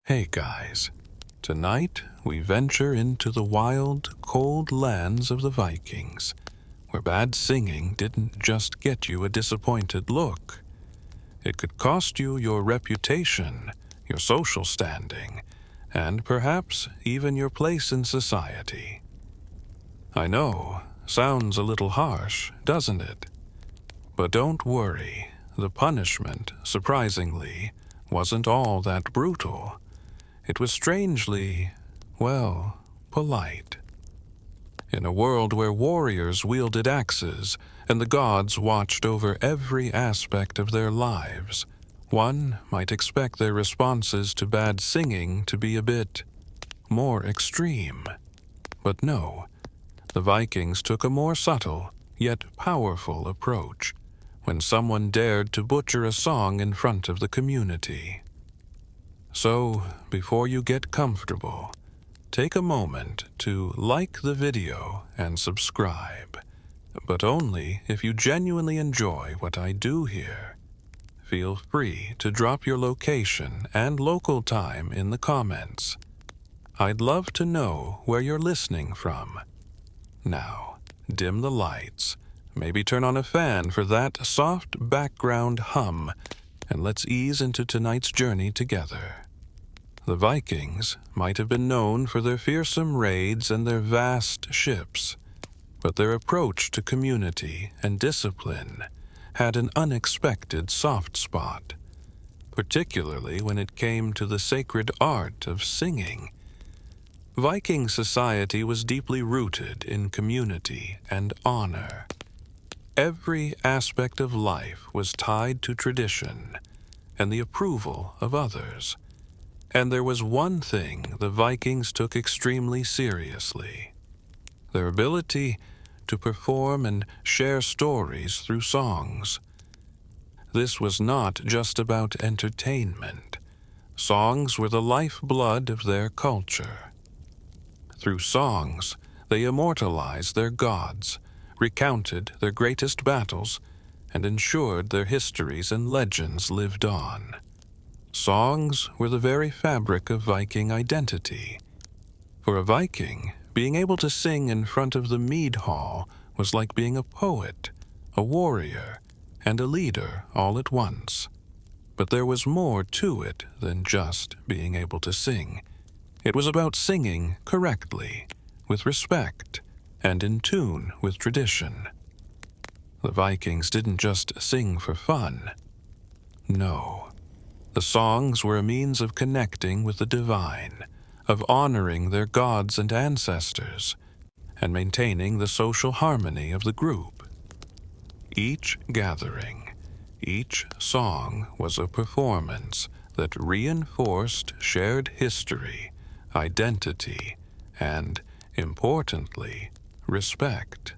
Hey guys, tonight we venture into the wild, cold lands of the Vikings, where bad singing didn't just get you a disappointed look. It could cost you your reputation, your social standing, and perhaps even your place in society. I know, sounds a little harsh, doesn't it? But don't worry, the punishment, surprisingly, wasn't all that brutal. It was strangely, well, polite. In a world where warriors wielded axes and the gods watched over every aspect of their lives, one might expect their responses to bad singing to be a bit more extreme. But no, the Vikings took a more subtle, yet powerful approach when someone dared to butcher a song in front of the community. So, before you get comfortable, take a moment to like the video and subscribe, but only if you genuinely enjoy what I do here. Feel free to drop your location and local time in the comments. I'd love to know where you're listening from. Now, dim the lights, maybe turn on a fan for that soft background hum, and let's ease into tonight's journey together. The Vikings might have been known for their fearsome raids and their vast ships, but their approach to community and discipline had an unexpected soft spot, particularly when it came to the sacred art of singing. Viking society was deeply rooted in community and honor. Every aspect of life was tied to tradition and the approval of others. And there was one thing the Vikings took extremely seriously: their ability to perform and share stories through songs. This was not just about entertainment. Songs were the lifeblood of their culture. Through songs, they immortalized their gods, recounted their greatest battles, and ensured their histories and legends lived on. Songs were the very fabric of Viking identity. For a Viking, being able to sing in front of the mead hall was like being a poet, a warrior, and a leader all at once. But there was more to it than just being able to sing. It was about singing correctly, with respect, and in tune with tradition. The Vikings didn't just sing for fun. No. The songs were a means of connecting with the divine, of honoring their gods and ancestors, and maintaining the social harmony of the group. Each gathering, each song was a performance that reinforced shared history, identity, and, importantly, respect.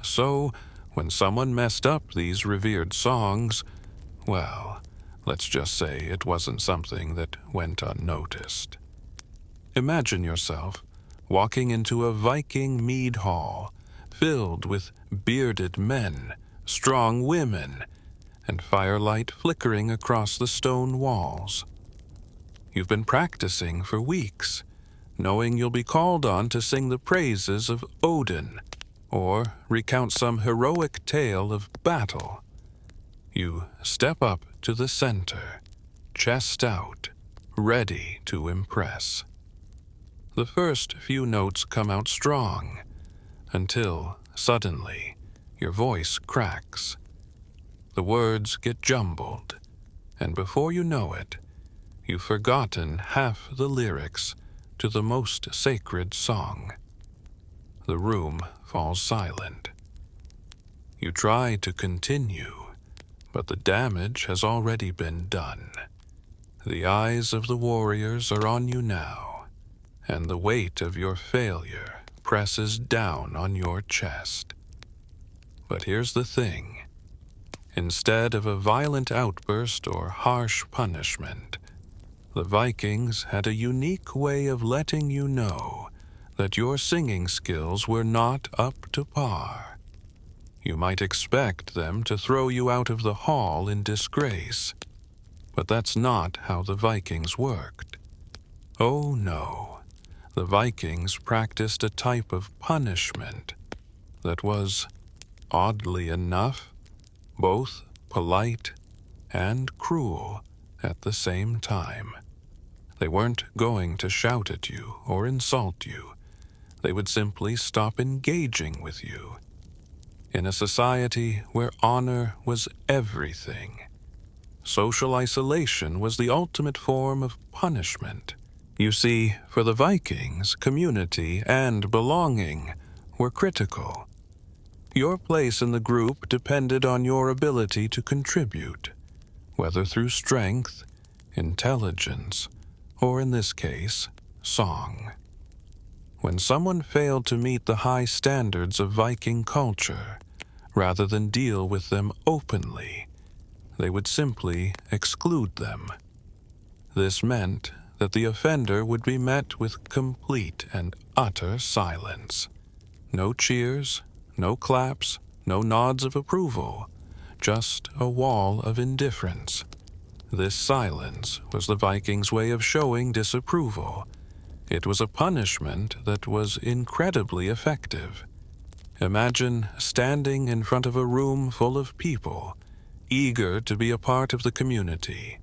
So, when someone messed up these revered songs, well, let's just say it wasn't something that went unnoticed. Imagine yourself walking into a Viking mead hall filled with bearded men, strong women, and firelight flickering across the stone walls. You've been practicing for weeks, knowing you'll be called on to sing the praises of Odin or recount some heroic tale of battle. You step up to the center, chest out, ready to impress. The first few notes come out strong, until, suddenly, your voice cracks. The words get jumbled, and before you know it, you've forgotten half the lyrics to the most sacred song. The room falls silent. You try to continue, but the damage has already been done. The eyes of the warriors are on you now, and the weight of your failure presses down on your chest. But here's the thing. Instead of a violent outburst or harsh punishment, the Vikings had a unique way of letting you know that your singing skills were not up to par. You might expect them to throw you out of the hall in disgrace. But that's not how the Vikings worked. Oh no, the Vikings practiced a type of punishment that was, oddly enough, both polite and cruel at the same time. They weren't going to shout at you or insult you. They would simply stop engaging with you. In a society where honor was everything, social isolation was the ultimate form of punishment. You see, for the Vikings, community and belonging were critical. Your place in the group depended on your ability to contribute, whether through strength, intelligence, or in this case, song. When someone failed to meet the high standards of Viking culture, rather than deal with them openly, they would simply exclude them. This meant that the offender would be met with complete and utter silence. No cheers, no claps, no nods of approval, just a wall of indifference. This silence was the Vikings' way of showing disapproval. It was a punishment that was incredibly effective. Imagine standing in front of a room full of people, eager to be a part of the community,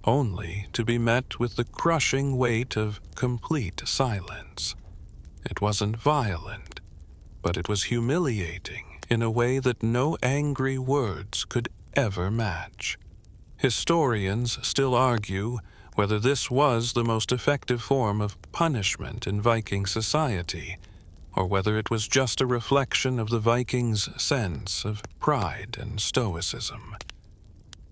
only to be met with the crushing weight of complete silence. It wasn't violent, but it was humiliating in a way that no angry words could ever match. Historians still argue whether this was the most effective form of punishment in Viking society, or whether it was just a reflection of the Vikings' sense of pride and stoicism.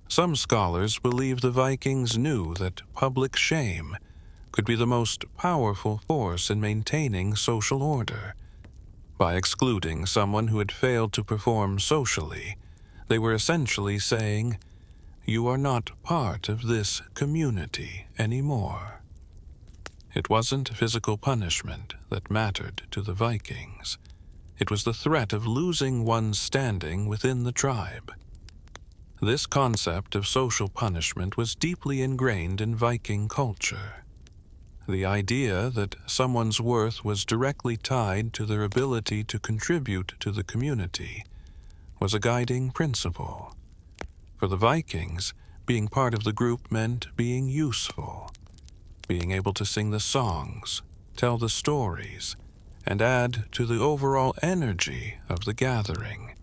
Some scholars believe the Vikings knew that public shame could be the most powerful force in maintaining social order. By excluding someone who had failed to perform socially, they were essentially saying, "You are not part of this community anymore." It wasn't physical punishment that mattered to the Vikings. It was the threat of losing one's standing within the tribe. This concept of social punishment was deeply ingrained in Viking culture. The idea that someone's worth was directly tied to their ability to contribute to the community was a guiding principle. For the Vikings, being part of the group meant being useful, being able to sing the songs, tell the stories, and add to the overall energy of the gathering.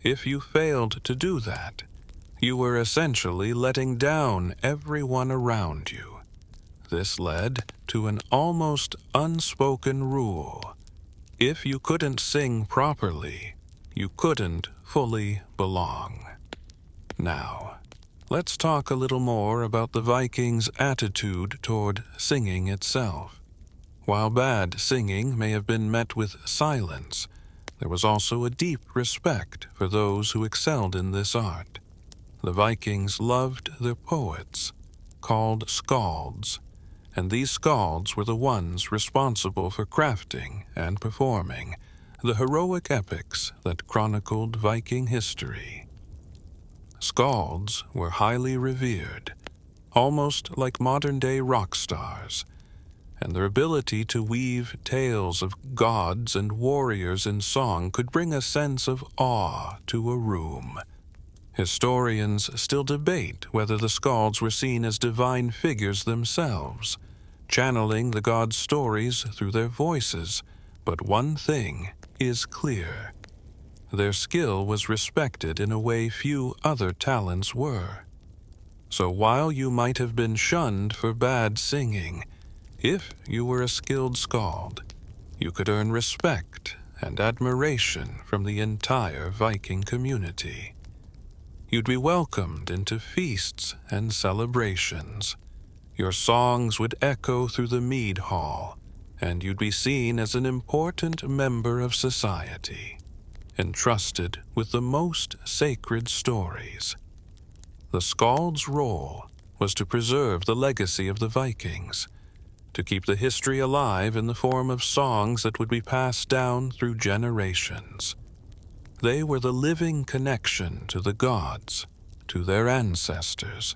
If you failed to do that, you were essentially letting down everyone around you. This led to an almost unspoken rule. If you couldn't sing properly, you couldn't fully belong. Now, let's talk a little more about the Vikings' attitude toward singing itself. While bad singing may have been met with silence, there was also a deep respect for those who excelled in this art. The Vikings loved their poets, called skalds, and these skalds were the ones responsible for crafting and performing the heroic epics that chronicled Viking history. Skalds were highly revered, almost like modern-day rock stars, and their ability to weave tales of gods and warriors in song could bring a sense of awe to a room. Historians still debate whether the skalds were seen as divine figures themselves, channeling the gods' stories through their voices, but one thing is clear. Their skill was respected in a way few other talents were. So while you might have been shunned for bad singing, if you were a skilled skald, you could earn respect and admiration from the entire Viking community. You'd be welcomed into feasts and celebrations. Your songs would echo through the mead hall, and you'd be seen as an important member of society, entrusted with the most sacred stories. The skald's role was to preserve the legacy of the Vikings, to keep the history alive in the form of songs that would be passed down through generations. They were the living connection to the gods, to their ancestors,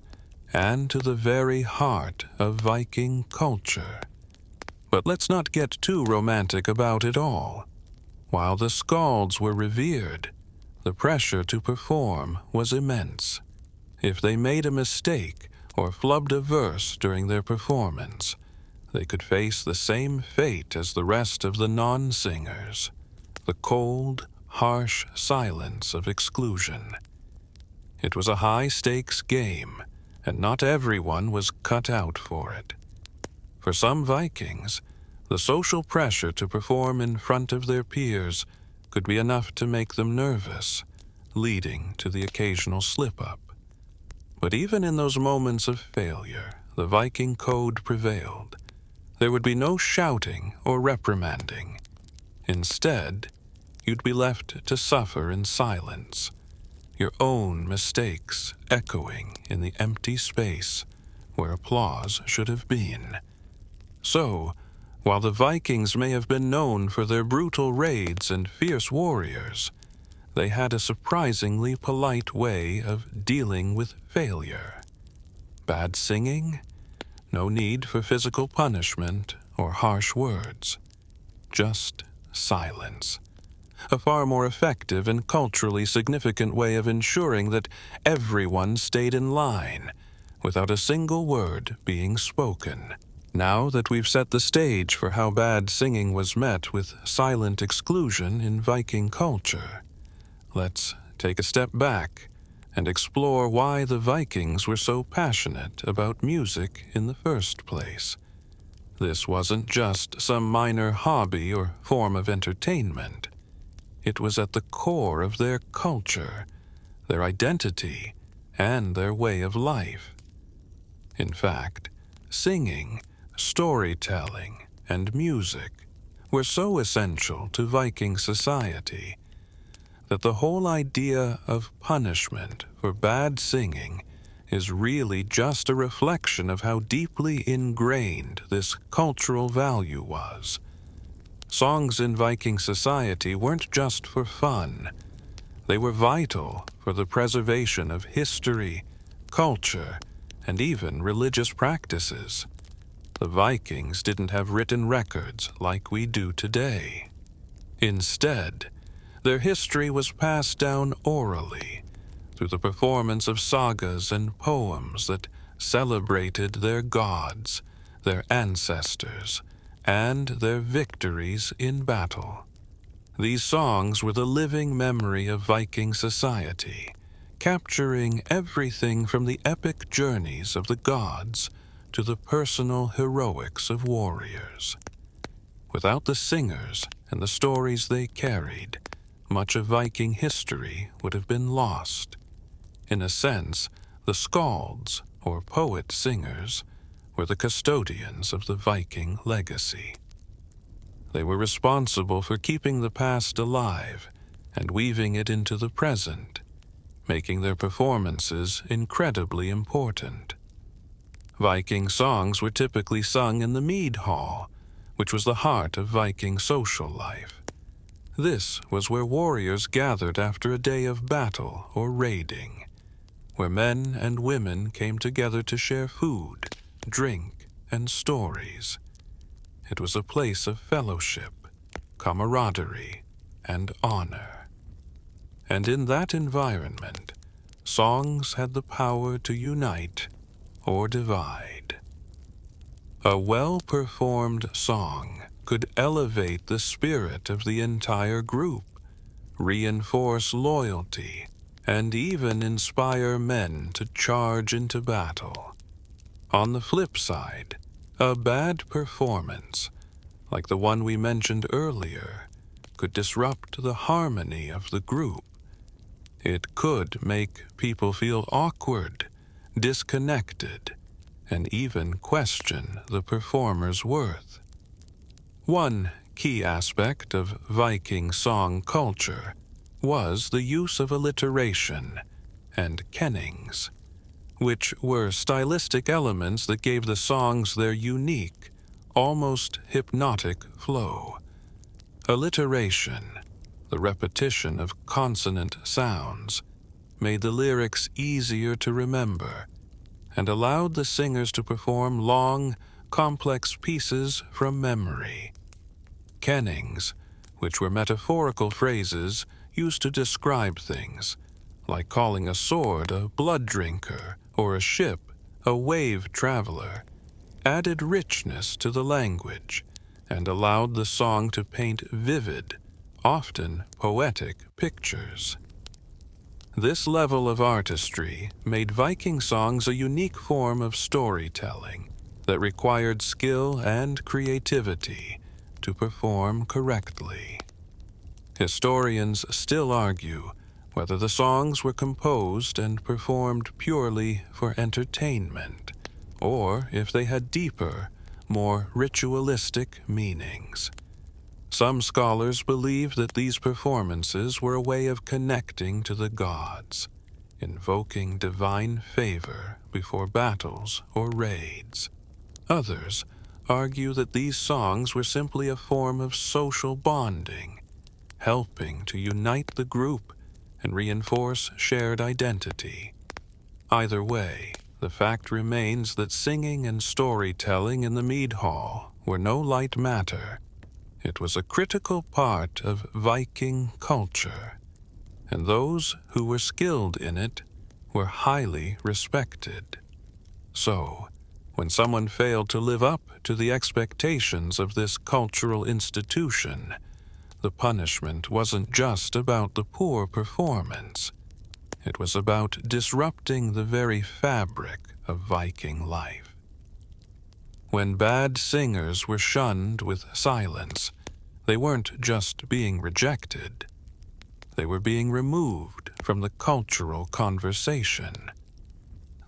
and to the very heart of Viking culture. But let's not get too romantic about it all. While the skalds were revered, the pressure to perform was immense. If they made a mistake or flubbed a verse during their performance, they could face the same fate as the rest of the non-singers, the cold, harsh silence of exclusion. It was a high-stakes game, and not everyone was cut out for it. For some Vikings, the social pressure to perform in front of their peers could be enough to make them nervous, leading to the occasional slip-up. But even in those moments of failure, the Viking code prevailed. There would be no shouting or reprimanding. Instead, you'd be left to suffer in silence, your own mistakes echoing in the empty space where applause should have been. So, while the Vikings may have been known for their brutal raids and fierce warriors, they had a surprisingly polite way of dealing with failure. Bad singing? No need for physical punishment or harsh words. Just silence. A far more effective and culturally significant way of ensuring that everyone stayed in line, without a single word being spoken. Now that we've set the stage for how bad singing was met with silent exclusion in Viking culture, let's take a step back and explore why the Vikings were so passionate about music in the first place. This wasn't just some minor hobby or form of entertainment. It was at the core of their culture, their identity, and their way of life. In fact, singing, storytelling, and music were so essential to Viking society that the whole idea of punishment for bad singing is really just a reflection of how deeply ingrained this cultural value was. Songs in Viking society weren't just for fun. They were vital for the preservation of history, culture, and even religious practices. The Vikings didn't have written records like we do today. Instead, their history was passed down orally through the performance of sagas and poems that celebrated their gods, their ancestors, and their victories in battle. These songs were the living memory of Viking society, capturing everything from the epic journeys of the gods to the personal heroics of warriors. Without the singers and the stories they carried, much of Viking history would have been lost. In a sense, the skalds, or poet-singers, were the custodians of the Viking legacy. They were responsible for keeping the past alive and weaving it into the present, making their performances incredibly important. Viking songs were typically sung in the mead hall, which was the heart of Viking social life. This was where warriors gathered after a day of battle or raiding, where men and women came together to share food, drink, and stories. It was a place of fellowship, camaraderie, and honor. And in that environment, songs had the power to unite or divide. A well-performed song could elevate the spirit of the entire group, reinforce loyalty, and even inspire men to charge into battle. On the flip side, a bad performance, like the one we mentioned earlier, could disrupt the harmony of the group. It could make people feel awkward, disconnected, and even question the performer's worth. One key aspect of Viking song culture was the use of alliteration and kennings, which were stylistic elements that gave the songs their unique, almost hypnotic flow. Alliteration, the repetition of consonant sounds, made the lyrics easier to remember and allowed the singers to perform long, complex pieces from memory. Kennings, which were metaphorical phrases used to describe things, like calling a sword a blood drinker or a ship a wave traveler, added richness to the language and allowed the song to paint vivid, often poetic pictures. This level of artistry made Viking songs a unique form of storytelling that required skill and creativity to perform correctly. Historians still argue whether the songs were composed and performed purely for entertainment, or if they had deeper, more ritualistic meanings. Some scholars believe that these performances were a way of connecting to the gods, invoking divine favor before battles or raids. Others argue that these songs were simply a form of social bonding, helping to unite the group and reinforce shared identity. Either way, the fact remains that singing and storytelling in the mead hall were no light matter. It was a critical part of Viking culture, and those who were skilled in it were highly respected. So, when someone failed to live up to the expectations of this cultural institution, the punishment wasn't just about the poor performance. It was about disrupting the very fabric of Viking life. When bad singers were shunned with silence, they weren't just being rejected. They were being removed from the cultural conversation.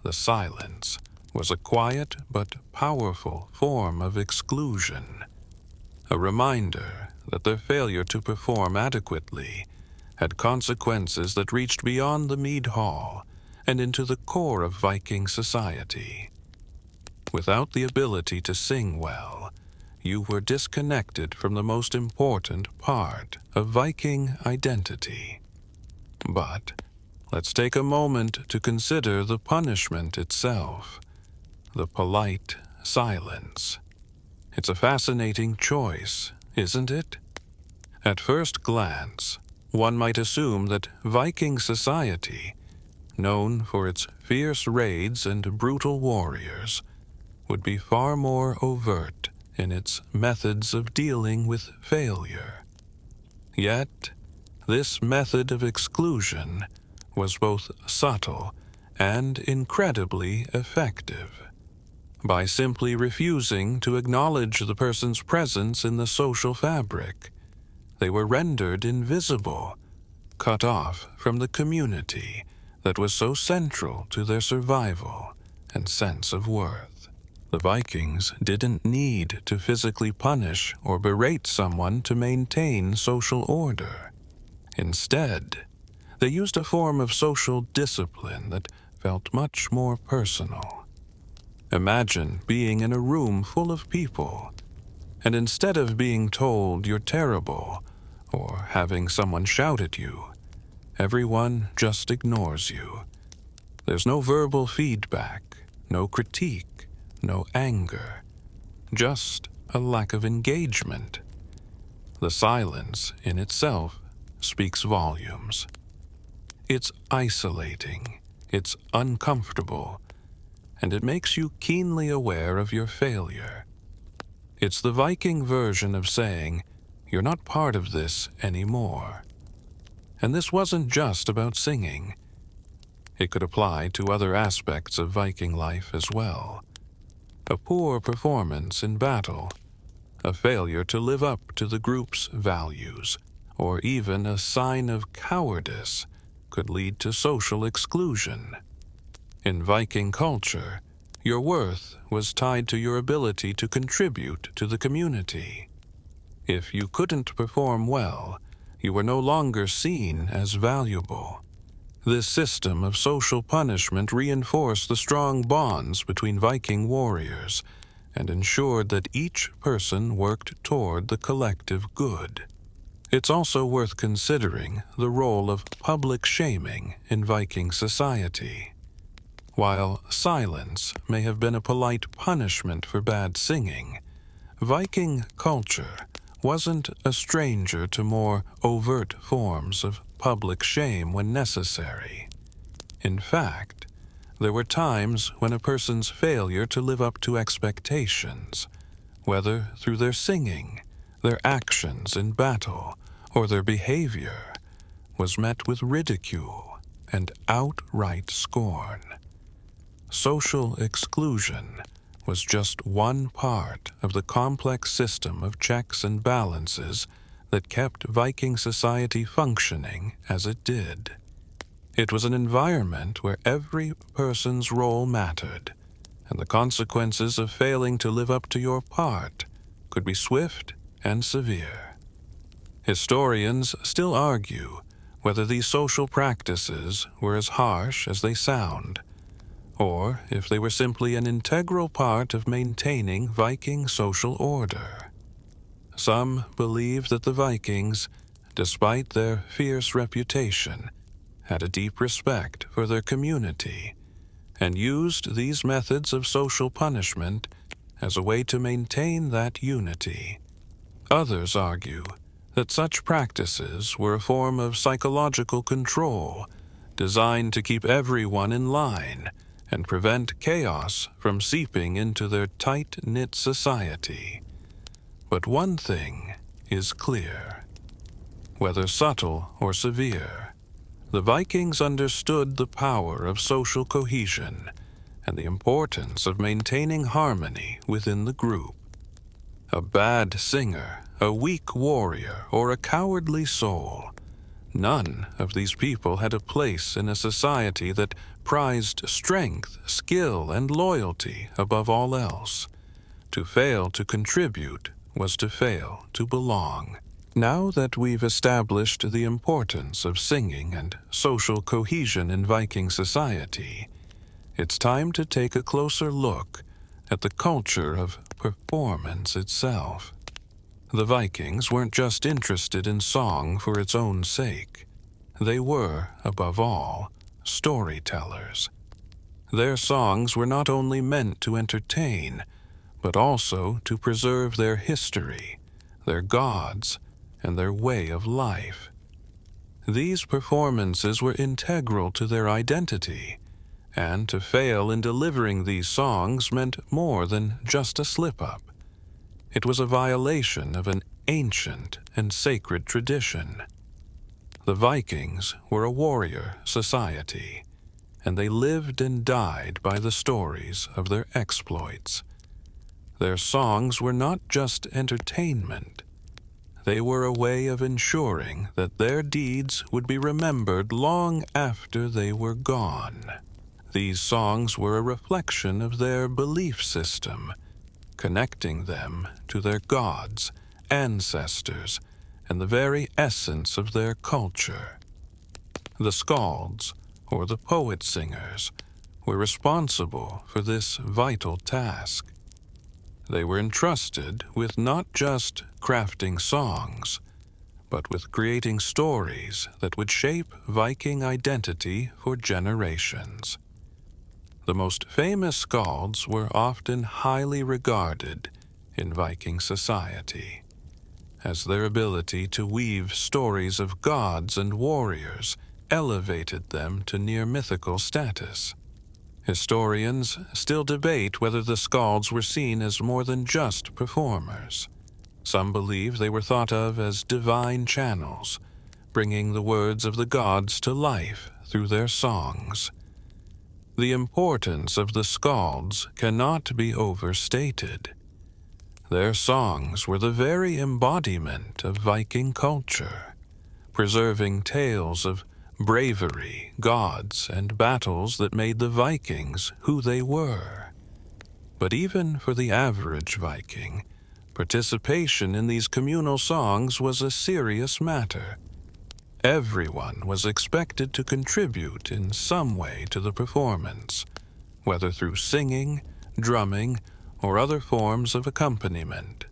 The silence was a quiet but powerful form of exclusion, a reminder that their failure to perform adequately had consequences that reached beyond the mead hall and into the core of Viking society. Without the ability to sing well, you were disconnected from the most important part of Viking identity. But let's take a moment to consider the punishment itself, the polite silence. It's a fascinating choice, isn't it? At first glance, one might assume that Viking society, known for its fierce raids and brutal warriors, would be far more overt in its methods of dealing with failure. Yet, this method of exclusion was both subtle and incredibly effective. By simply refusing to acknowledge the person's presence in the social fabric, they were rendered invisible, cut off from the community that was so central to their survival and sense of worth. The Vikings didn't need to physically punish or berate someone to maintain social order. Instead, they used a form of social discipline that felt much more personal. Imagine being in a room full of people, and instead of being told you're terrible or having someone shout at you, everyone just ignores you. There's no verbal feedback, no critique, no anger, just a lack of engagement. The silence in itself speaks volumes. It's isolating, it's uncomfortable, and it makes you keenly aware of your failure. It's the Viking version of saying, you're not part of this anymore. And this wasn't just about singing. It could apply to other aspects of Viking life as well. A poor performance in battle, a failure to live up to the group's values, or even a sign of cowardice could lead to social exclusion. In Viking culture, your worth was tied to your ability to contribute to the community. If you couldn't perform well, you were no longer seen as valuable. This system of social punishment reinforced the strong bonds between Viking warriors and ensured that each person worked toward the collective good. It's also worth considering the role of public shaming in Viking society. While silence may have been a polite punishment for bad singing, Viking culture wasn't a stranger to more overt forms of public shame when necessary. In fact, there were times when a person's failure to live up to expectations, whether through their singing, their actions in battle, or their behavior, was met with ridicule and outright scorn. Social exclusion was just one part of the complex system of checks and balances that kept Viking society functioning as it did. It was an environment where every person's role mattered, and the consequences of failing to live up to your part could be swift and severe. Historians still argue whether these social practices were as harsh as they sound, or if they were simply an integral part of maintaining Viking social order. Some believe that the Vikings, despite their fierce reputation, had a deep respect for their community and used these methods of social punishment as a way to maintain that unity. Others argue that such practices were a form of psychological control designed to keep everyone in line and prevent chaos from seeping into their tight-knit society. But one thing is clear. Whether subtle or severe, the Vikings understood the power of social cohesion and the importance of maintaining harmony within the group. A bad singer, a weak warrior, or a cowardly soul, none of these people had a place in a society that prized strength, skill, and loyalty above all else. To fail to contribute was to fail to belong. Now that we've established the importance of singing and social cohesion in Viking society, it's time to take a closer look at the culture of performance itself. The Vikings weren't just interested in song for its own sake. They were, above all, storytellers. Their songs were not only meant to entertain, but also to preserve their history, their gods, and their way of life. These performances were integral to their identity, and to fail in delivering these songs meant more than just a slip-up. It was a violation of an ancient and sacred tradition. The Vikings were a warrior society, and they lived and died by the stories of their exploits. Their songs were not just entertainment. They were a way of ensuring that their deeds would be remembered long after they were gone. These songs were a reflection of their belief system, connecting them to their gods, ancestors, and the very essence of their culture. The skalds, or the poet-singers, were responsible for this vital task. They were entrusted with not just crafting songs, but with creating stories that would shape Viking identity for generations. The most famous skalds were often highly regarded in Viking society, as their ability to weave stories of gods and warriors elevated them to near mythical status. Historians still debate whether the skalds were seen as more than just performers. Some believe they were thought of as divine channels, bringing the words of the gods to life through their songs. The importance of the skalds cannot be overstated. Their songs were the very embodiment of Viking culture, preserving tales of bravery, gods, and battles that made the Vikings who they were. But even for the average Viking, participation in these communal songs was a serious matter. Everyone was expected to contribute in some way to the performance, whether through singing, drumming, or other forms of accompaniment.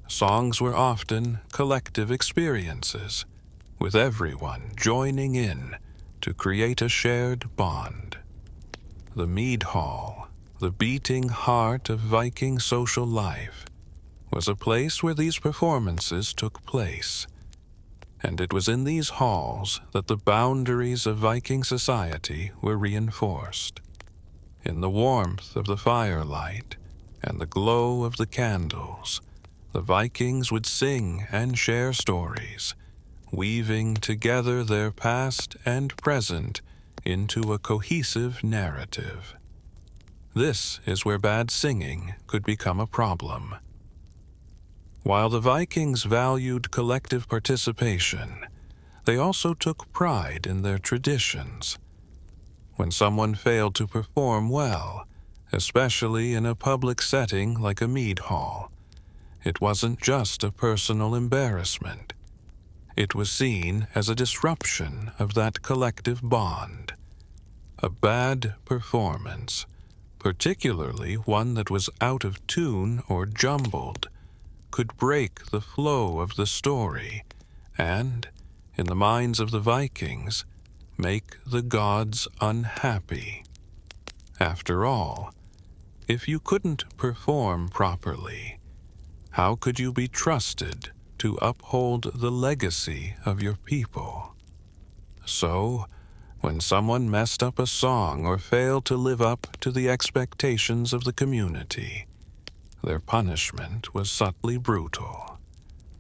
Songs were often collective experiences, with everyone joining in to create a shared bond. The mead hall, the beating heart of Viking social life, was a place where these performances took place. And it was in these halls that the boundaries of Viking society were reinforced. In the warmth of the firelight and the glow of the candles, the Vikings would sing and share stories, weaving together their past and present into a cohesive narrative. This is where bad singing could become a problem. While the Vikings valued collective participation, they also took pride in their traditions. When someone failed to perform well, especially in a public setting like a mead hall, it wasn't just a personal embarrassment. It was seen as a disruption of that collective bond. A bad performance, particularly one that was out of tune or jumbled, could break the flow of the story and, in the minds of the Vikings, make the gods unhappy. After all, if you couldn't perform properly, how could you be trusted to uphold the legacy of your people? So, when someone messed up a song or failed to live up to the expectations of the community, their punishment was subtly brutal.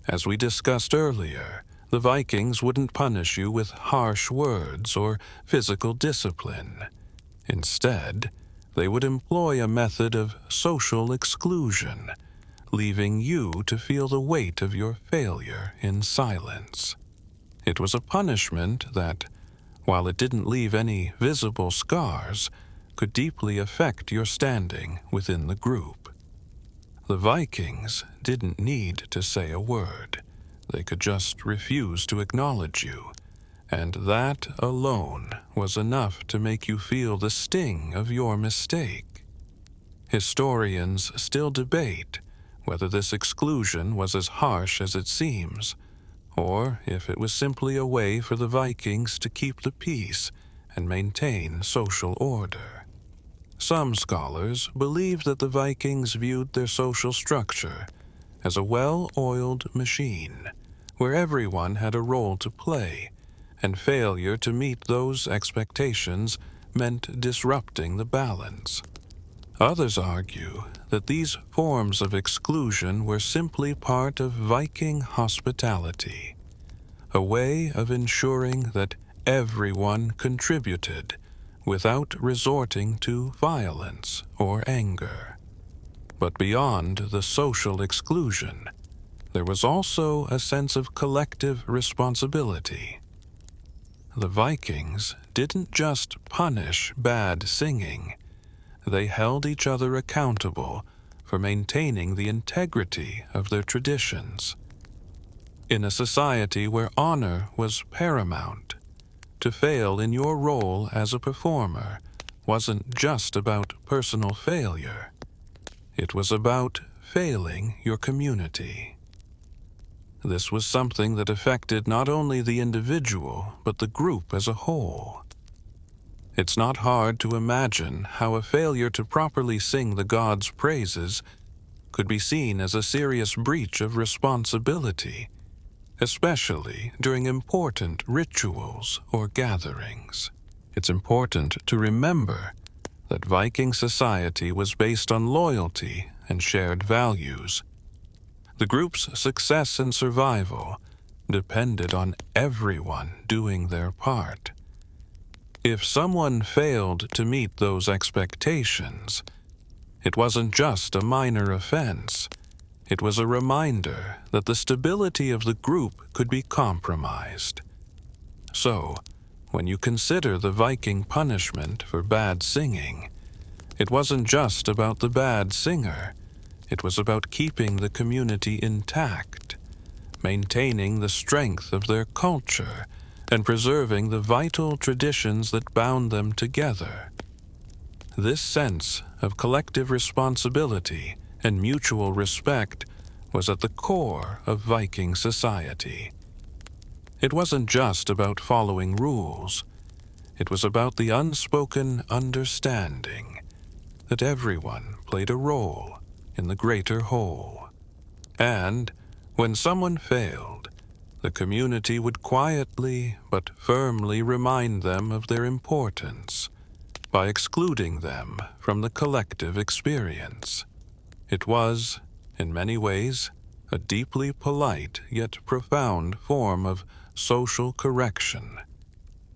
As we discussed earlier, the Vikings wouldn't punish you with harsh words or physical discipline. Instead, they would employ a method of social exclusion, leaving you to feel the weight of your failure in silence. It was a punishment that, while it didn't leave any visible scars, could deeply affect your standing within the group. The Vikings didn't need to say a word. They could just refuse to acknowledge you, and that alone was enough to make you feel the sting of your mistake. Historians still debate whether this exclusion was as harsh as it seems, or if it was simply a way for the Vikings to keep the peace and maintain social order. Some scholars believe that the Vikings viewed their social structure as a well-oiled machine, where everyone had a role to play, and failure to meet those expectations meant disrupting the balance. Others argue that these forms of exclusion were simply part of Viking hospitality, a way of ensuring that everyone contributed without resorting to violence or anger. But beyond the social exclusion, there was also a sense of collective responsibility. The Vikings didn't just punish bad singing, they held each other accountable for maintaining the integrity of their traditions. In a society where honor was paramount, to fail in your role as a performer wasn't just about personal failure. It was about failing your community. This was something that affected not only the individual, but the group as a whole. It's not hard to imagine how a failure to properly sing the gods' praises could be seen as a serious breach of responsibility, especially during important rituals or gatherings. It's important to remember that Viking society was based on loyalty and shared values. The group's success and survival depended on everyone doing their part. If someone failed to meet those expectations, it wasn't just a minor offense. It was a reminder that the stability of the group could be compromised. So, when you consider the Viking punishment for bad singing, it wasn't just about the bad singer. It was about keeping the community intact, maintaining the strength of their culture, and preserving the vital traditions that bound them together. This sense of collective responsibility and mutual respect was at the core of Viking society. It wasn't just about following rules. It was about the unspoken understanding that everyone played a role in the greater whole. And when someone failed, the community would quietly but firmly remind them of their importance by excluding them from the collective experience. It was, in many ways, a deeply polite yet profound form of social correction.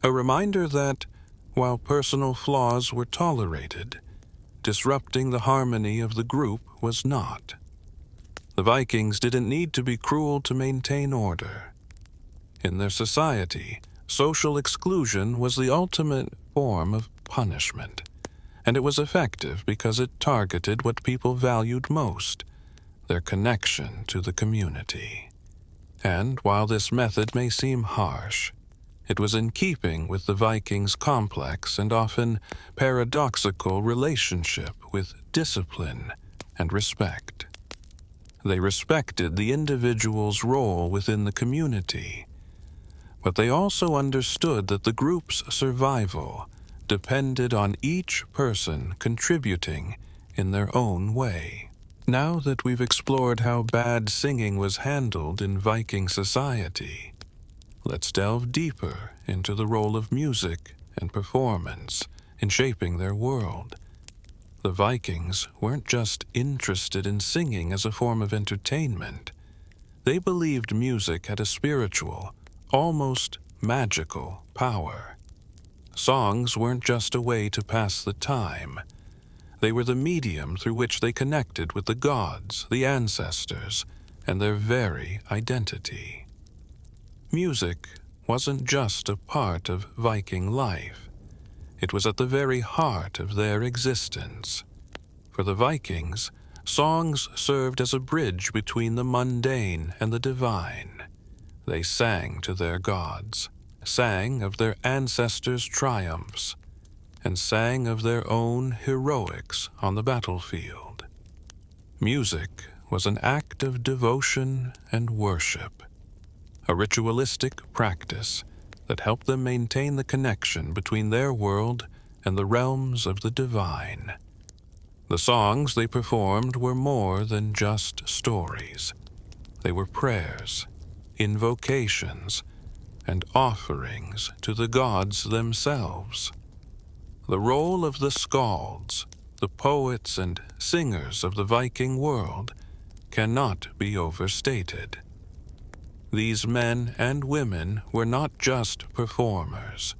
A reminder that, while personal flaws were tolerated, disrupting the harmony of the group was not. The Vikings didn't need to be cruel to maintain order. In their society, social exclusion was the ultimate form of punishment, and it was effective because it targeted what people valued most, their connection to the community. And while this method may seem harsh, it was in keeping with the Vikings' complex and often paradoxical relationship with discipline and respect. They respected the individual's role within the community, but they also understood that the group's survival depended on each person contributing in their own way. Now that we've explored how bad singing was handled in Viking society, let's delve deeper into the role of music and performance in shaping their world. The Vikings weren't just interested in singing as a form of entertainment. They believed music had a spiritual, almost magical power. Songs weren't just a way to pass the time. They were the medium through which they connected with the gods, the ancestors, and their very identity. Music wasn't just a part of Viking life. It was at the very heart of their existence. For the Vikings, songs served as a bridge between the mundane and the divine. They sang to their gods, sang of their ancestors' triumphs, and sang of their own heroics on the battlefield. Music was an act of devotion and worship, a ritualistic practice that helped them maintain the connection between their world and the realms of the divine. The songs they performed were more than just stories. They were prayers, invocations, and offerings to the gods themselves. The role of the skalds, the poets and singers of the Viking world, cannot be overstated. These men and women were not just performers.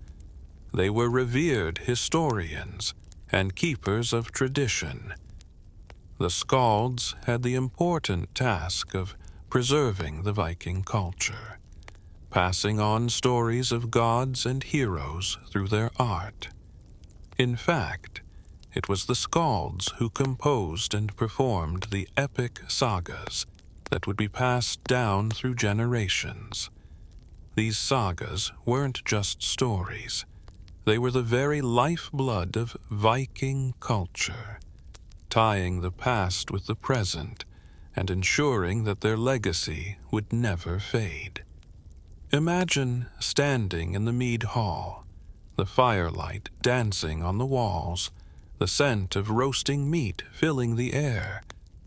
They were revered historians and keepers of tradition. The skalds had the important task of preserving the Viking culture, passing on stories of gods and heroes through their art. In fact, it was the skalds who composed and performed the epic sagas that would be passed down through generations. These sagas weren't just stories. They were the very lifeblood of Viking culture, tying the past with the present and ensuring that their legacy would never fade. Imagine standing in the mead hall, the firelight dancing on the walls, the scent of roasting meat filling the air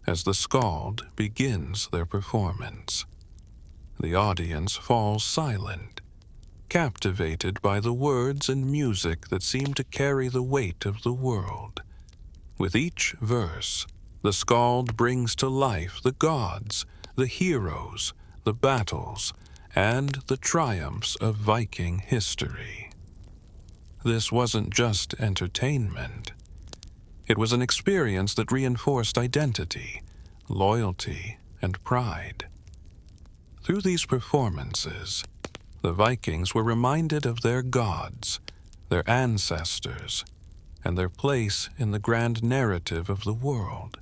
as the skald begins their performance. The audience falls silent, captivated by the words and music that seem to carry the weight of the world. With each verse, the skald brings to life the gods, the heroes, the battles, and the triumphs of Viking history. This wasn't just entertainment. It was an experience that reinforced identity, loyalty, and pride. Through these performances, the Vikings were reminded of their gods, their ancestors, and their place in the grand narrative of the world.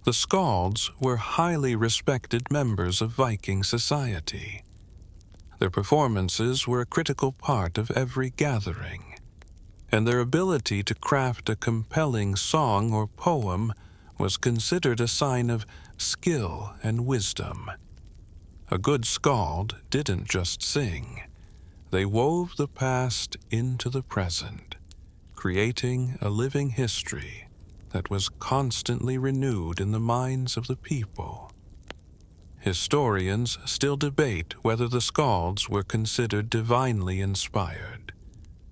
The skalds were highly respected members of Viking society. Their performances were a critical part of every gathering, and their ability to craft a compelling song or poem was considered a sign of skill and wisdom. A good skald didn't just sing. they wove the past into the present, creating a living history that was constantly renewed in the minds of the people. Historians still debate whether the skalds were considered divinely inspired.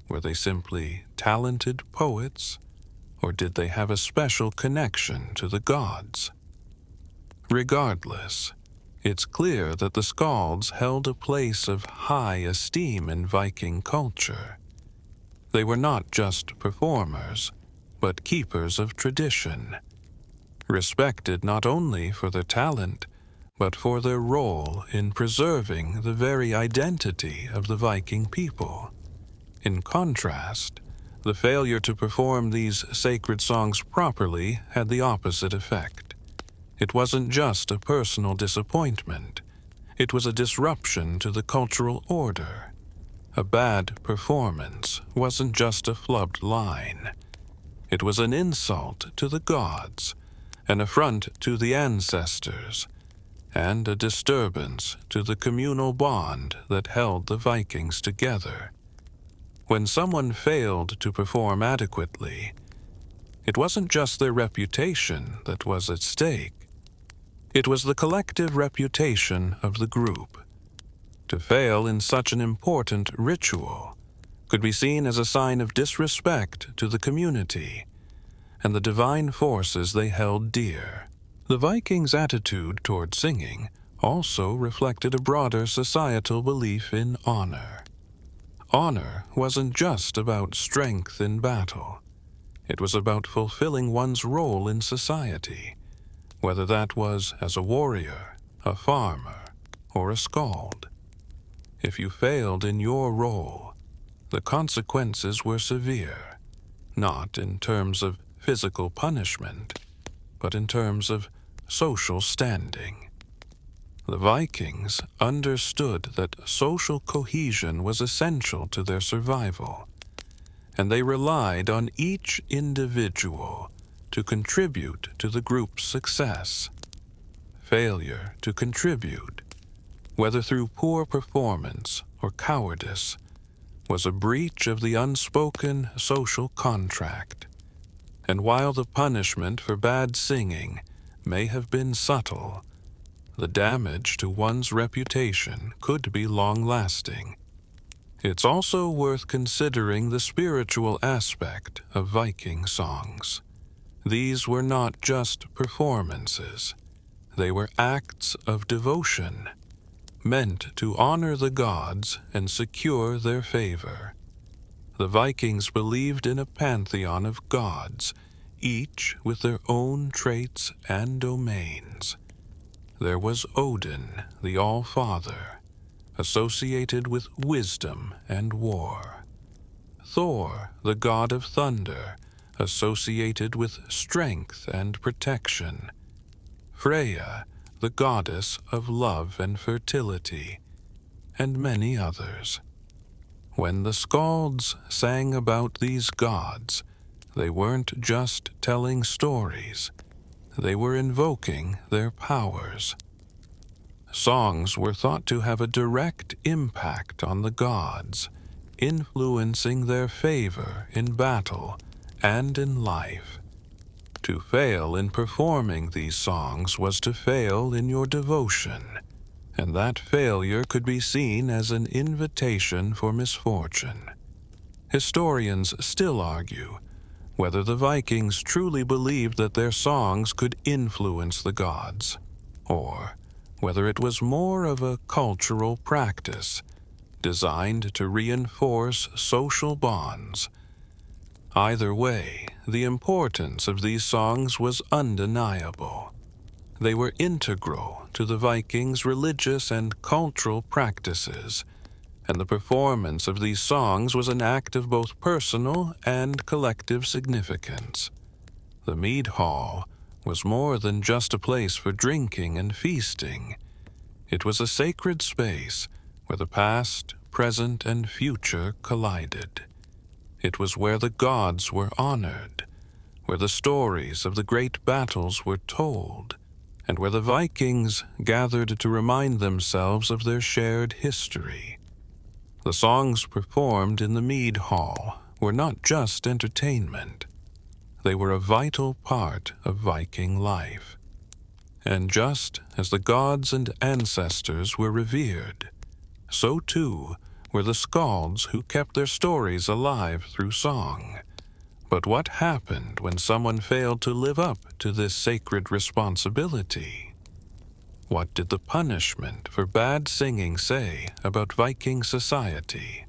Were they simply talented poets, or did they have a special connection to the gods? Regardless, it's clear that the skalds held a place of high esteem in Viking culture. They were not just performers, but keepers of tradition, respected not only for their talent, but for their role in preserving the very identity of the Viking people. In contrast, the failure to perform these sacred songs properly had the opposite effect. It wasn't just a personal disappointment. It was a disruption to the cultural order. A bad performance wasn't just a flubbed line. It was an insult to the gods, an affront to the ancestors, and a disturbance to the communal bond that held the Vikings together. When someone failed to perform adequately, it wasn't just their reputation that was at stake. It was the collective reputation of the group. To fail in such an important ritual could be seen as a sign of disrespect to the community and the divine forces they held dear. The Vikings' attitude toward singing also reflected a broader societal belief in honor. Honor wasn't just about strength in battle. It was about fulfilling one's role in society, whether that was as a warrior, a farmer, or a skald. If you failed in your role, the consequences were severe, not in terms of physical punishment, but in terms of social standing. The Vikings understood that social cohesion was essential to their survival, and they relied on each individual to contribute to the group's success. Failure to contribute, whether through poor performance or cowardice, was a breach of the unspoken social contract. And while the punishment for bad singing may have been subtle, the damage to one's reputation could be long-lasting. It's also worth considering the spiritual aspect of Viking songs. These were not just performances. They were acts of devotion, meant to honor the gods and secure their favor. The Vikings believed in a pantheon of gods, each with their own traits and domains. There was Odin, the All-Father, associated with wisdom and war. Thor, the god of thunder, associated with strength and protection. Freya, the goddess of love and fertility, and many others. When the skalds sang about these gods, they weren't just telling stories. They were invoking their powers. Songs were thought to have a direct impact on the gods, influencing their favor in battle and in life. To fail in performing these songs was to fail in your devotion, and that failure could be seen as an invitation for misfortune. Historians still argue whether the Vikings truly believed that their songs could influence the gods, or whether it was more of a cultural practice designed to reinforce social bonds. Either way, the importance of these songs was undeniable. They were integral to the Vikings' religious and cultural practices, and the performance of these songs was an act of both personal and collective significance. The mead hall was more than just a place for drinking and feasting. It was a sacred space where the past, present, and future collided. It was where the gods were honored, where the stories of the great battles were told, and where the Vikings gathered to remind themselves of their shared history. The songs performed in the mead hall were not just entertainment. They were a vital part of Viking life. And just as the gods and ancestors were revered, so too were the skalds who kept their stories alive through song. But what happened when someone failed to live up to this sacred responsibility? What did the punishment for bad singing say about Viking society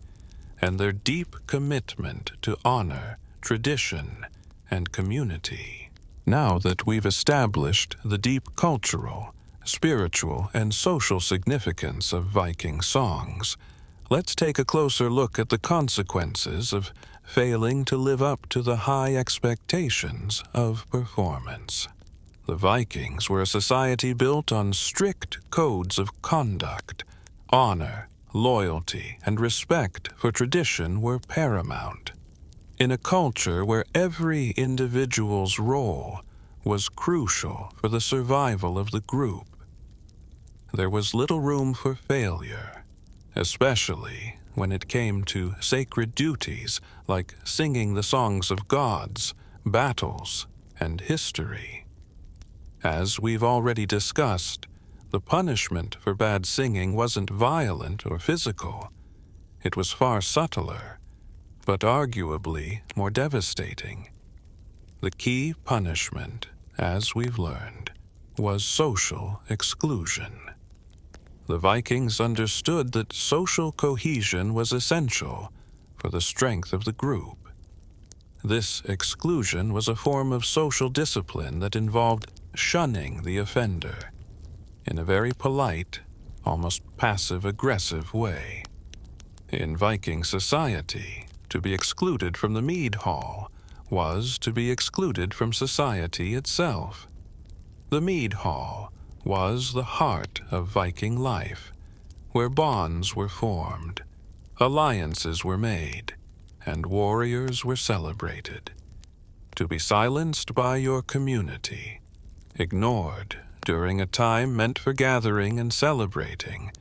and their deep commitment to honor, tradition, and community? Now that we've established the deep cultural, spiritual, and social significance of Viking songs, let's take a closer look at the consequences of failing to live up to the high expectations of performance. The Vikings were a society built on strict codes of conduct. Honor, loyalty, and respect for tradition were paramount. In a culture where every individual's role was crucial for the survival of the group, there was little room for failure, especially when it came to sacred duties like singing the songs of gods, battles, and history. As we've already discussed, the punishment for bad singing wasn't violent or physical. It was far subtler, but arguably more devastating. The key punishment, as we've learned, was social exclusion. The Vikings understood that social cohesion was essential for the strength of the group. This exclusion was a form of social discipline that involved shunning the offender in a very polite, almost passive-aggressive way. In Viking society, to be excluded from the mead hall was to be excluded from society itself. The mead hall was the heart of Viking life, where bonds were formed, alliances were made, and warriors were celebrated. To be silenced by your community, ignored during a time meant for gathering and celebrating,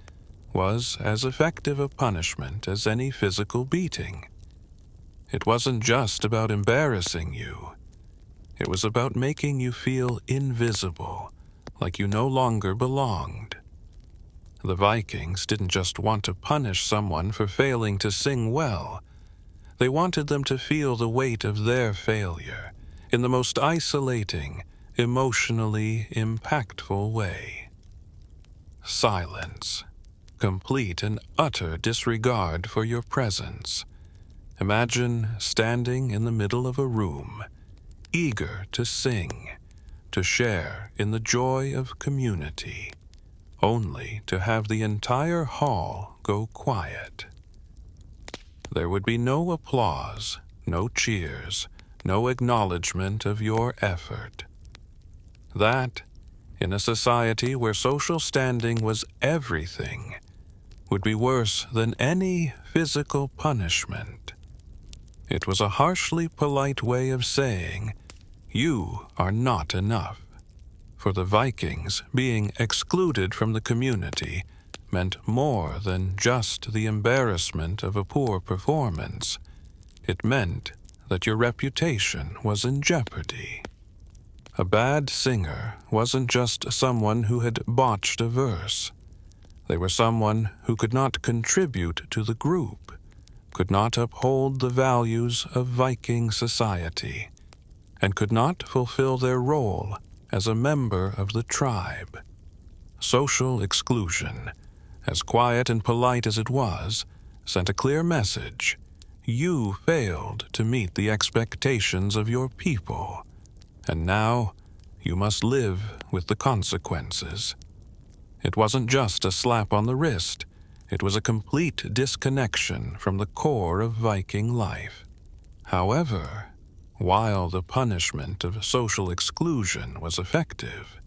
was as effective a punishment as any physical beating. It wasn't just about embarrassing you. It was about making you feel invisible, like you no longer belonged. The Vikings didn't just want to punish someone for failing to sing well. They wanted them to feel the weight of their failure in the most isolating, emotionally impactful way. Silence. Complete and utter disregard for your presence. Imagine standing in the middle of a room, eager to sing, to share in the joy of community, only to have the entire hall go quiet. There would be no applause, no cheers, no acknowledgement of your effort. That, in a society where social standing was everything, would be worse than any physical punishment. It was a harshly polite way of saying, you are not enough. For the Vikings, being excluded from the community meant more than just the embarrassment of a poor performance. It meant that your reputation was in jeopardy. A bad singer wasn't just someone who had botched a verse. They were someone who could not contribute to the group, could not uphold the values of Viking society, and could not fulfill their role as a member of the tribe. Social exclusion, as quiet and polite as it was, sent a clear message. You failed to meet the expectations of your people, and now you must live with the consequences. It wasn't just a slap on the wrist. It was a complete disconnection from the core of Viking life. However, while the punishment of social exclusion was effective,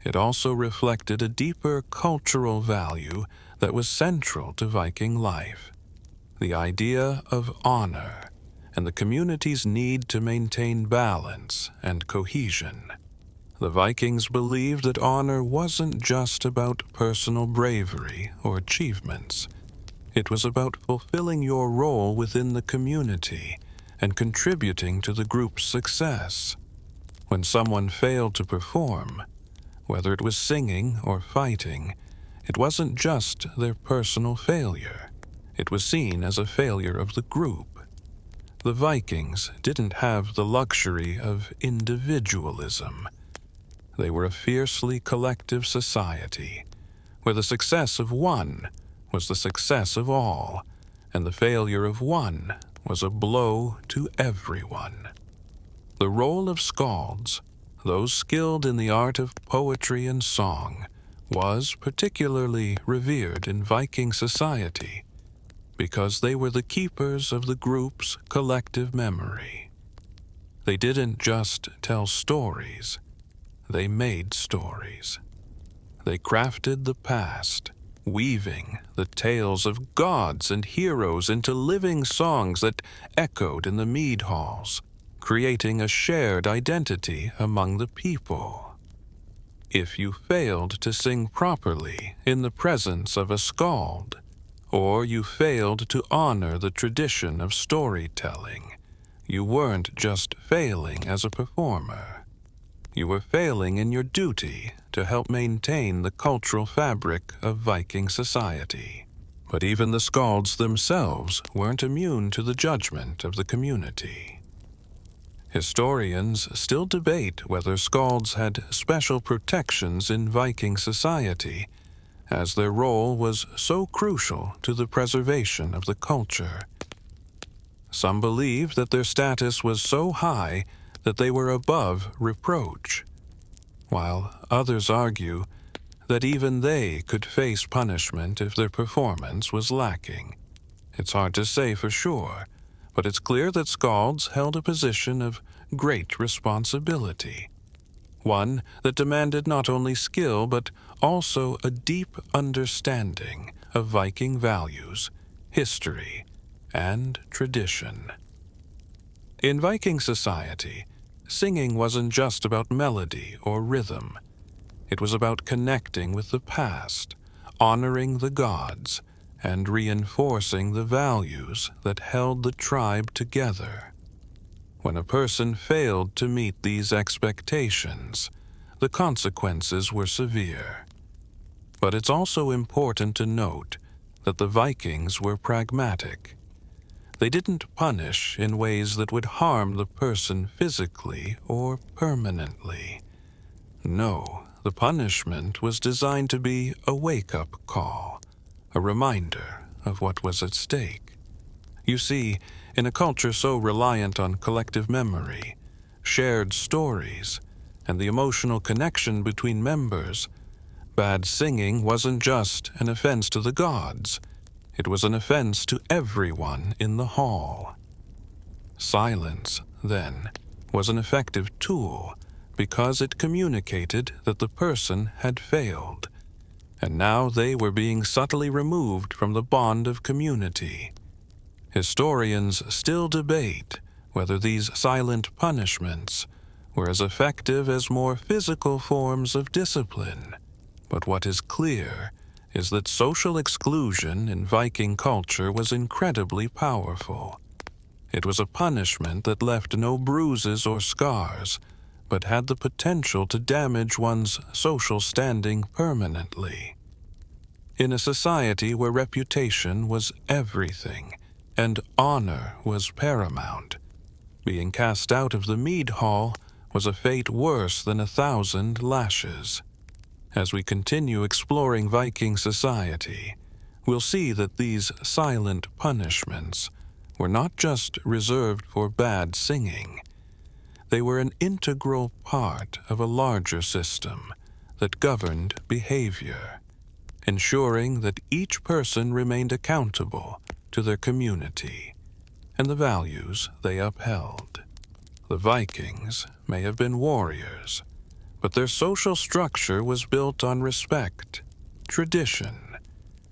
it also reflected a deeper cultural value that was central to Viking life: the idea of honor and the community's need to maintain balance and cohesion. The Vikings believed that honor wasn't just about personal bravery or achievements. It was about fulfilling your role within the community and contributing to the group's success. When someone failed to perform, whether it was singing or fighting, it wasn't just their personal failure. It was seen as a failure of the group. The Vikings didn't have the luxury of individualism. They were a fiercely collective society, where the success of one was the success of all, and the failure of one was a blow to everyone. The role of skalds, those skilled in the art of poetry and song, was particularly revered in Viking society because they were the keepers of the group's collective memory. They didn't just tell stories, they made stories. They crafted the past, weaving the tales of gods and heroes into living songs that echoed in the mead halls, creating a shared identity among the people. If you failed to sing properly in the presence of a skald, or you failed to honor the tradition of storytelling, you weren't just failing as a performer. You were failing in your duty to help maintain the cultural fabric of Viking society. But even the skalds themselves weren't immune to the judgment of the community. Historians still debate whether skalds had special protections in Viking society, as their role was so crucial to the preservation of the culture. Some believe that their status was so high that they were above reproach, while others argue that even they could face punishment if their performance was lacking. It's hard to say for sure, but it's clear that skalds held a position of great responsibility, one that demanded not only skill but also a deep understanding of Viking values, history, and tradition. In Viking society, singing wasn't just about melody or rhythm. It was about connecting with the past, honoring the gods, and reinforcing the values that held the tribe together. When a person failed to meet these expectations, the consequences were severe. But it's also important to note that the Vikings were pragmatic. They didn't punish in ways that would harm the person physically or permanently. No, the punishment was designed to be a wake-up call, a reminder of what was at stake. You see, in a culture so reliant on collective memory, shared stories, and the emotional connection between members, bad singing wasn't just an offense to the gods. It was an offense to everyone in the hall. Silence, then, was an effective tool because it communicated that the person had failed, and now they were being subtly removed from the bond of community. Historians still debate whether these silent punishments were as effective as more physical forms of discipline. But what is clear is that social exclusion in Viking culture was incredibly powerful. It was a punishment that left no bruises or scars, but had the potential to damage one's social standing permanently. In a society where reputation was everything, and honor was paramount, being cast out of the mead hall was a fate worse than 1,000 lashes. As we continue exploring Viking society, we'll see that these silent punishments were not just reserved for bad singing. They were an integral part of a larger system that governed behavior, ensuring that each person remained accountable to their community and the values they upheld. The Vikings may have been warriors, but their social structure was built on respect, tradition,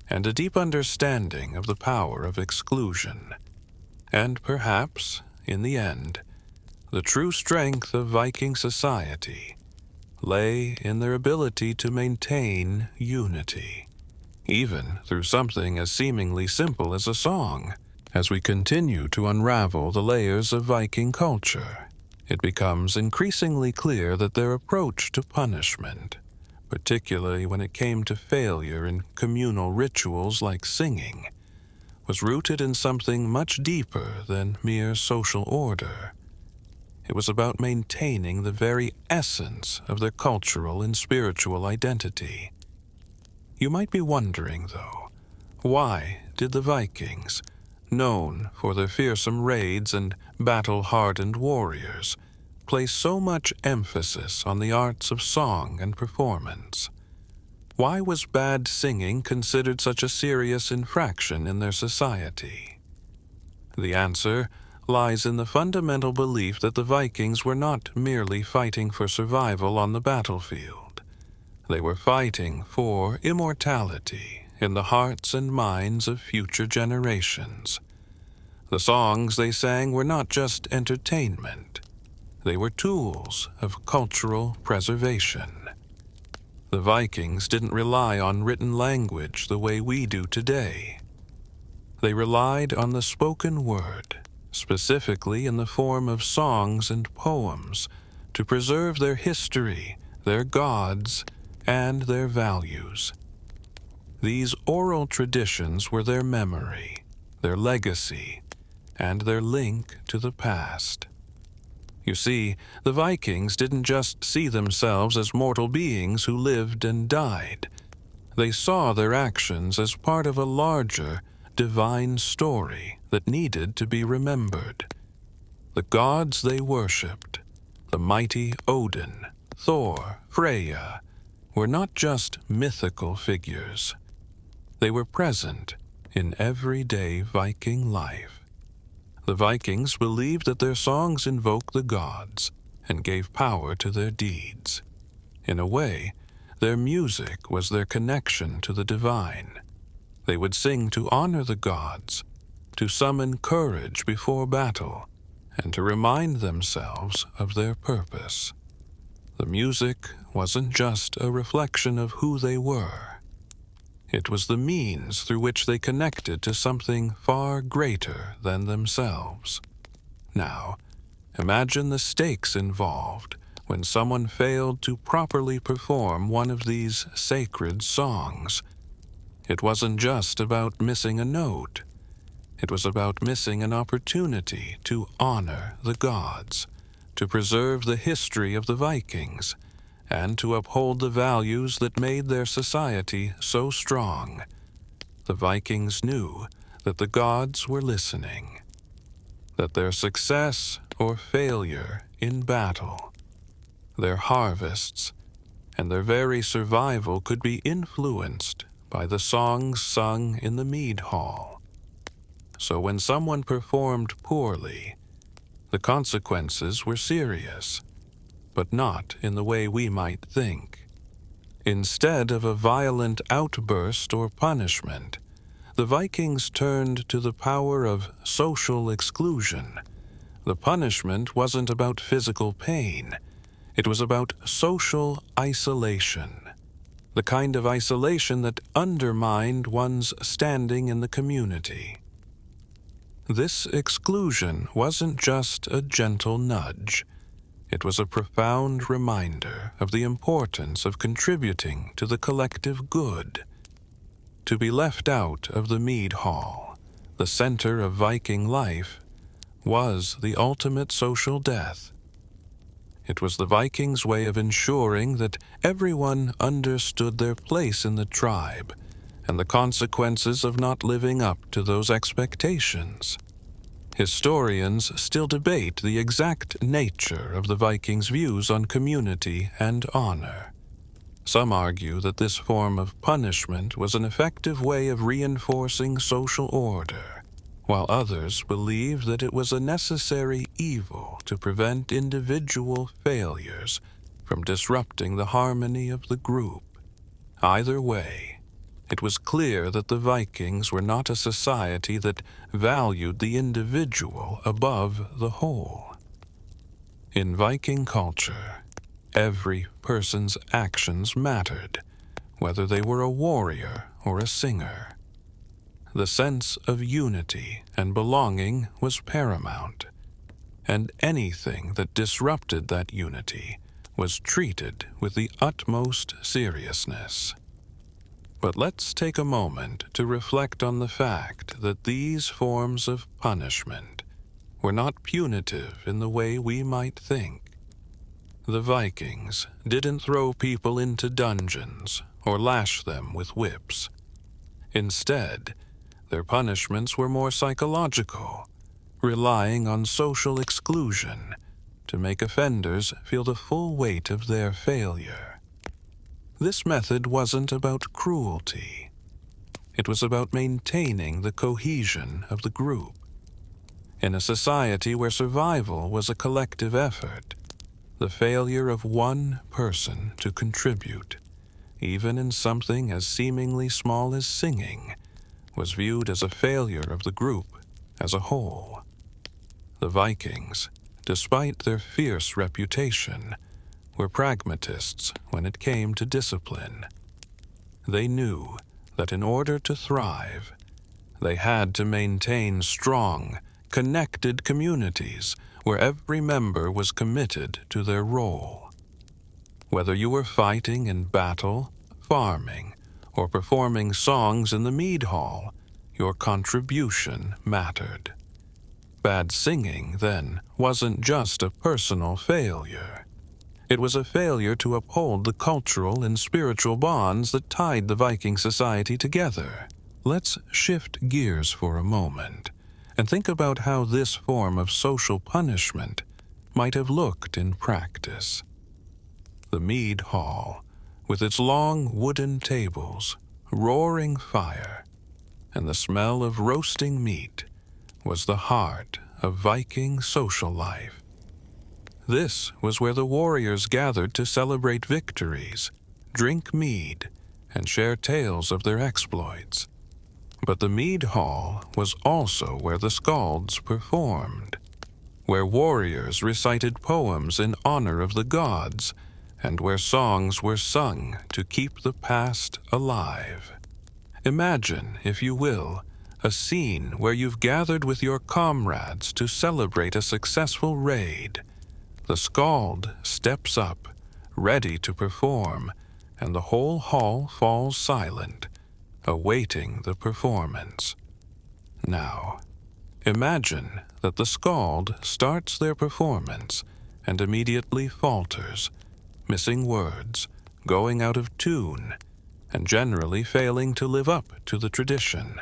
and a deep understanding of the power of exclusion. And perhaps, in the end, the true strength of Viking society lay in their ability to maintain unity, even through something as seemingly simple as a song. As we continue to unravel the layers of Viking culture, it becomes increasingly clear that their approach to punishment, particularly when it came to failure in communal rituals like singing, was rooted in something much deeper than mere social order. It was about maintaining the very essence of their cultural and spiritual identity. You might be wondering, though, why did the Vikings, known for their fearsome raids and battle-hardened warriors, place so much emphasis on the arts of song and performance? Why was bad singing considered such a serious infraction in their society? The answer lies in the fundamental belief that the Vikings were not merely fighting for survival on the battlefield. They were fighting for immortality in the hearts and minds of future generations. The songs they sang were not just entertainment. They were tools of cultural preservation. The Vikings didn't rely on written language the way we do today. They relied on the spoken word, specifically in the form of songs and poems, to preserve their history, their gods, and their values. These oral traditions were their memory, their legacy, and their link to the past. You see, the Vikings didn't just see themselves as mortal beings who lived and died. They saw their actions as part of a larger, divine story that needed to be remembered. The gods they worshipped, the mighty Odin, Thor, Freya, were not just mythical figures. They were present in everyday Viking life. The Vikings believed that their songs invoked the gods and gave power to their deeds. In a way, their music was their connection to the divine. They would sing to honor the gods, to summon courage before battle, and to remind themselves of their purpose. The music wasn't just a reflection of who they were. It was the means through which they connected to something far greater than themselves. Now, imagine the stakes involved when someone failed to properly perform one of these sacred songs. It wasn't just about missing a note. It was about missing an opportunity to honor the gods, to preserve the history of the Vikings, and to uphold the values that made their society so strong. The Vikings knew that the gods were listening, that their success or failure in battle, their harvests, and their very survival could be influenced by the songs sung in the mead hall. So when someone performed poorly, the consequences were serious, but not in the way we might think. Instead of a violent outburst or punishment, the Vikings turned to the power of social exclusion. The punishment wasn't about physical pain. It was about social isolation, the kind of isolation that undermined one's standing in the community. This exclusion wasn't just a gentle nudge. It was a profound reminder of the importance of contributing to the collective good. To be left out of the mead hall, the center of Viking life, was the ultimate social death. It was the Vikings' way of ensuring that everyone understood their place in the tribe and the consequences of not living up to those expectations. Historians still debate the exact nature of the Vikings' views on community and honor. Some argue that this form of punishment was an effective way of reinforcing social order, while others believe that it was a necessary evil to prevent individual failures from disrupting the harmony of the group. Either way, it was clear that the Vikings were not a society that valued the individual above the whole. In Viking culture, every person's actions mattered, whether they were a warrior or a singer. The sense of unity and belonging was paramount, and anything that disrupted that unity was treated with the utmost seriousness. But let's take a moment to reflect on the fact that these forms of punishment were not punitive in the way we might think. The Vikings didn't throw people into dungeons or lash them with whips. Instead, their punishments were more psychological, relying on social exclusion to make offenders feel the full weight of their failure. This method wasn't about cruelty. It was about maintaining the cohesion of the group. In a society where survival was a collective effort, the failure of one person to contribute, even in something as seemingly small as singing, was viewed as a failure of the group as a whole. The Vikings, despite their fierce reputation, were pragmatists when it came to discipline. They knew that in order to thrive, they had to maintain strong, connected communities where every member was committed to their role. Whether you were fighting in battle, farming, or performing songs in the mead hall, your contribution mattered. Bad singing, then, wasn't just a personal failure. It was a failure to uphold the cultural and spiritual bonds that tied the Viking society together. Let's shift gears for a moment and think about how this form of social punishment might have looked in practice. The mead hall, with its long wooden tables, roaring fire, and the smell of roasting meat, was the heart of Viking social life. This was where the warriors gathered to celebrate victories, drink mead, and share tales of their exploits. But the mead hall was also where the skalds performed, where warriors recited poems in honor of the gods, and where songs were sung to keep the past alive. Imagine, if you will, a scene where you've gathered with your comrades to celebrate a successful raid. The skald steps up, ready to perform, and the whole hall falls silent, awaiting the performance. Now, imagine that the skald starts their performance and immediately falters, missing words, going out of tune, and generally failing to live up to the tradition.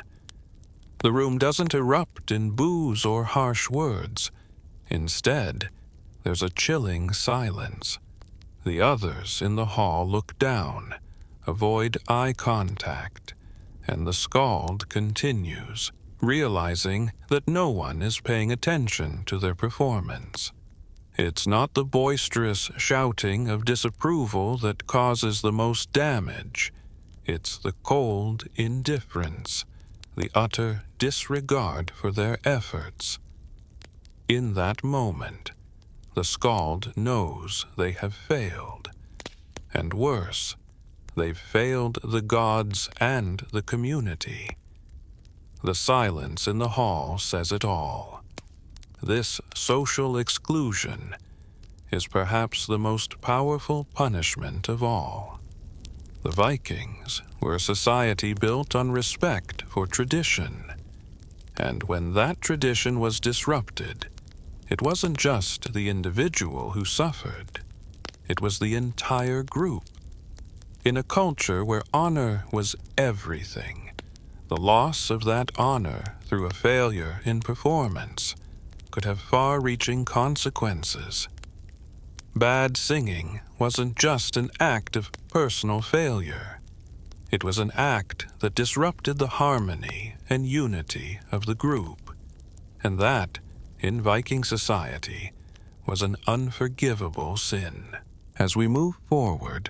The room doesn't erupt in boos or harsh words. Instead, there's a chilling silence. The others in the hall look down, avoid eye contact, and the skald continues, realizing that no one is paying attention to their performance. It's not the boisterous shouting of disapproval that causes the most damage. It's the cold indifference, the utter disregard for their efforts. In that moment, the skald knows they have failed. And worse, they've failed the gods and the community. The silence in the hall says it all. This social exclusion is perhaps the most powerful punishment of all. The Vikings were a society built on respect for tradition, and when that tradition was disrupted, it wasn't just the individual who suffered, it was the entire group. In a culture where honor was everything, the loss of that honor through a failure in performance could have far-reaching consequences. Bad singing wasn't just an act of personal failure. It was an act that disrupted the harmony and unity of the group. And that, in Viking society, was an unforgivable sin. As we move forward,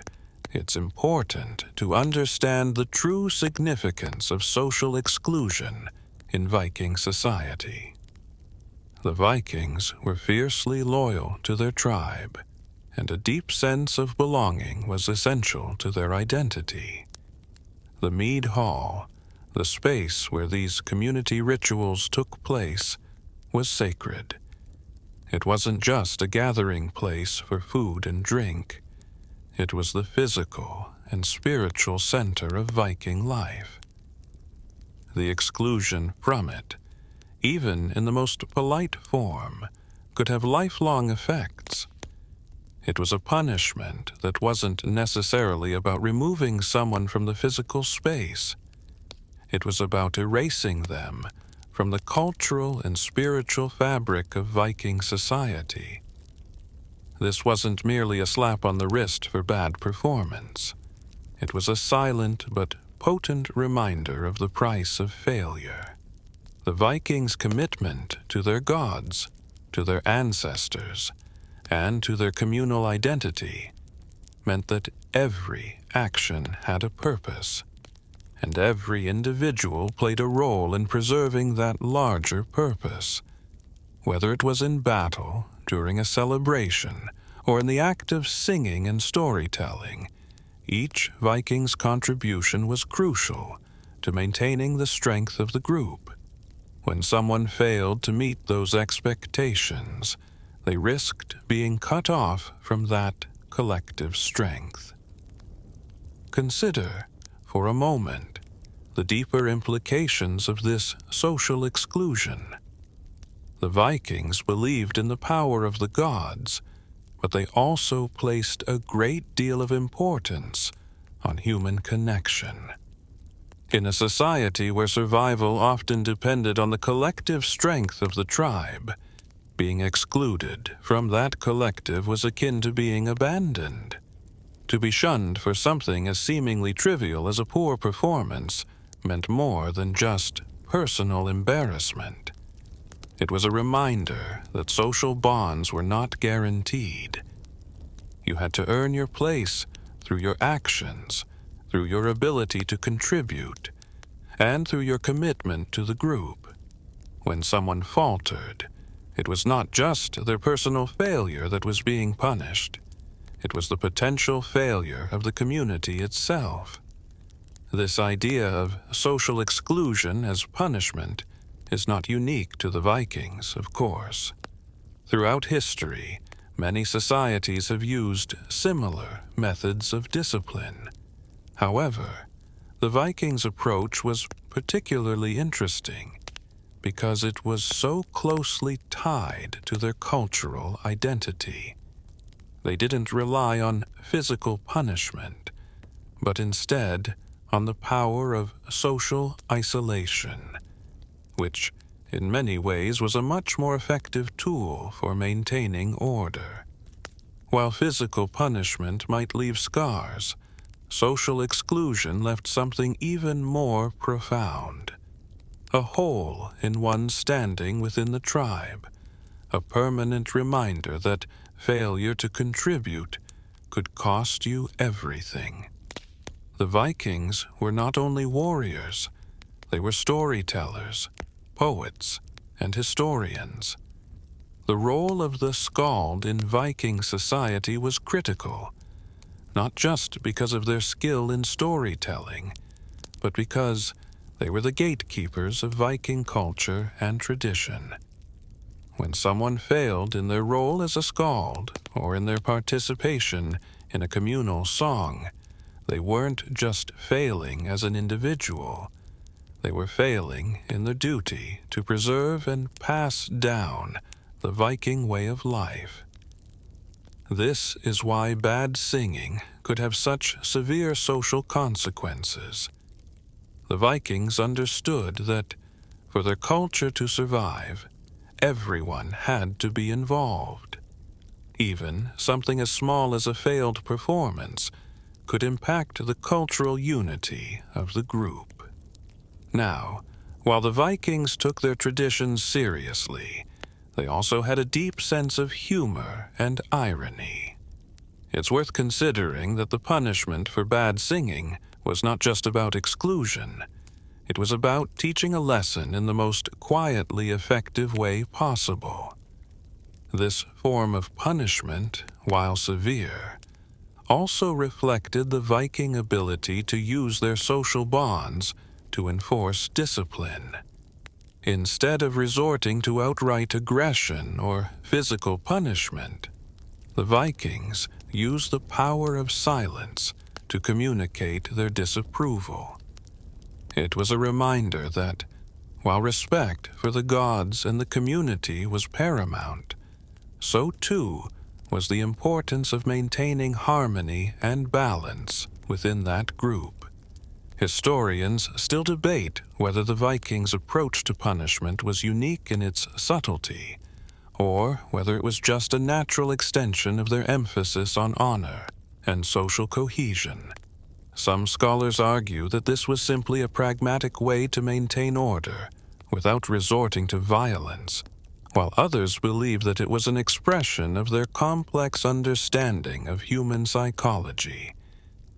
it's important to understand the true significance of social exclusion in Viking society. The Vikings were fiercely loyal to their tribe, and a deep sense of belonging was essential to their identity. The mead hall, the space where these community rituals took place, was sacred. It wasn't just a gathering place for food and drink. It was the physical and spiritual center of Viking life. The exclusion from it, even in the most polite form, could have lifelong effects. It was a punishment that wasn't necessarily about removing someone from the physical space. It was about erasing them from the cultural and spiritual fabric of Viking society. This wasn't merely a slap on the wrist for bad performance. It was a silent but potent reminder of the price of failure. The Vikings' commitment to their gods, to their ancestors, and to their communal identity meant that every action had a purpose, and every individual played a role in preserving that larger purpose. Whether it was in battle, during a celebration, or in the act of singing and storytelling, each Viking's contribution was crucial to maintaining the strength of the group. When someone failed to meet those expectations, they risked being cut off from that collective strength. Consider, for a moment, the deeper implications of this social exclusion. The Vikings believed in the power of the gods, but they also placed a great deal of importance on human connection. In a society where survival often depended on the collective strength of the tribe, being excluded from that collective was akin to being abandoned. To be shunned for something as seemingly trivial as a poor performance meant more than just personal embarrassment. It was a reminder that social bonds were not guaranteed. You had to earn your place through your actions, through your ability to contribute, and through your commitment to the group. When someone faltered, it was not just their personal failure that was being punished. It was the potential failure of the community itself. This idea of social exclusion as punishment is not unique to the Vikings, of course. Throughout history, many societies have used similar methods of discipline. However, the Vikings' approach was particularly interesting because it was so closely tied to their cultural identity. They didn't rely on physical punishment, but instead on the power of social isolation, which in many ways was a much more effective tool for maintaining order. While physical punishment might leave scars, social exclusion left something even more profound. A hole in one's standing within the tribe, a permanent reminder that failure to contribute could cost you everything. The Vikings were not only warriors, they were storytellers, poets, and historians. The role of the skald in Viking society was critical, not just because of their skill in storytelling, but because they were the gatekeepers of Viking culture and tradition. When someone failed in their role as a skald or in their participation in a communal song, they weren't just failing as an individual. They were failing in their duty to preserve and pass down the Viking way of life. This is why bad singing could have such severe social consequences. The Vikings understood that, for their culture to survive, everyone had to be involved. Even something as small as a failed performance could impact the cultural unity of the group. Now, while the Vikings took their traditions seriously, they also had a deep sense of humor and irony. It's worth considering that the punishment for bad singing was not just about exclusion. It was about teaching a lesson in the most quietly effective way possible. This form of punishment, while severe, also reflected the Viking ability to use their social bonds to enforce discipline. Instead of resorting to outright aggression or physical punishment, the Vikings used the power of silence to communicate their disapproval. It was a reminder that, while respect for the gods and the community was paramount, so too was the importance of maintaining harmony and balance within that group. Historians still debate whether the Vikings' approach to punishment was unique in its subtlety, or whether it was just a natural extension of their emphasis on honor and social cohesion. Some scholars argue that this was simply a pragmatic way to maintain order without resorting to violence, while others believe that it was an expression of their complex understanding of human psychology,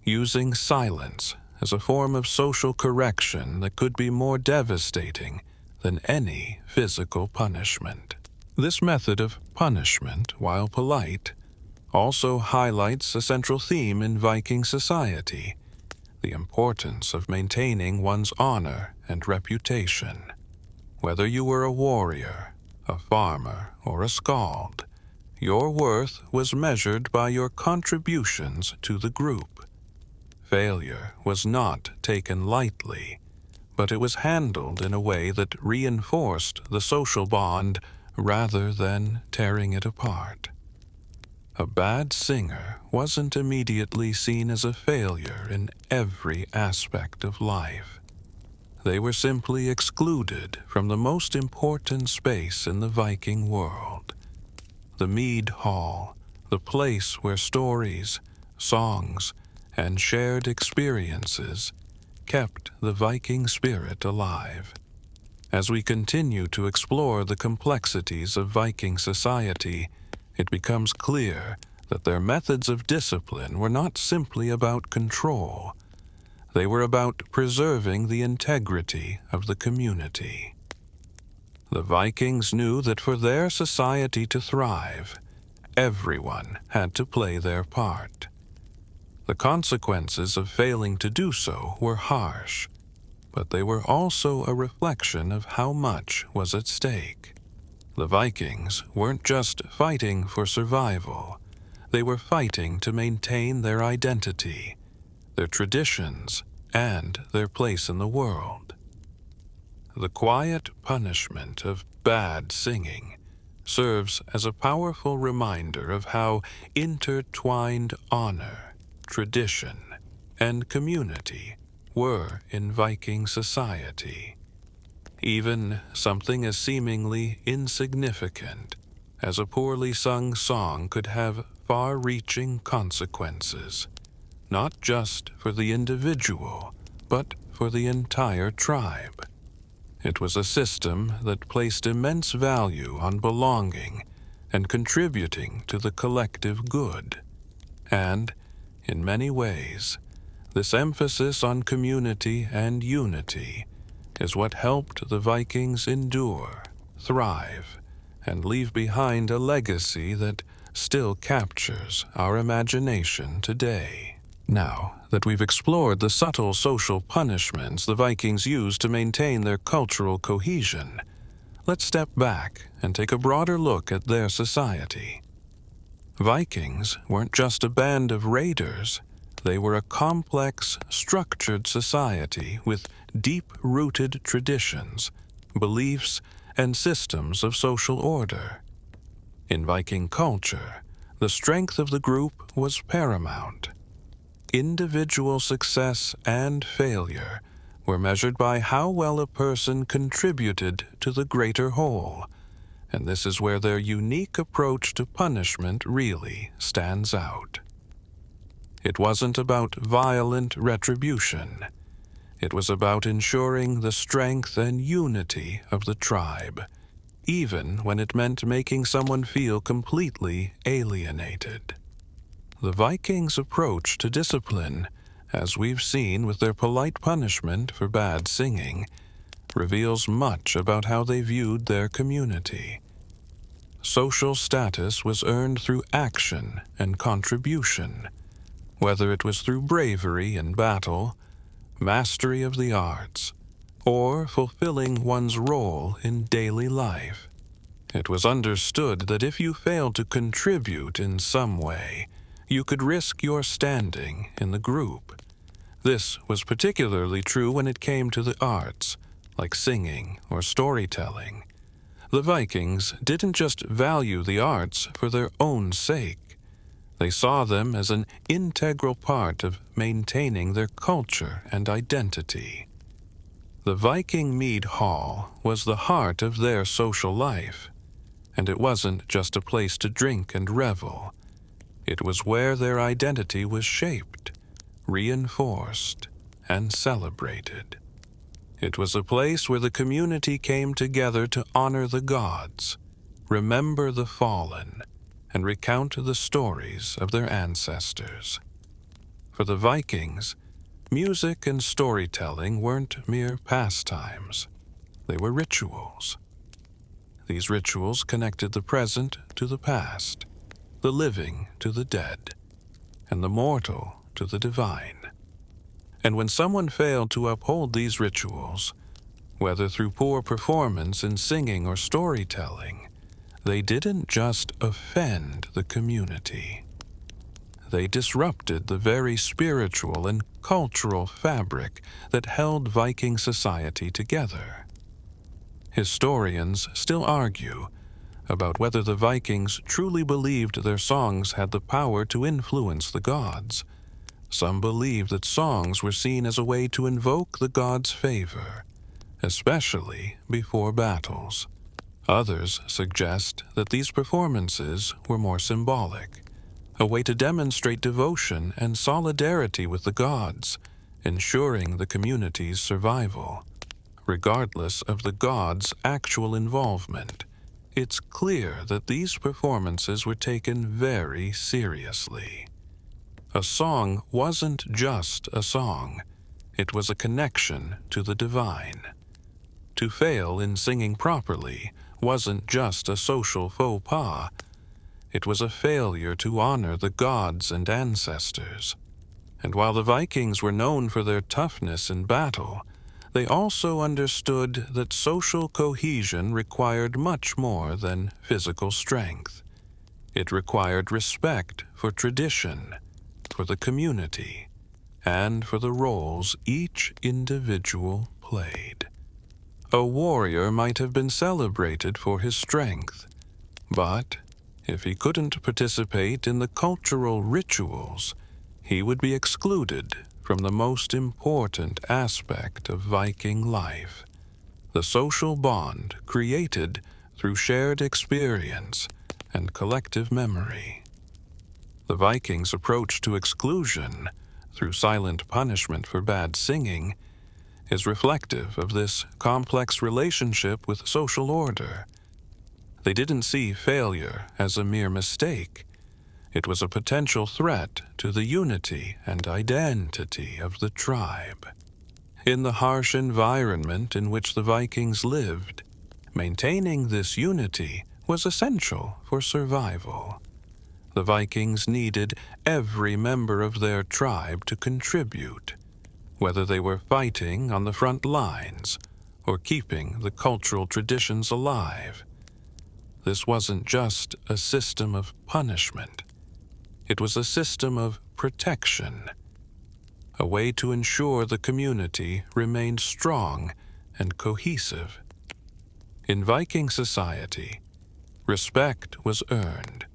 using silence as a form of social correction that could be more devastating than any physical punishment. This method of punishment, while polite, also highlights a central theme in Viking society: the importance of maintaining one's honor and reputation. Whether you were a warrior, a farmer, or a skald, your worth was measured by your contributions to the group. Failure was not taken lightly, but it was handled in a way that reinforced the social bond rather than tearing it apart. A bad singer wasn't immediately seen as a failure in every aspect of life. They were simply excluded from the most important space in the Viking world: the mead hall, the place where stories, songs, and shared experiences kept the Viking spirit alive. As we continue to explore the complexities of Viking society, it becomes clear that their methods of discipline were not simply about control. They were about preserving the integrity of the community. The Vikings knew that for their society to thrive, everyone had to play their part. The consequences of failing to do so were harsh, but they were also a reflection of how much was at stake. The Vikings weren't just fighting for survival. They were fighting to maintain their identity, their traditions, and their place in the world. The quiet punishment of bad singing serves as a powerful reminder of how intertwined honor, tradition, and community were in Viking society. Even something as seemingly insignificant as a poorly sung song could have far-reaching consequences, not just for the individual, but for the entire tribe. It was a system that placed immense value on belonging and contributing to the collective good. And, in many ways, this emphasis on community and unity is what helped the Vikings endure, thrive, and leave behind a legacy that still captures our imagination today. Now that we've explored the subtle social punishments the Vikings used to maintain their cultural cohesion, let's step back and take a broader look at their society. Vikings weren't just a band of raiders. They were a complex, structured society with deep-rooted traditions, beliefs, and systems of social order. In Viking culture, the strength of the group was paramount. Individual success and failure were measured by how well a person contributed to the greater whole, and this is where their unique approach to punishment really stands out. It wasn't about violent retribution. It was about ensuring the strength and unity of the tribe, even when it meant making someone feel completely alienated. The Vikings' approach to discipline, as we've seen with their polite punishment for bad singing, reveals much about how they viewed their community. Social status was earned through action and contribution, whether it was through bravery in battle, mastery of the arts, or fulfilling one's role in daily life. It was understood that if you failed to contribute in some way, you could risk your standing in the group. This was particularly true when it came to the arts, like singing or storytelling. The Vikings didn't just value the arts for their own sake. They saw them as an integral part of maintaining their culture and identity. The Viking mead hall was the heart of their social life, and it wasn't just a place to drink and revel. It was where their identity was shaped, reinforced, and celebrated. It was a place where the community came together to honor the gods, remember the fallen, and recount the stories of their ancestors. For the Vikings, music and storytelling weren't mere pastimes. They were rituals. These rituals connected the present to the past, the living to the dead, and the mortal to the divine. And when someone failed to uphold these rituals, whether through poor performance in singing or storytelling, they didn't just offend the community. They disrupted the very spiritual and cultural fabric that held Viking society together. Historians still argue about whether the Vikings truly believed their songs had the power to influence the gods. Some believe that songs were seen as a way to invoke the gods' favor, especially before battles. Others suggest that these performances were more symbolic, a way to demonstrate devotion and solidarity with the gods, ensuring the community's survival. Regardless of the gods' actual involvement, it's clear that these performances were taken very seriously. A song wasn't just a song, it was a connection to the divine. To fail in singing properly wasn't just a social faux pas, it was a failure to honor the gods and ancestors. And while the Vikings were known for their toughness in battle, they also understood that social cohesion required much more than physical strength. It required respect for tradition, for the community, and for the roles each individual played. A warrior might have been celebrated for his strength, but if he couldn't participate in the cultural rituals, he would be excluded from the most important aspect of Viking life, the social bond created through shared experience and collective memory. The Vikings' approach to exclusion, through silent punishment for bad singing, is reflective of this complex relationship with social order. They didn't see failure as a mere mistake. It was a potential threat to the unity and identity of the tribe. In the harsh environment in which the Vikings lived, maintaining this unity was essential for survival. The Vikings needed every member of their tribe to contribute, whether they were fighting on the front lines or keeping the cultural traditions alive. This wasn't just a system of punishment. It was a system of protection, a way to ensure the community remained strong and cohesive. In Viking society, respect was earned,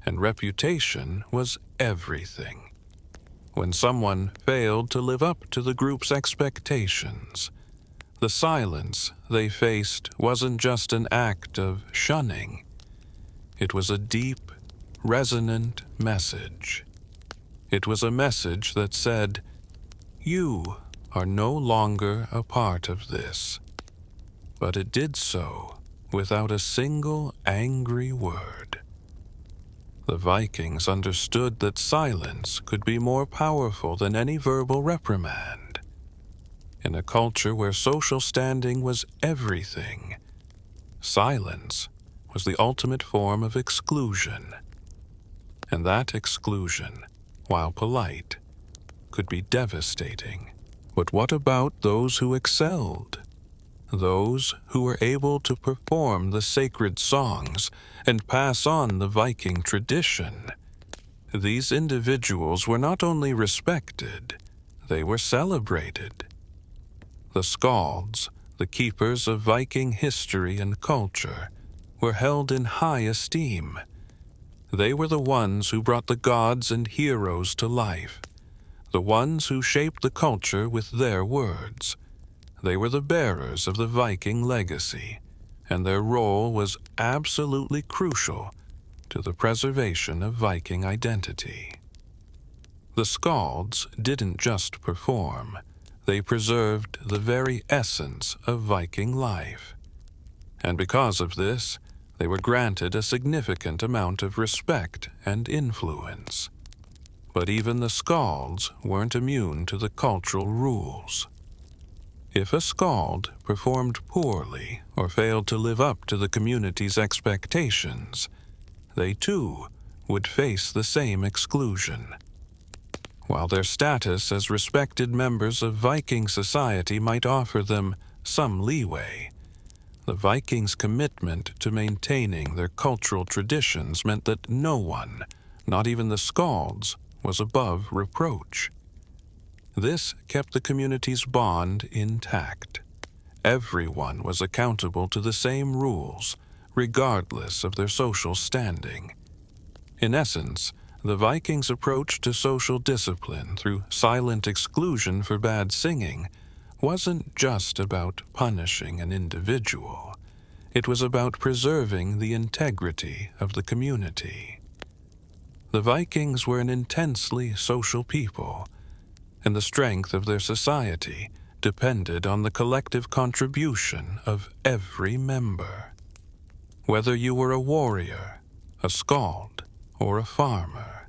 and reputation was everything. When someone failed to live up to the group's expectations, the silence they faced wasn't just an act of shunning. It was a deep, resonant message. It was a message that said, "You are no longer a part of this." But it did so without a single angry word. The Vikings understood that silence could be more powerful than any verbal reprimand. In a culture where social standing was everything, silence was the ultimate form of exclusion. And that exclusion while polite, could be devastating. But what about those who excelled? Those who were able to perform the sacred songs and pass on the Viking tradition. These individuals were not only respected, they were celebrated. The skalds, the keepers of Viking history and culture, were held in high esteem. They were the ones who brought the gods and heroes to life, the ones who shaped the culture with their words. They were the bearers of the Viking legacy, and their role was absolutely crucial to the preservation of Viking identity. The skalds didn't just perform, they preserved the very essence of Viking life. And because of this, they were granted a significant amount of respect and influence. But even the skalds weren't immune to the cultural rules. If a skald performed poorly or failed to live up to the community's expectations, they too would face the same exclusion. While their status as respected members of Viking society might offer them some leeway, the Vikings' commitment to maintaining their cultural traditions meant that no one, not even the skalds, was above reproach. This kept the community's bond intact. Everyone was accountable to the same rules, regardless of their social standing. In essence, the Vikings' approach to social discipline through silent exclusion for bad singing wasn't just about punishing an individual. It was about preserving the integrity of the community. The Vikings were an intensely social people, and the strength of their society depended on the collective contribution of every member. Whether you were a warrior, a skald, or a farmer,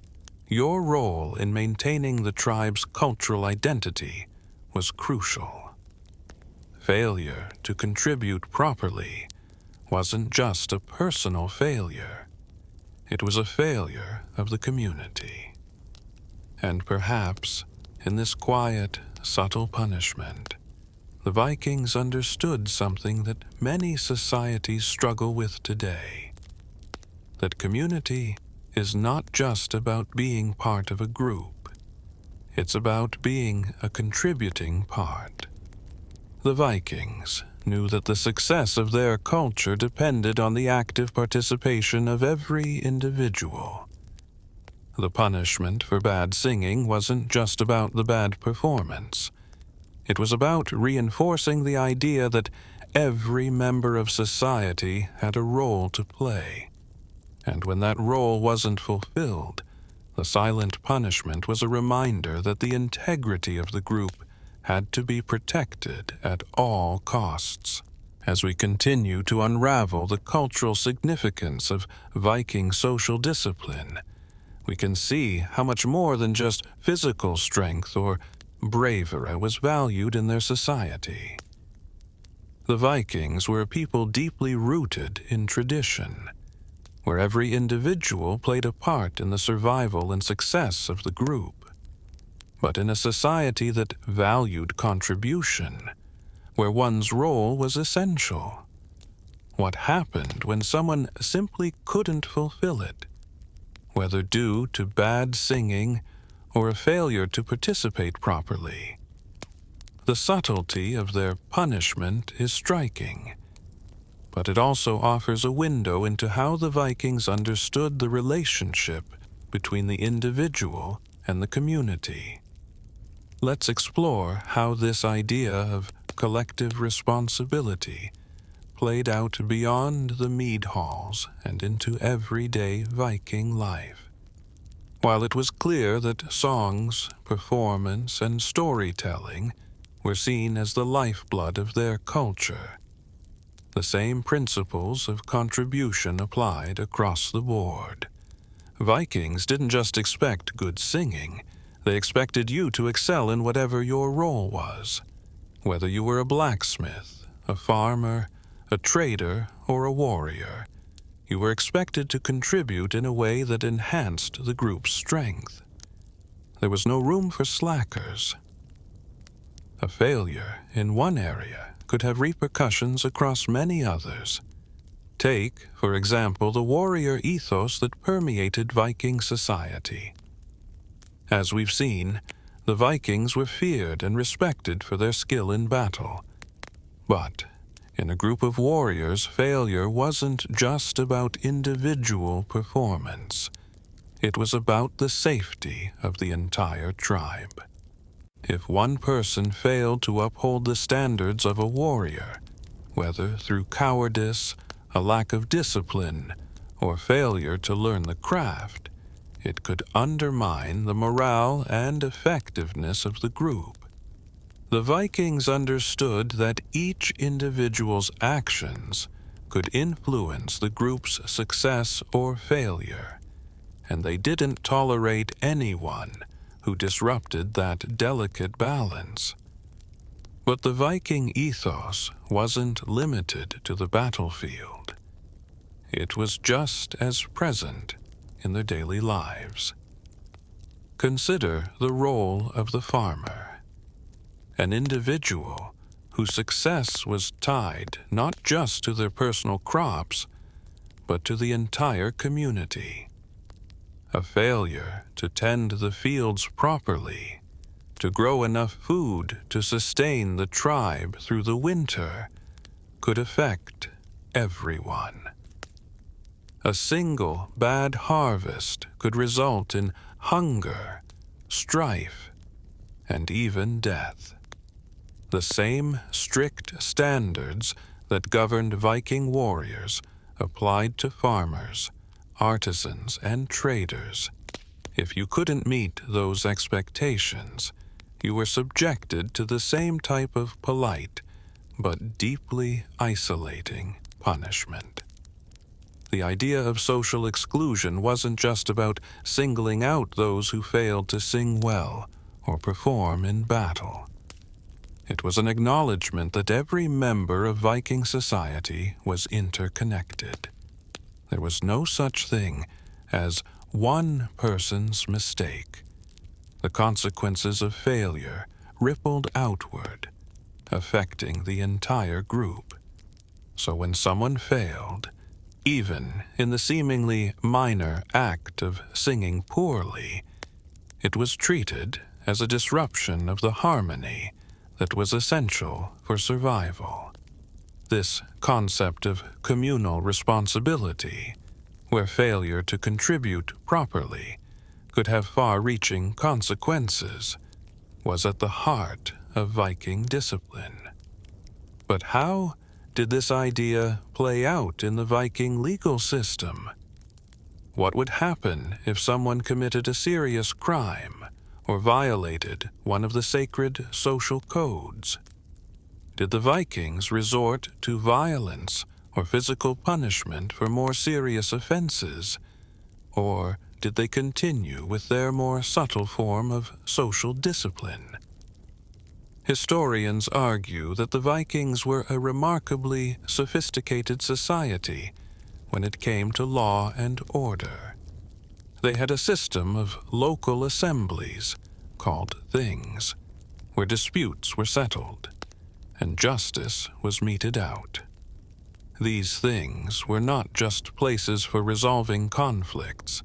your role in maintaining the tribe's cultural identity was crucial. Failure to contribute properly wasn't just a personal failure. It was a failure of the community. And perhaps, in this quiet, subtle punishment, the Vikings understood something that many societies struggle with today: that community is not just about being part of a group. It's about being a contributing part. The Vikings knew that the success of their culture depended on the active participation of every individual. The punishment for bad singing wasn't just about the bad performance. It was about reinforcing the idea that every member of society had a role to play. And when that role wasn't fulfilled, the silent punishment was a reminder that the integrity of the group had to be protected at all costs. As we continue to unravel the cultural significance of Viking social discipline, we can see how much more than just physical strength or bravery was valued in their society. The Vikings were a people deeply rooted in tradition, where every individual played a part in the survival and success of the group. But in a society that valued contribution, where one's role was essential, what happened when someone simply couldn't fulfill it, whether due to bad singing or a failure to participate properly? The subtlety of their punishment is striking, but it also offers a window into how the Vikings understood the relationship between the individual and the community. Let's explore how this idea of collective responsibility played out beyond the mead halls and into everyday Viking life. While it was clear that songs, performance, and storytelling were seen as the lifeblood of their culture, the same principles of contribution applied across the board. Vikings didn't just expect good singing, they expected you to excel in whatever your role was. Whether you were a blacksmith, a farmer, a trader, or a warrior, you were expected to contribute in a way that enhanced the group's strength. there was no room for slackers. A failure in one area could have repercussions across many others. Take, for example, the warrior ethos that permeated Viking society. As we've seen, the Vikings were feared and respected for their skill in battle. But in a group of warriors, failure wasn't just about individual performance. It was about the safety of the entire tribe. If one person failed to uphold the standards of a warrior, whether through cowardice, a lack of discipline, or failure to learn the craft, it could undermine the morale and effectiveness of the group. The Vikings understood that each individual's actions could influence the group's success or failure, and they didn't tolerate anyone who disrupted that delicate balance. But the Viking ethos wasn't limited to the battlefield. It was just as present in their daily lives. Consider the role of the farmer, an individual whose success was tied not just to their personal crops, but to the entire community. A failure to tend the fields properly, to grow enough food to sustain the tribe through the winter, could affect everyone. A single bad harvest could result in hunger, strife, and even death. The same strict standards that governed Viking warriors applied to farmers, artisans, and traders. If you couldn't meet those expectations, you were subjected to the same type of polite but deeply isolating punishment. The idea of social exclusion wasn't just about singling out those who failed to sing well or perform in battle. It was an acknowledgement that every member of Viking society was interconnected. There was no such thing as one person's mistake. The consequences of failure rippled outward, affecting the entire group. So when someone failed, even in the seemingly minor act of singing poorly, it was treated as a disruption of the harmony that was essential for survival. This concept of communal responsibility, where failure to contribute properly could have far-reaching consequences, was at the heart of Viking discipline. But how did this idea play out in the Viking legal system? What would happen if someone committed a serious crime or violated one of the sacred social codes? Did the Vikings resort to violence or physical punishment for more serious offenses, or did they continue with their more subtle form of social discipline? Historians argue that the Vikings were a remarkably sophisticated society when it came to law and order. They had a system of local assemblies, called things, where disputes were settled and justice was meted out. These things were not just places for resolving conflicts.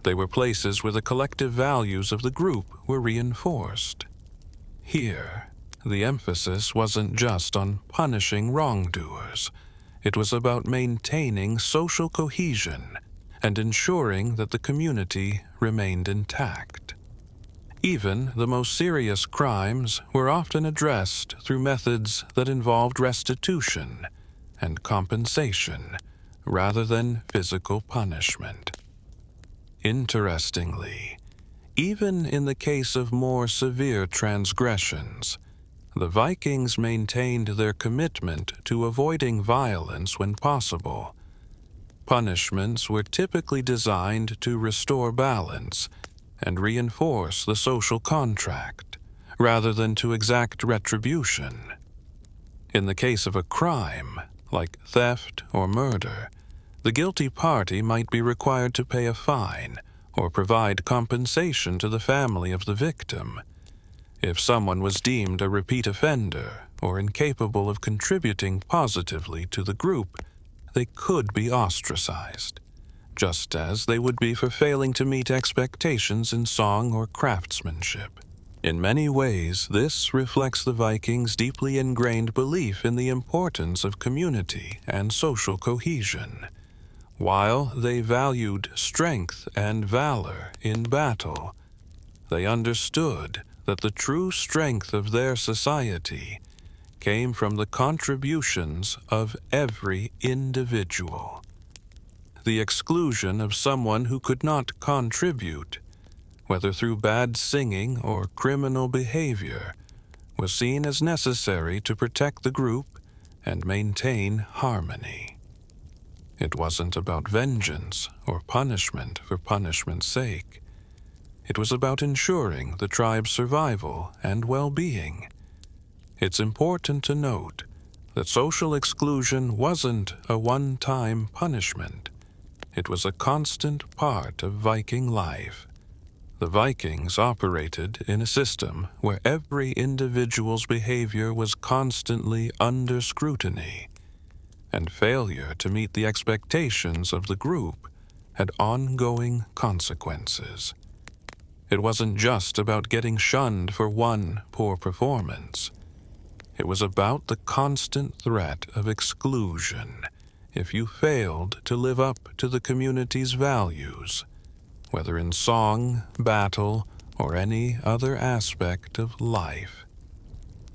They were places where the collective values of the group were reinforced. Here, the emphasis wasn't just on punishing wrongdoers. It was about maintaining social cohesion and ensuring that the community remained intact. Even the most serious crimes were often addressed through methods that involved restitution and compensation rather than physical punishment. Interestingly, even in the case of more severe transgressions, the Vikings maintained their commitment to avoiding violence when possible. Punishments were typically designed to restore balance and reinforce the social contract, rather than to exact retribution. In the case of a crime, like theft or murder, the guilty party might be required to pay a fine or provide compensation to the family of the victim. If someone was deemed a repeat offender or incapable of contributing positively to the group, they could be ostracized, just as they would be for failing to meet expectations in song or craftsmanship. In many ways, this reflects the Vikings' deeply ingrained belief in the importance of community and social cohesion. While they valued strength and valor in battle, they understood that the true strength of their society came from the contributions of every individual. The exclusion of someone who could not contribute, whether through bad singing or criminal behavior, was seen as necessary to protect the group and maintain harmony. It wasn't about vengeance or punishment for punishment's sake. It was about ensuring the tribe's survival and well-being. It's important to note that social exclusion wasn't a one-time punishment. It was a constant part of Viking life. The Vikings operated in a system where every individual's behavior was constantly under scrutiny, and failure to meet the expectations of the group had ongoing consequences. It wasn't just about getting shunned for one poor performance. It was about the constant threat of exclusion if you failed to live up to the community's values, whether in song, battle, or any other aspect of life.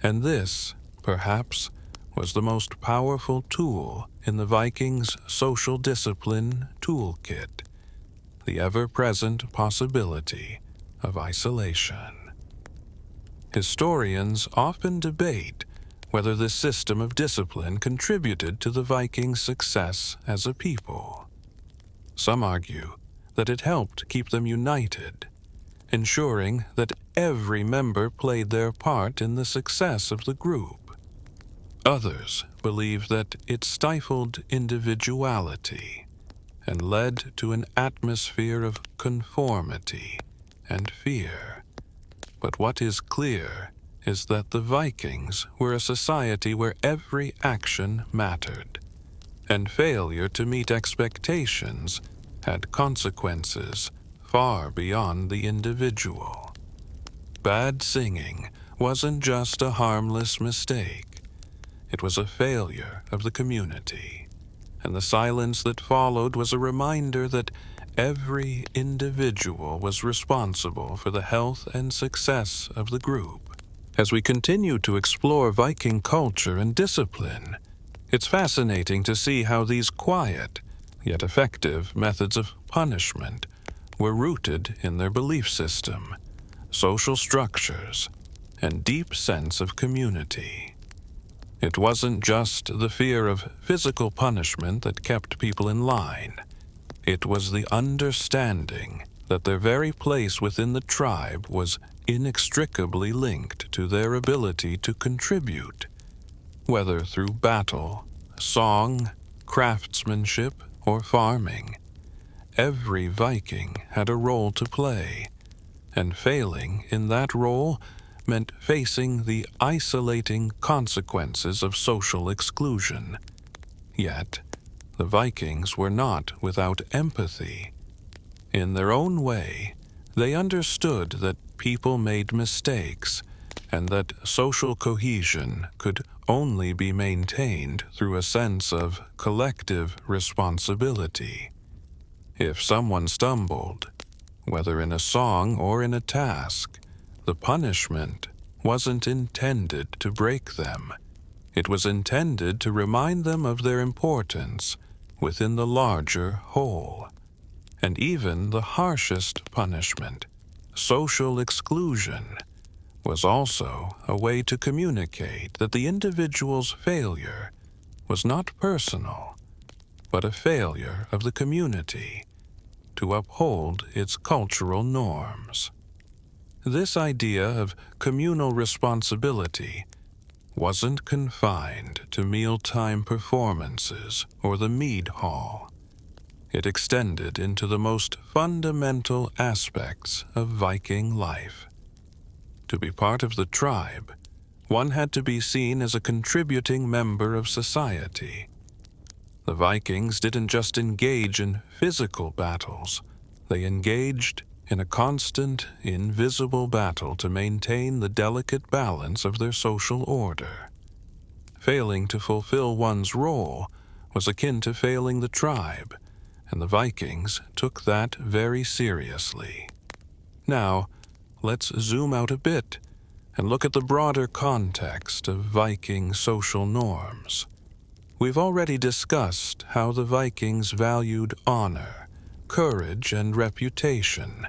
And this, perhaps, was the most powerful tool in the Vikings' social discipline toolkit, the ever-present possibility of isolation. Historians often debate whether this system of discipline contributed to the Vikings' success as a people. Some argue that it helped keep them united, ensuring that every member played their part in the success of the group. Others believe that it stifled individuality and led to an atmosphere of conformity and fear. But what is clear is that the Vikings were a society where every action mattered, and failure to meet expectations had consequences far beyond the individual. Bad singing wasn't just a harmless mistake. It was a failure of the community, and the silence that followed was a reminder that every individual was responsible for the health and success of the group. As we continue to explore Viking culture and discipline, it's fascinating to see how these quiet, yet effective methods of punishment were rooted in their belief system, social structures, and deep sense of community. It wasn't just the fear of physical punishment that kept people in line. It was the understanding that their very place within the tribe was inextricably linked to their ability to contribute, whether through battle, song, craftsmanship, or farming. Every Viking had a role to play, and failing in that role meant facing the isolating consequences of social exclusion. Yet, the Vikings were not without empathy. In their own way, they understood that people made mistakes, and that social cohesion could only be maintained through a sense of collective responsibility. If someone stumbled, whether in a song or in a task, the punishment wasn't intended to break them. It was intended to remind them of their importance within the larger whole. And even the harshest punishment, social exclusion, was also a way to communicate that the individual's failure was not personal, but a failure of the community to uphold its cultural norms. This idea of communal responsibility wasn't confined to mealtime performances or the mead hall. It extended into the most fundamental aspects of Viking life. To be part of the tribe, one had to be seen as a contributing member of society. The Vikings didn't just engage in physical battles, they engaged in a constant, invisible battle to maintain the delicate balance of their social order. Failing to fulfill one's role was akin to failing the tribe, and the Vikings took that very seriously. Now, let's zoom out a bit and look at the broader context of Viking social norms. We've already discussed how the Vikings valued honor, courage, and reputation,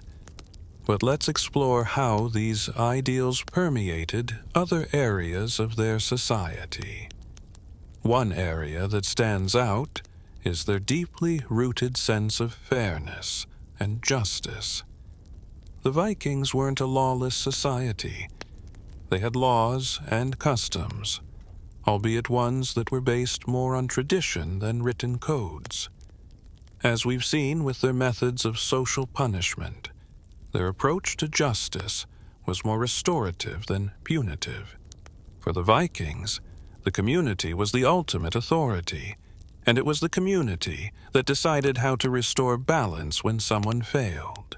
but let's explore how these ideals permeated other areas of their society. One area that stands out is their deeply rooted sense of fairness and justice. The Vikings weren't a lawless society. They had laws and customs, albeit ones that were based more on tradition than written codes. As we've seen with their methods of social punishment, their approach to justice was more restorative than punitive. For the Vikings, the community was the ultimate authority, and it was the community that decided how to restore balance when someone failed.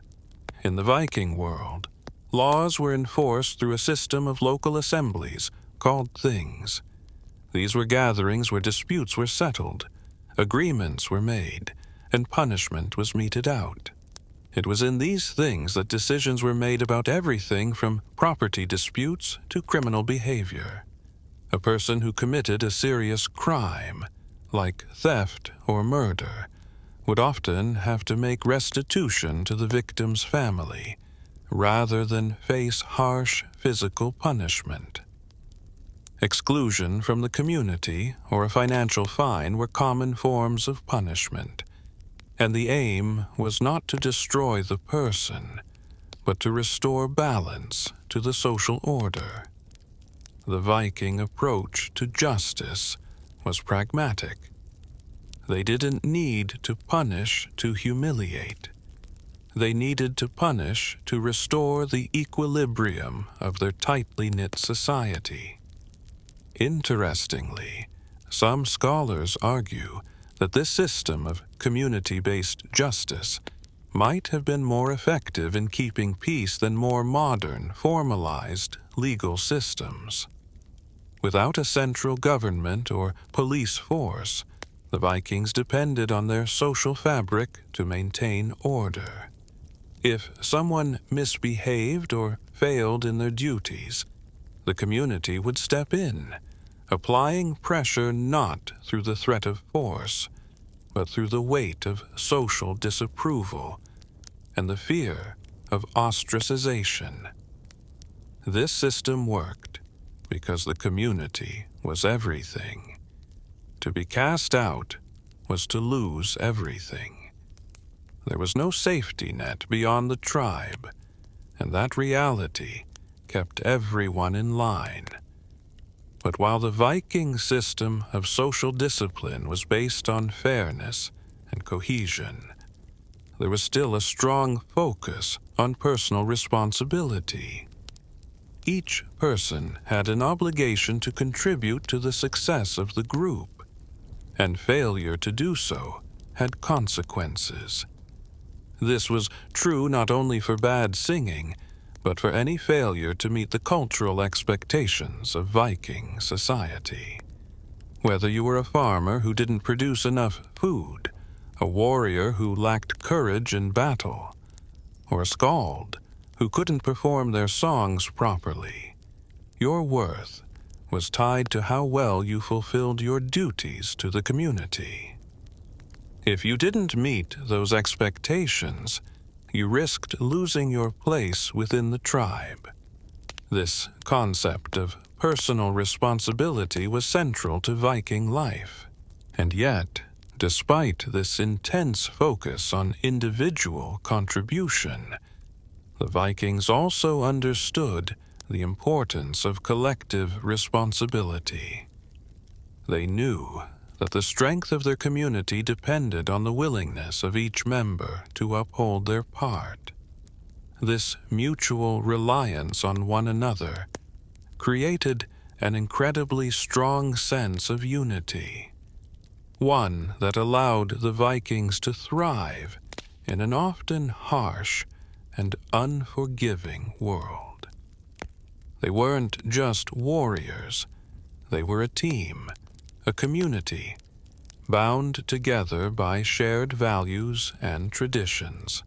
In the Viking world, laws were enforced through a system of local assemblies called things. These were gatherings where disputes were settled, agreements were made, and punishment was meted out. It was in these things that decisions were made about everything from property disputes to criminal behavior. A person who committed a serious crime, like theft or murder, would often have to make restitution to the victim's family, rather than face harsh physical punishment. Exclusion from the community or a financial fine were common forms of punishment, and the aim was not to destroy the person, but to restore balance to the social order. The Viking approach to justice was pragmatic. They didn't need to punish to humiliate. They needed to punish to restore the equilibrium of their tightly knit society. Interestingly, some scholars argue that this system of community-based justice might have been more effective in keeping peace than more modern, formalized legal systems. Without a central government or police force, the Vikings depended on their social fabric to maintain order. If someone misbehaved or failed in their duties, the community would step in, applying pressure not through the threat of force, but through the weight of social disapproval and the fear of ostracization. This system worked because the community was everything. To be cast out was to lose everything. There was no safety net beyond the tribe, and that reality kept everyone in line. But while the Viking system of social discipline was based on fairness and cohesion, there was still a strong focus on personal responsibility. Each person had an obligation to contribute to the success of the group, and failure to do so had consequences. This was true not only for bad singing, but for any failure to meet the cultural expectations of Viking society. Whether you were a farmer who didn't produce enough food, a warrior who lacked courage in battle, or a skald who couldn't perform their songs properly, your worth was tied to how well you fulfilled your duties to the community. If you didn't meet those expectations, you risked losing your place within the tribe. This concept of personal responsibility was central to Viking life, and yet, despite this intense focus on individual contribution, the Vikings also understood the importance of collective responsibility. They knew that the strength of their community depended on the willingness of each member to uphold their part. This mutual reliance on one another created an incredibly strong sense of unity, one that allowed the Vikings to thrive in an often harsh and unforgiving world. They weren't just warriors, they were a team, a community, bound together by shared values and traditions.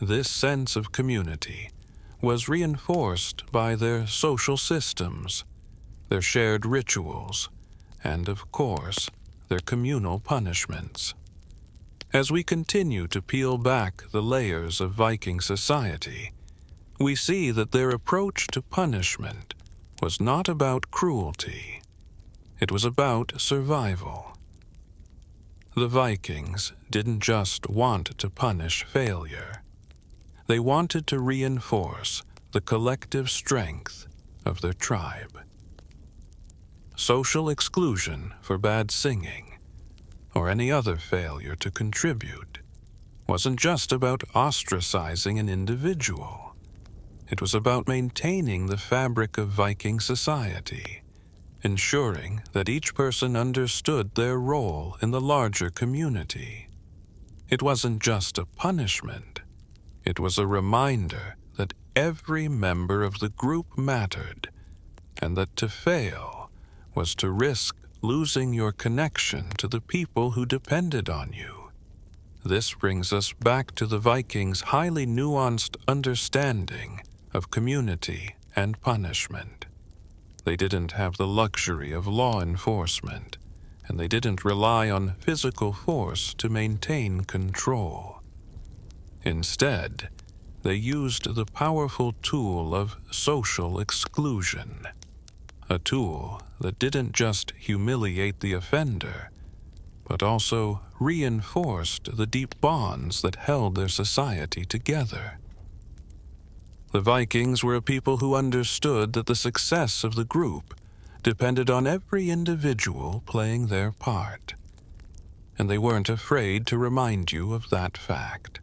This sense of community was reinforced by their social systems, their shared rituals, and of course, their communal punishments. As we continue to peel back the layers of Viking society, we see that their approach to punishment was not about cruelty. It was about survival. The Vikings didn't just want to punish failure. They wanted to reinforce the collective strength of their tribe. Social exclusion for bad singing, or any other failure to contribute, wasn't just about ostracizing an individual. It was about maintaining the fabric of Viking society, ensuring that each person understood their role in the larger community. It wasn't just a punishment. It was a reminder that every member of the group mattered, and that to fail was to risk losing your connection to the people who depended on you. This brings us back to the Vikings' highly nuanced understanding of community and punishment. They didn't have the luxury of law enforcement, and they didn't rely on physical force to maintain control. Instead, they used the powerful tool of social exclusion, a tool that didn't just humiliate the offender, but also reinforced the deep bonds that held their society together. The Vikings were a people who understood that the success of the group depended on every individual playing their part, and they weren't afraid to remind you of that fact,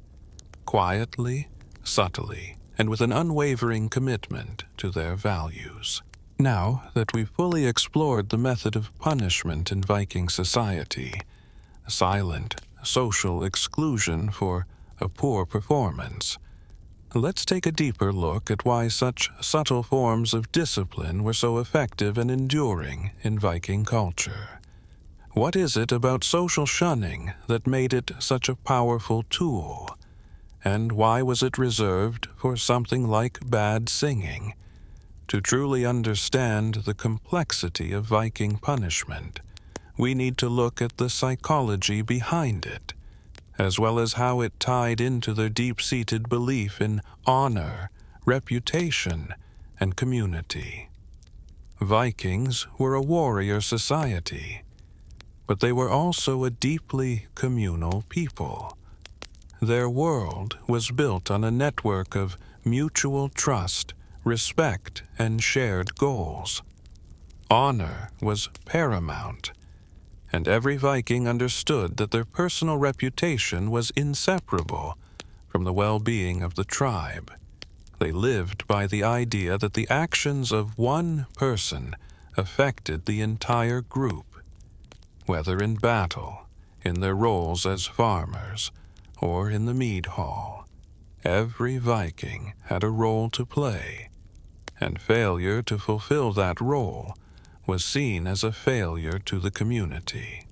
quietly, subtly, and with an unwavering commitment to their values. Now that we've fully explored the method of punishment in Viking society, silent social exclusion for a poor performance, let's take a deeper look at why such subtle forms of discipline were so effective and enduring in Viking culture. What is it about social shunning that made it such a powerful tool? And why was it reserved for something like bad singing? To truly understand the complexity of Viking punishment, we need to look at the psychology behind it, as well as how it tied into their deep-seated belief in honor, reputation, and community. Vikings were a warrior society, but they were also a deeply communal people. Their world was built on a network of mutual trust, respect, and shared goals. Honor was paramount, and every Viking understood that their personal reputation was inseparable from the well-being of the tribe. They lived by the idea that the actions of one person affected the entire group, whether in battle, in their roles as farmers, or in the mead hall. Every Viking had a role to play, and failure to fulfill that role was seen as a failure to the community.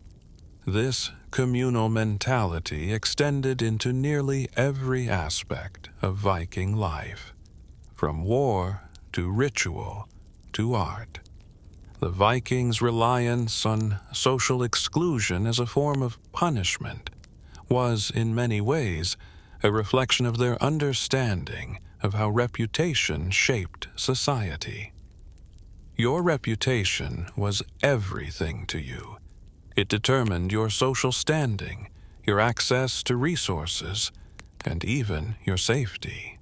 This communal mentality extended into nearly every aspect of Viking life, from war to ritual to art. The Vikings' reliance on social exclusion as a form of punishment was, in many ways, a reflection of their understanding of how reputation shaped society. Your reputation was everything to you. It determined your social standing, your access to resources, and even your safety.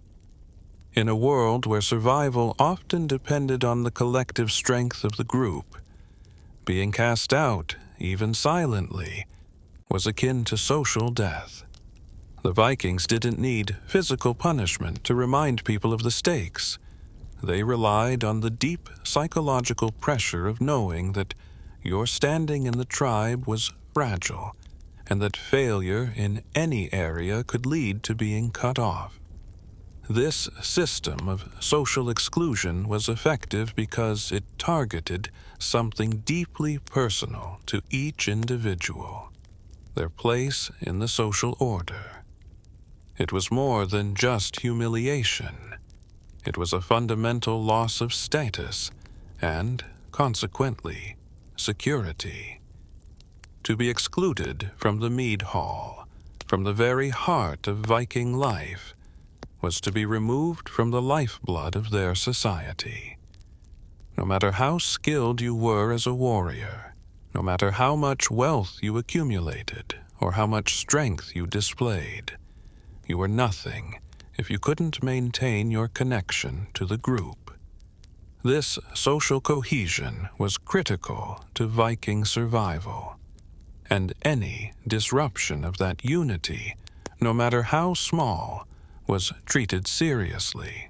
In a world where survival often depended on the collective strength of the group, being cast out even silently, was akin to social death. The Vikings didn't need physical punishment to remind people of the stakes. They relied on the deep psychological pressure of knowing that your standing in the tribe was fragile, and that failure in any area could lead to being cut off. This system of social exclusion was effective because it targeted something deeply personal to each individual, their place in the social order. It was more than just humiliation. It was a fundamental loss of status and, consequently, security. To be excluded from the mead hall, from the very heart of Viking life, was to be removed from the lifeblood of their society. No matter how skilled you were as a warrior, no matter how much wealth you accumulated or how much strength you displayed, you were nothing if you couldn't maintain your connection to the group. This social cohesion was critical to Viking survival, and any disruption of that unity, no matter how small, was treated seriously.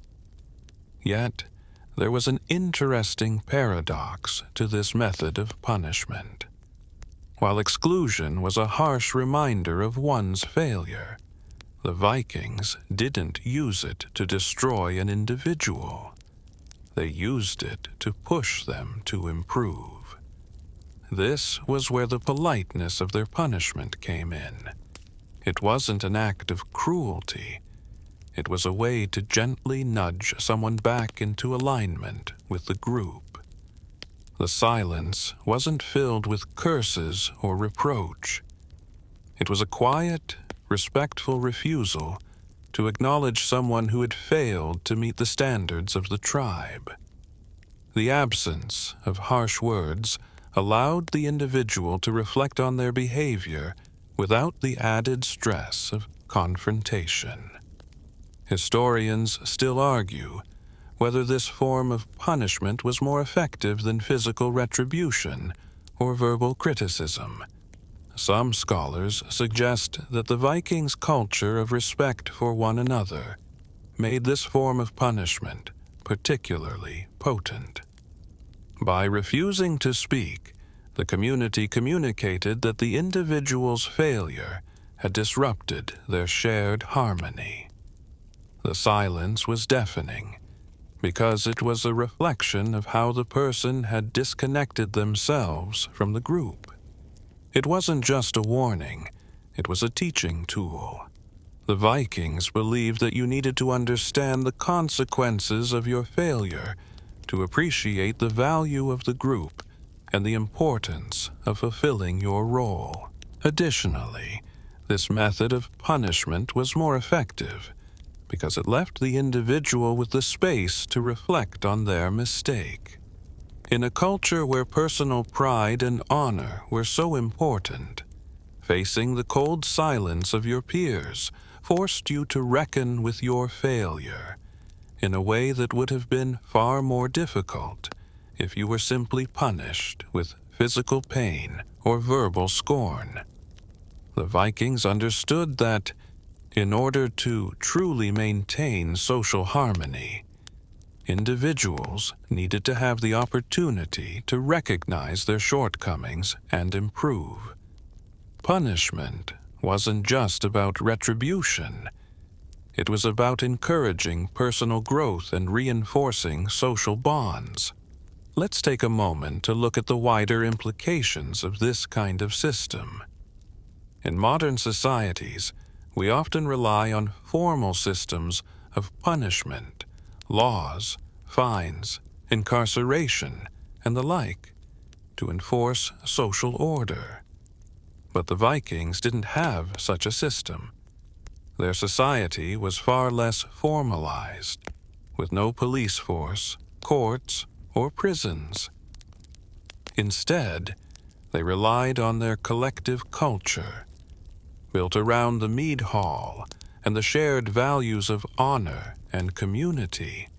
Yet, there was an interesting paradox to this method of punishment. While exclusion was a harsh reminder of one's failure, the Vikings didn't use it to destroy an individual. They used it to push them to improve. This was where the politeness of their punishment came in. It wasn't an act of cruelty. It was a way to gently nudge someone back into alignment with the group. The silence wasn't filled with curses or reproach. It was a quiet, respectful refusal to acknowledge someone who had failed to meet the standards of the tribe. The absence of harsh words allowed the individual to reflect on their behavior without the added stress of confrontation. Historians still argue whether this form of punishment was more effective than physical retribution or verbal criticism. Some scholars suggest that the Vikings' culture of respect for one another made this form of punishment particularly potent. By refusing to speak, the community communicated that the individual's failure had disrupted their shared harmony. The silence was deafening, because it was a reflection of how the person had disconnected themselves from the group. It wasn't just a warning, it was a teaching tool. The Vikings believed that you needed to understand the consequences of your failure to appreciate the value of the group and the importance of fulfilling your role. Additionally, this method of punishment was more effective because it left the individual with the space to reflect on their mistake. In a culture where personal pride and honor were so important, facing the cold silence of your peers forced you to reckon with your failure in a way that would have been far more difficult if you were simply punished with physical pain or verbal scorn. The Vikings understood that in order to truly maintain social harmony, individuals needed to have the opportunity to recognize their shortcomings and improve. Punishment wasn't just about retribution. It was about encouraging personal growth and reinforcing social bonds. Let's take a moment to look at the wider implications of this kind of system. In modern societies, we often rely on formal systems of punishment, laws, fines, incarceration, and the like, to enforce social order. But the Vikings didn't have such a system. Their society was far less formalized, with no police force, courts, or prisons. Instead, they relied on their collective culture, built around the mead hall and the shared values of honor and community,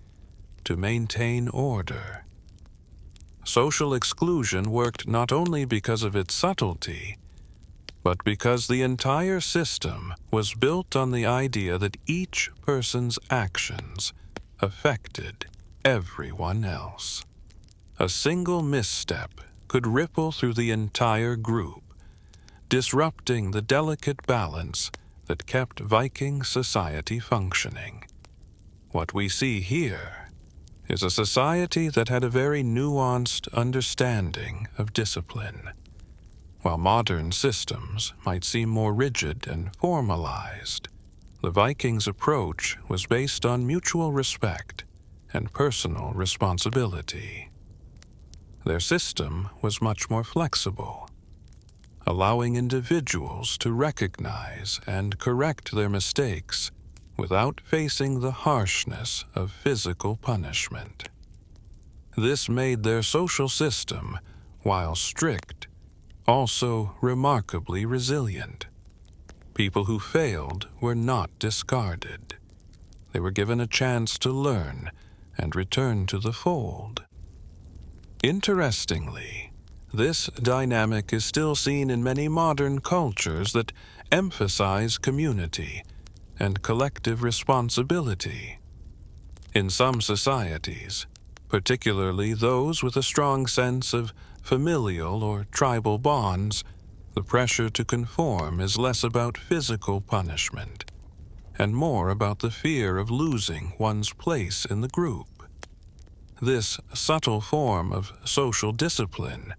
to maintain order. social exclusion worked not only because of its subtlety, but because the entire system was built on the idea that each person's actions affected everyone else. A single misstep could ripple through the entire group, disrupting the delicate balance that kept Viking society functioning. What we see here is a society that had a very nuanced understanding of discipline. While modern systems might seem more rigid and formalized, the Vikings' approach was based on mutual respect and personal responsibility. Their system was much more flexible, allowing individuals to recognize and correct their mistakes without facing the harshness of physical punishment. This made their social system, while strict, also remarkably resilient. People who failed were not discarded. They were given a chance to learn and return to the fold. Interestingly, this dynamic is still seen in many modern cultures that emphasize community and collective responsibility. In some societies, particularly those with a strong sense of familial or tribal bonds, the pressure to conform is less about physical punishment and more about the fear of losing one's place in the group. This subtle form of social discipline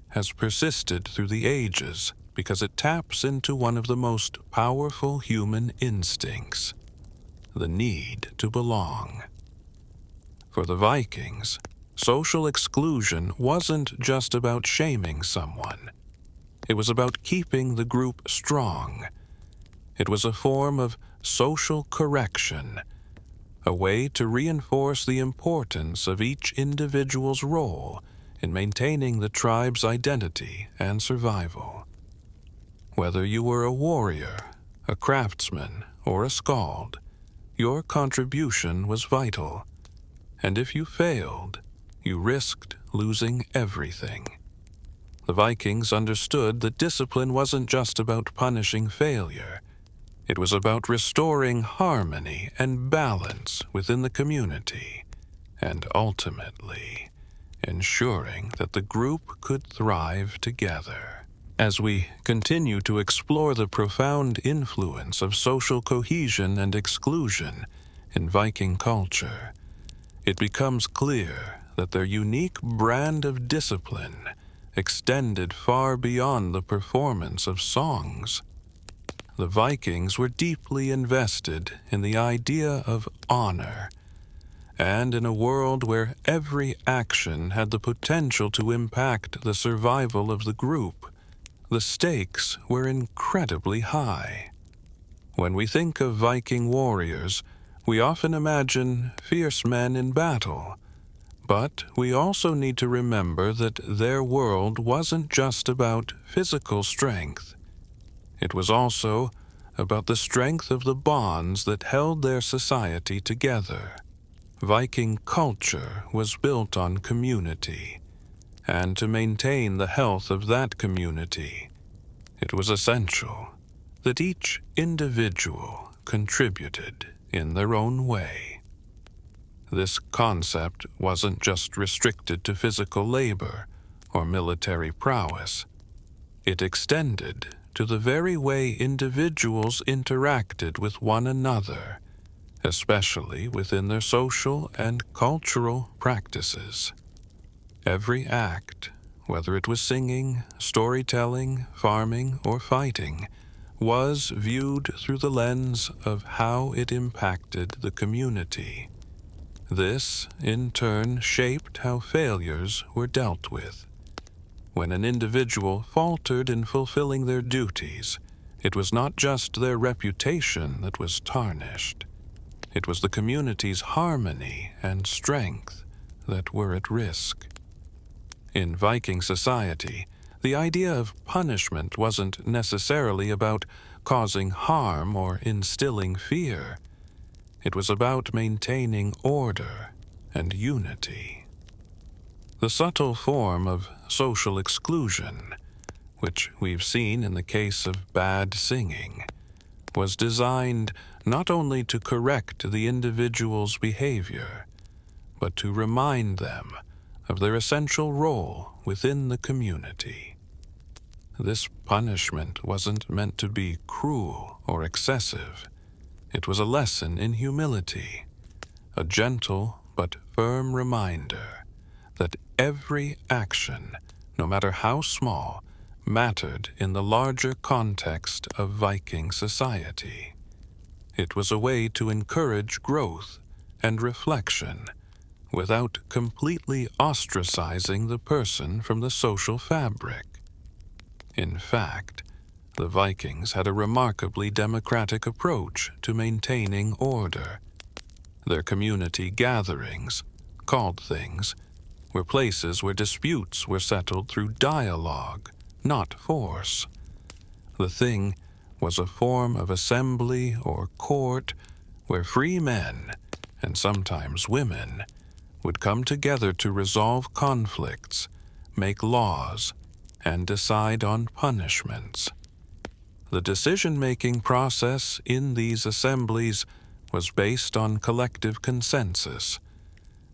has persisted through the ages because it taps into one of the most powerful human instincts, the need to belong. For the Vikings, social exclusion wasn't just about shaming someone. It was about keeping the group strong. It was a form of social correction, a way to reinforce the importance of each individual's role in maintaining the tribe's identity and survival. Whether you were a warrior, a craftsman, or a skald, your contribution was vital, and if you failed, you risked losing everything. The Vikings understood that discipline wasn't just about punishing failure. It was about restoring harmony and balance within the community, and ultimately, ensuring that the group could thrive together. As we continue to explore the profound influence of social cohesion and exclusion in Viking culture, it becomes clear that their unique brand of discipline extended far beyond the performance of songs. The Vikings were deeply invested in the idea of honor, and in a world where every action had the potential to impact the survival of the group, the stakes were incredibly high. When we think of Viking warriors, we often imagine fierce men in battle, but we also need to remember that their world wasn't just about physical strength. It was also about the strength of the bonds that held their society together. Viking culture was built on community, and to maintain the health of that community, it was essential that each individual contributed in their own way. This concept wasn't just restricted to physical labor or military prowess. It extended to the very way individuals interacted with one another, especially within their social and cultural practices. Every act, whether it was singing, storytelling, farming, or fighting, was viewed through the lens of how it impacted the community. This, in turn, shaped how failures were dealt with. When an individual faltered in fulfilling their duties, it was not just their reputation that was tarnished. It was the community's harmony and strength that were at risk. In Viking society, the idea of punishment wasn't necessarily about causing harm or instilling fear. It was about maintaining order and unity. The subtle form of social exclusion, which we've seen in the case of bad singing, was designed not only to correct the individual's behavior, but to remind them of their essential role within the community. This punishment wasn't meant to be cruel or excessive. It was a lesson in humility, a gentle but firm reminder that every action, no matter how small, mattered in the larger context of Viking society. It was a way to encourage growth and reflection without completely ostracizing the person from the social fabric. In fact, the Vikings had a remarkably democratic approach to maintaining order. Their community gatherings, called things, were places where disputes were settled through dialogue, not force. The thing was a form of assembly or court where free men, and sometimes women, would come together to resolve conflicts, make laws, and decide on punishments. The decision-making process in these assemblies was based on collective consensus,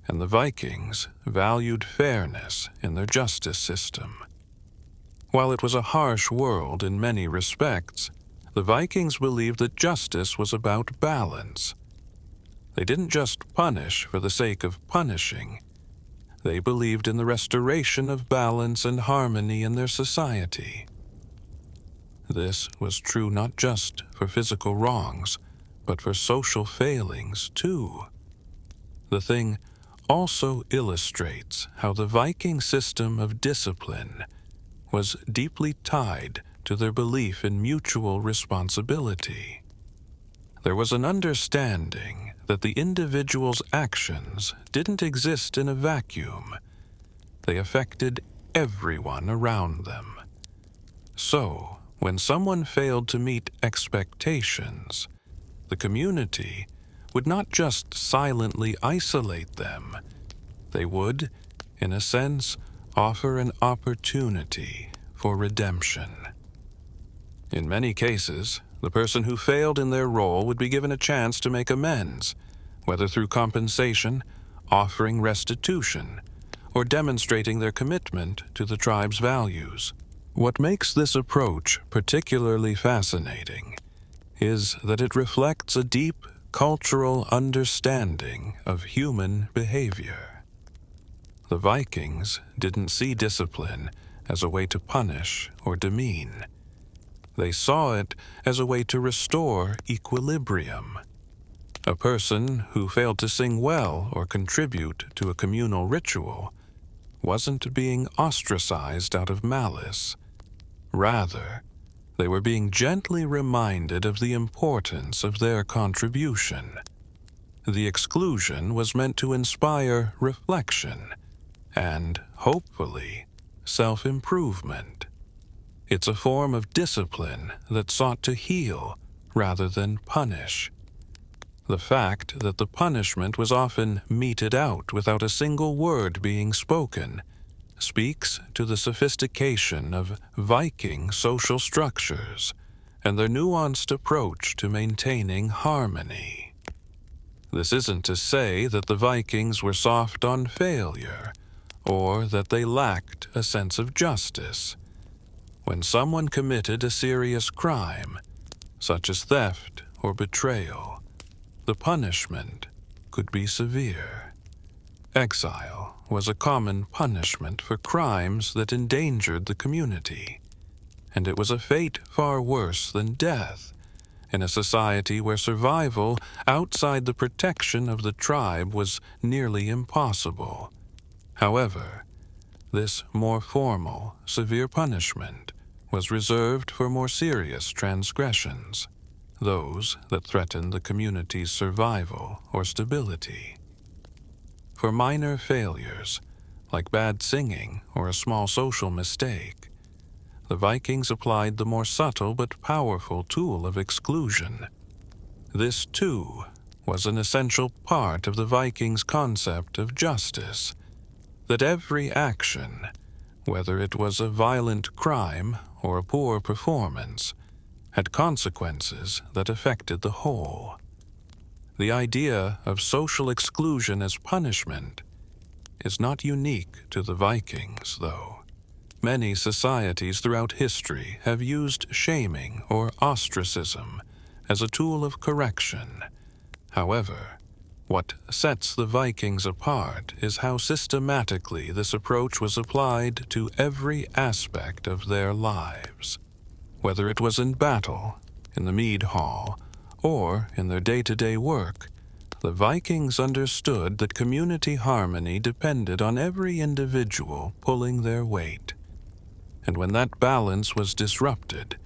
and the Vikings valued fairness in their justice system. While it was a harsh world in many respects, the Vikings believed that justice was about balance. They didn't just punish for the sake of punishing. They believed in the restoration of balance and harmony in their society. This was true not just for physical wrongs, but for social failings too. The thing also illustrates how the Viking system of discipline was deeply tied to their belief in mutual responsibility. There was an understanding that the individual's actions didn't exist in a vacuum. They affected everyone around them. So, when someone failed to meet expectations, the community would not just silently isolate them. They would, in a sense, offer an opportunity for redemption. In many cases, the person who failed in their role would be given a chance to make amends, whether through compensation, offering restitution, or demonstrating their commitment to the tribe's values. What makes this approach particularly fascinating is that it reflects a deep cultural understanding of human behavior. The Vikings didn't see discipline as a way to punish or demean. They saw it as a way to restore equilibrium. A person who failed to sing well or contribute to a communal ritual wasn't being ostracized out of malice. Rather, they were being gently reminded of the importance of their contribution. The exclusion was meant to inspire reflection and, hopefully, self-improvement. It's a form of discipline that sought to heal rather than punish. The fact that the punishment was often meted out without a single word being spoken speaks to the sophistication of Viking social structures and their nuanced approach to maintaining harmony. This isn't to say that the Vikings were soft on failure or that they lacked a sense of justice. When someone committed a serious crime, such as theft or betrayal, the punishment could be severe. Exile was a common punishment for crimes that endangered the community, and it was a fate far worse than death in a society where survival outside the protection of the tribe was nearly impossible. However, this more formal, severe punishment was reserved for more serious transgressions, those that threatened the community's survival or stability. For minor failures, like bad singing or a small social mistake, the Vikings applied the more subtle but powerful tool of exclusion. This, too, was an essential part of the Vikings' concept of justice. that every action, whether it was a violent crime or a poor performance, had consequences that affected the whole. The idea of social exclusion as punishment is not unique to the Vikings, though. Many societies throughout history have used shaming or ostracism as a tool of correction. However, what sets the Vikings apart is how systematically this approach was applied to every aspect of their lives. Whether it was in battle, in the mead hall, or in their day-to-day work, the Vikings understood that community harmony depended on every individual pulling their weight. And when that balance was disrupted,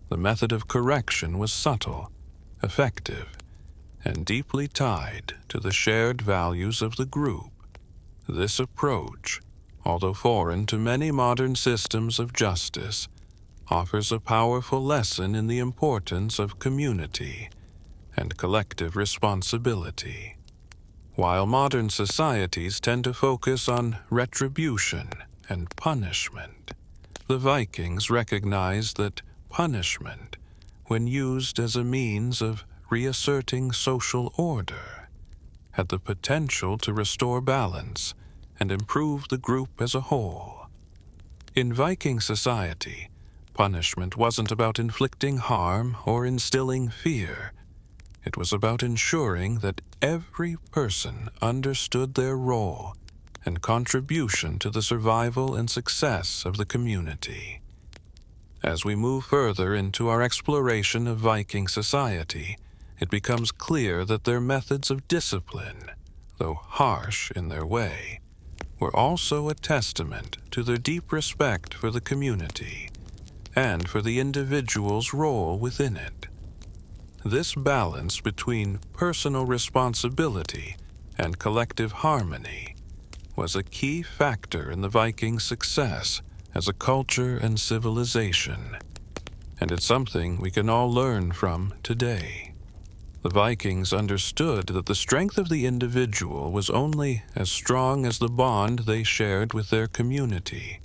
the method of correction was subtle, effective, and deeply tied to the shared values of the group. This approach, although foreign to many modern systems of justice, offers a powerful lesson in the importance of community and collective responsibility. While modern societies tend to focus on retribution and punishment, the Vikings recognized that punishment, when used as a means of reasserting social order, had the potential to restore balance and improve the group as a whole. In Viking society, punishment wasn't about inflicting harm or instilling fear. It was about ensuring that every person understood their role and contribution to the survival and success of the community. As we move further into our exploration of Viking society, it becomes clear that their methods of discipline, though harsh in their way, were also a testament to their deep respect for the community and for the individual's role within it. This balance between personal responsibility and collective harmony was a key factor in the Vikings' success as a culture and civilization, and it's something we can all learn from today. The Vikings understood that the strength of the individual was only as strong as the bond they shared with their community,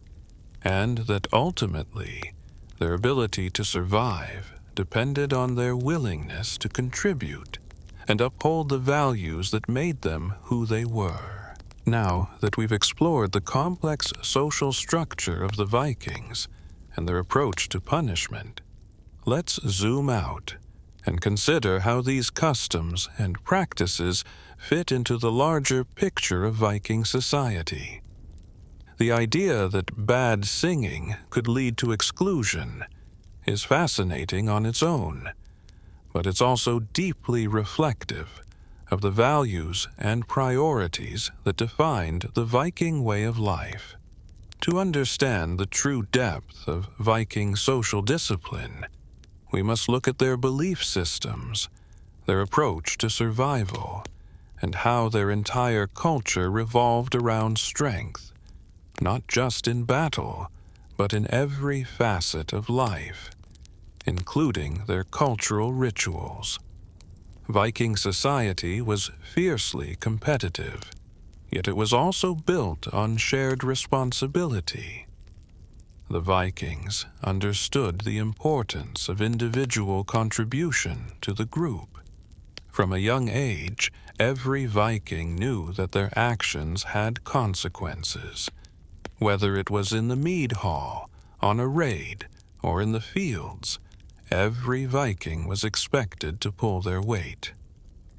and that ultimately their ability to survive depended on their willingness to contribute and uphold the values that made them who they were. Now that we've explored the complex social structure of the Vikings and their approach to punishment, let's zoom out and consider how these customs and practices fit into the larger picture of Viking society. The idea that bad singing could lead to exclusion is fascinating on its own, but it's also deeply reflective of the values and priorities that defined the Viking way of life. To understand the true depth of Viking social discipline, we must look at their belief systems, their approach to survival, and how their entire culture revolved around strength, not just in battle, but in every facet of life, including their cultural rituals. Viking society was fiercely competitive, yet it was also built on shared responsibility. The Vikings understood the importance of individual contribution to the group. From a young age, every Viking knew that their actions had consequences. Whether it was in the mead hall, on a raid, or in the fields, every Viking was expected to pull their weight.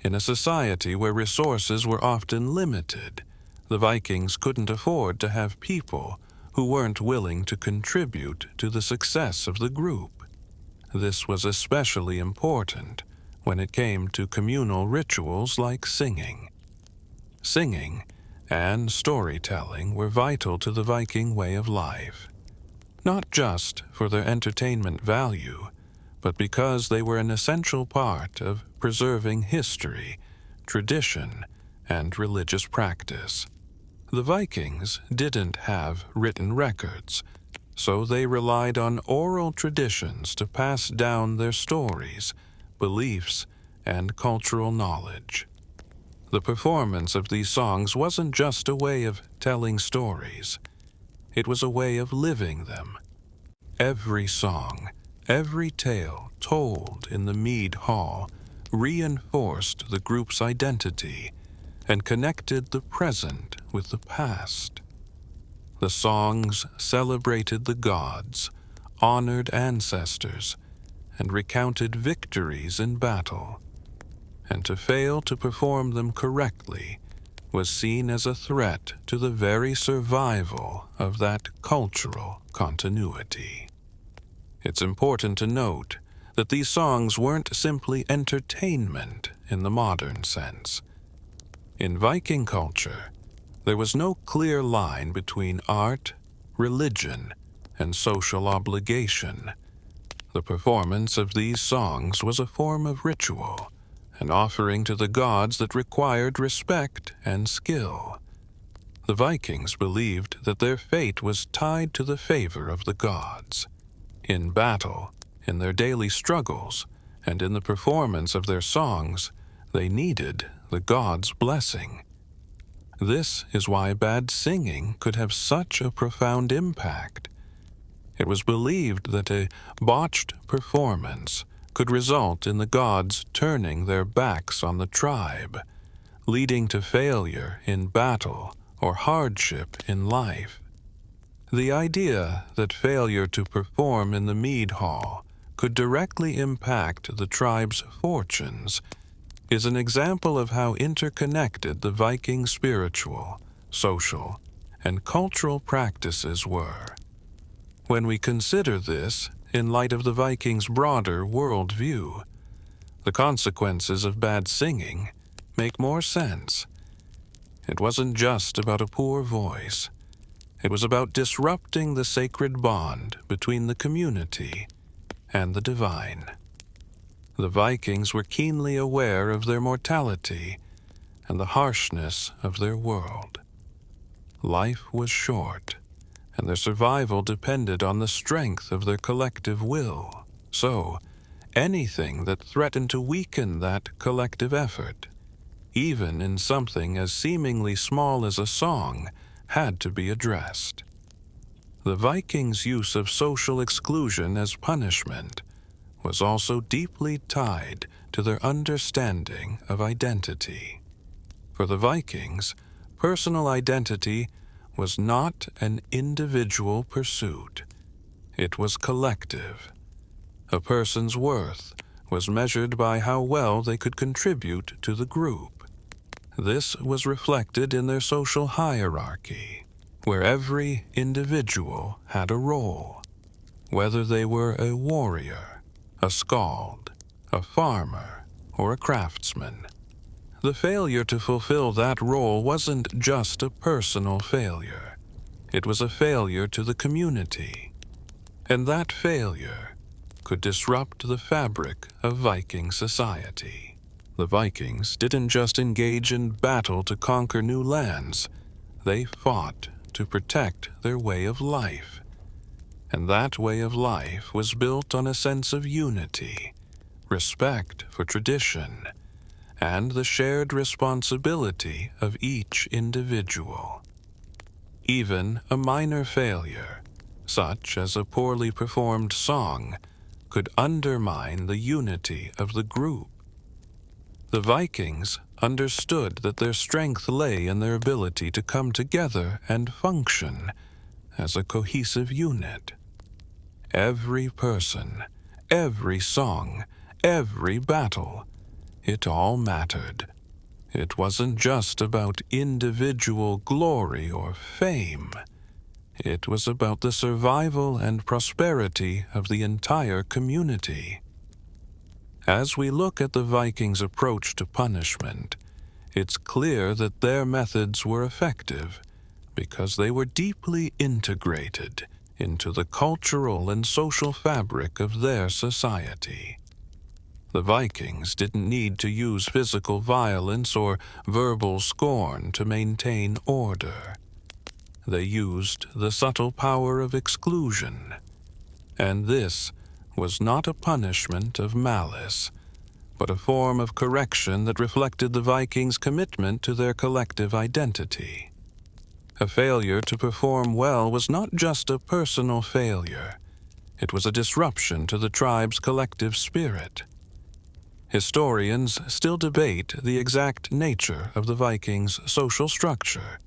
In a society where resources were often limited, the Vikings couldn't afford to have people who weren't willing to contribute to the success of the group. This was especially important when it came to communal rituals like singing. Singing and storytelling were vital to the Viking way of life, not just for their entertainment value, but because they were an essential part of preserving history, tradition, and religious practice. The Vikings didn't have written records, so they relied on oral traditions to pass down their stories, beliefs, and cultural knowledge. The performance of these songs wasn't just a way of telling stories. It was a way of living them. Every song, every tale told in the mead hall reinforced the group's identity and connected the present with the past. The songs celebrated the gods, honored ancestors, and recounted victories in battle. And to fail to perform them correctly was seen as a threat to the very survival of that cultural continuity. It's important to note that these songs weren't simply entertainment in the modern sense. In Viking culture, there was no clear line between art, religion, and social obligation. The performance of these songs was a form of ritual, an offering to the gods that required respect and skill. The Vikings believed that their fate was tied to the favor of the gods. In battle, in their daily struggles, and in the performance of their songs, they needed the gods' blessing. This is why bad singing could have such a profound impact. It was believed that a botched performance could result in the gods turning their backs on the tribe, leading to failure in battle or hardship in life. The idea that failure to perform in the mead hall could directly impact the tribe's fortunes is an example of how interconnected the Viking spiritual, social, and cultural practices were. When we consider this in light of the Vikings' broader worldview, the consequences of bad singing make more sense. It wasn't just about a poor voice. It was about disrupting the sacred bond between the community and the divine. The Vikings were keenly aware of their mortality and the harshness of their world. Life was short, and their survival depended on the strength of their collective will. So, anything that threatened to weaken that collective effort, even in something as seemingly small as a song, had to be addressed. The Vikings' use of social exclusion as punishment was also deeply tied to their understanding of identity. For the Vikings, personal identity was not an individual pursuit. It was collective. A person's worth was measured by how well they could contribute to the group. This was reflected in their social hierarchy, where every individual had a role, whether they were a warrior, a skald, a farmer, or a craftsman. The failure to fulfill that role wasn't just a personal failure. It was a failure to the community. And that failure could disrupt the fabric of Viking society. The Vikings didn't just engage in battle to conquer new lands. They fought to protect their way of life. And that way of life was built on a sense of unity, respect for tradition, and the shared responsibility of each individual. Even a minor failure, such as a poorly performed song, could undermine the unity of the group. The Vikings understood that their strength lay in their ability to come together and function as a cohesive unit. Every person, every song, every battle, it all mattered. It wasn't just about individual glory or fame. It was about the survival and prosperity of the entire community. As we look at the Vikings' approach to punishment, it's clear that their methods were effective because they were deeply integrated into the cultural and social fabric of their society. The Vikings didn't need to use physical violence or verbal scorn to maintain order. They used the subtle power of exclusion. And this was not a punishment of malice, but a form of correction that reflected the Vikings' commitment to their collective identity. A failure to perform well was not just a personal failure. It was a disruption to the tribe's collective spirit. Historians still debate the exact nature of the Vikings' social structure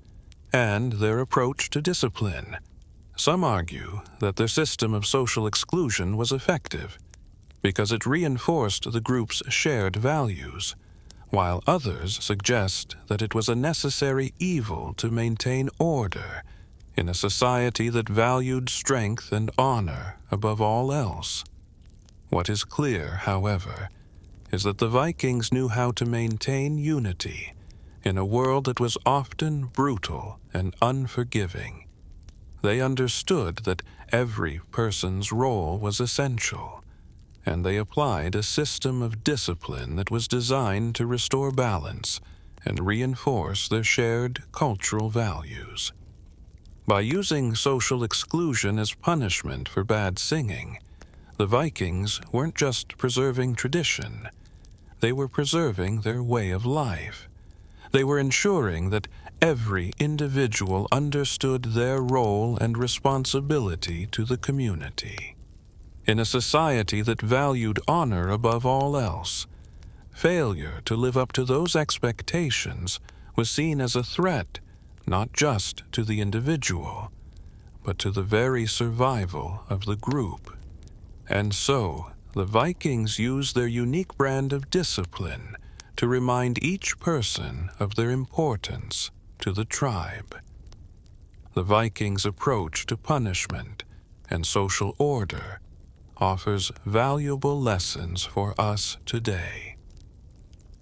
and their approach to discipline. Some argue that their system of social exclusion was effective because it reinforced the group's shared values, while others suggest that it was a necessary evil to maintain order in a society that valued strength and honor above all else. What is clear, however, is that the Vikings knew how to maintain unity in a world that was often brutal and unforgiving. They understood that every person's role was essential, and they applied a system of discipline that was designed to restore balance and reinforce their shared cultural values. By using social exclusion as punishment for bad singing, the Vikings weren't just preserving tradition, they were preserving their way of life. They were ensuring that every individual understood their role and responsibility to the community. In a society that valued honor above all else, failure to live up to those expectations was seen as a threat not just to the individual, but to the very survival of the group. And so, the Vikings used their unique brand of discipline to remind each person of their importance to the tribe. The Vikings' approach to punishment and social order offers valuable lessons for us today.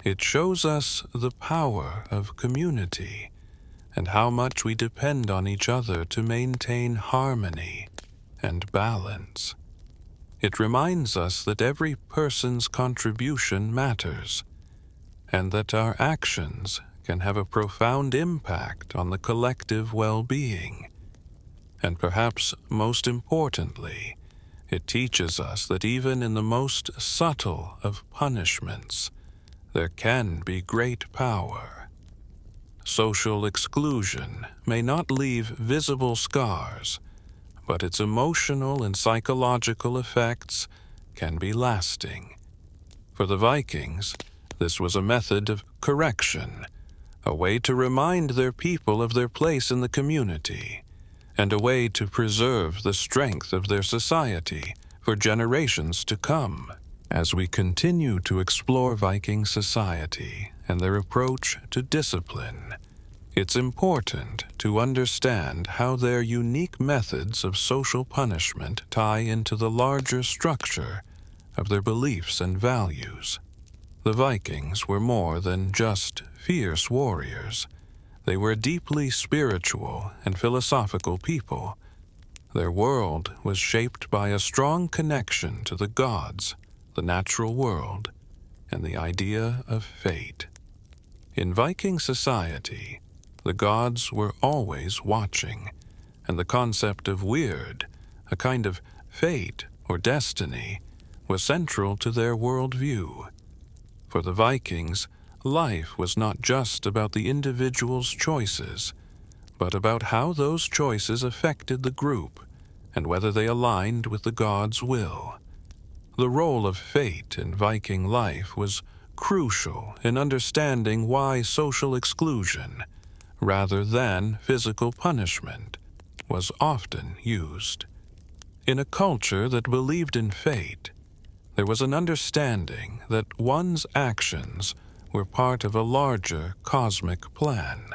It shows us the power of community and how much we depend on each other to maintain harmony and balance. It reminds us that every person's contribution matters, and that our actions can have a profound impact on the collective well-being. And perhaps most importantly, it teaches us that even in the most subtle of punishments, there can be great power. Social exclusion may not leave visible scars, but its emotional and psychological effects can be lasting. For the Vikings, this was a method of correction, a way to remind their people of their place in the community, and a way to preserve the strength of their society for generations to come. As we continue to explore Viking society and their approach to discipline, it's important to understand how their unique methods of social punishment tie into the larger structure of their beliefs and values. The Vikings were more than just fierce warriors. They were a deeply spiritual and philosophical people. Their world was shaped by a strong connection to the gods, the natural world, and the idea of fate. In Viking society, the gods were always watching, and the concept of weird, a kind of fate or destiny, was central to their worldview. For the Vikings, life was not just about the individual's choices, but about how those choices affected the group and whether they aligned with the gods' will. The role of fate in Viking life was crucial in understanding why social exclusion, rather than physical punishment, was often used. In a culture that believed in fate, there was an understanding that one's actions were part of a larger cosmic plan.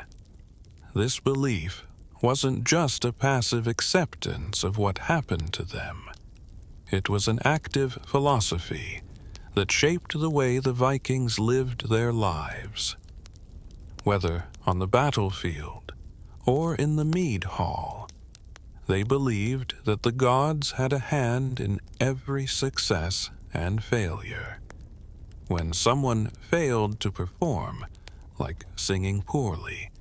This belief wasn't just a passive acceptance of what happened to them. It was an active philosophy that shaped the way the Vikings lived their lives. Whether on the battlefield or in the mead hall, they believed that the gods had a hand in every success and failure. When someone failed to perform, like singing poorly,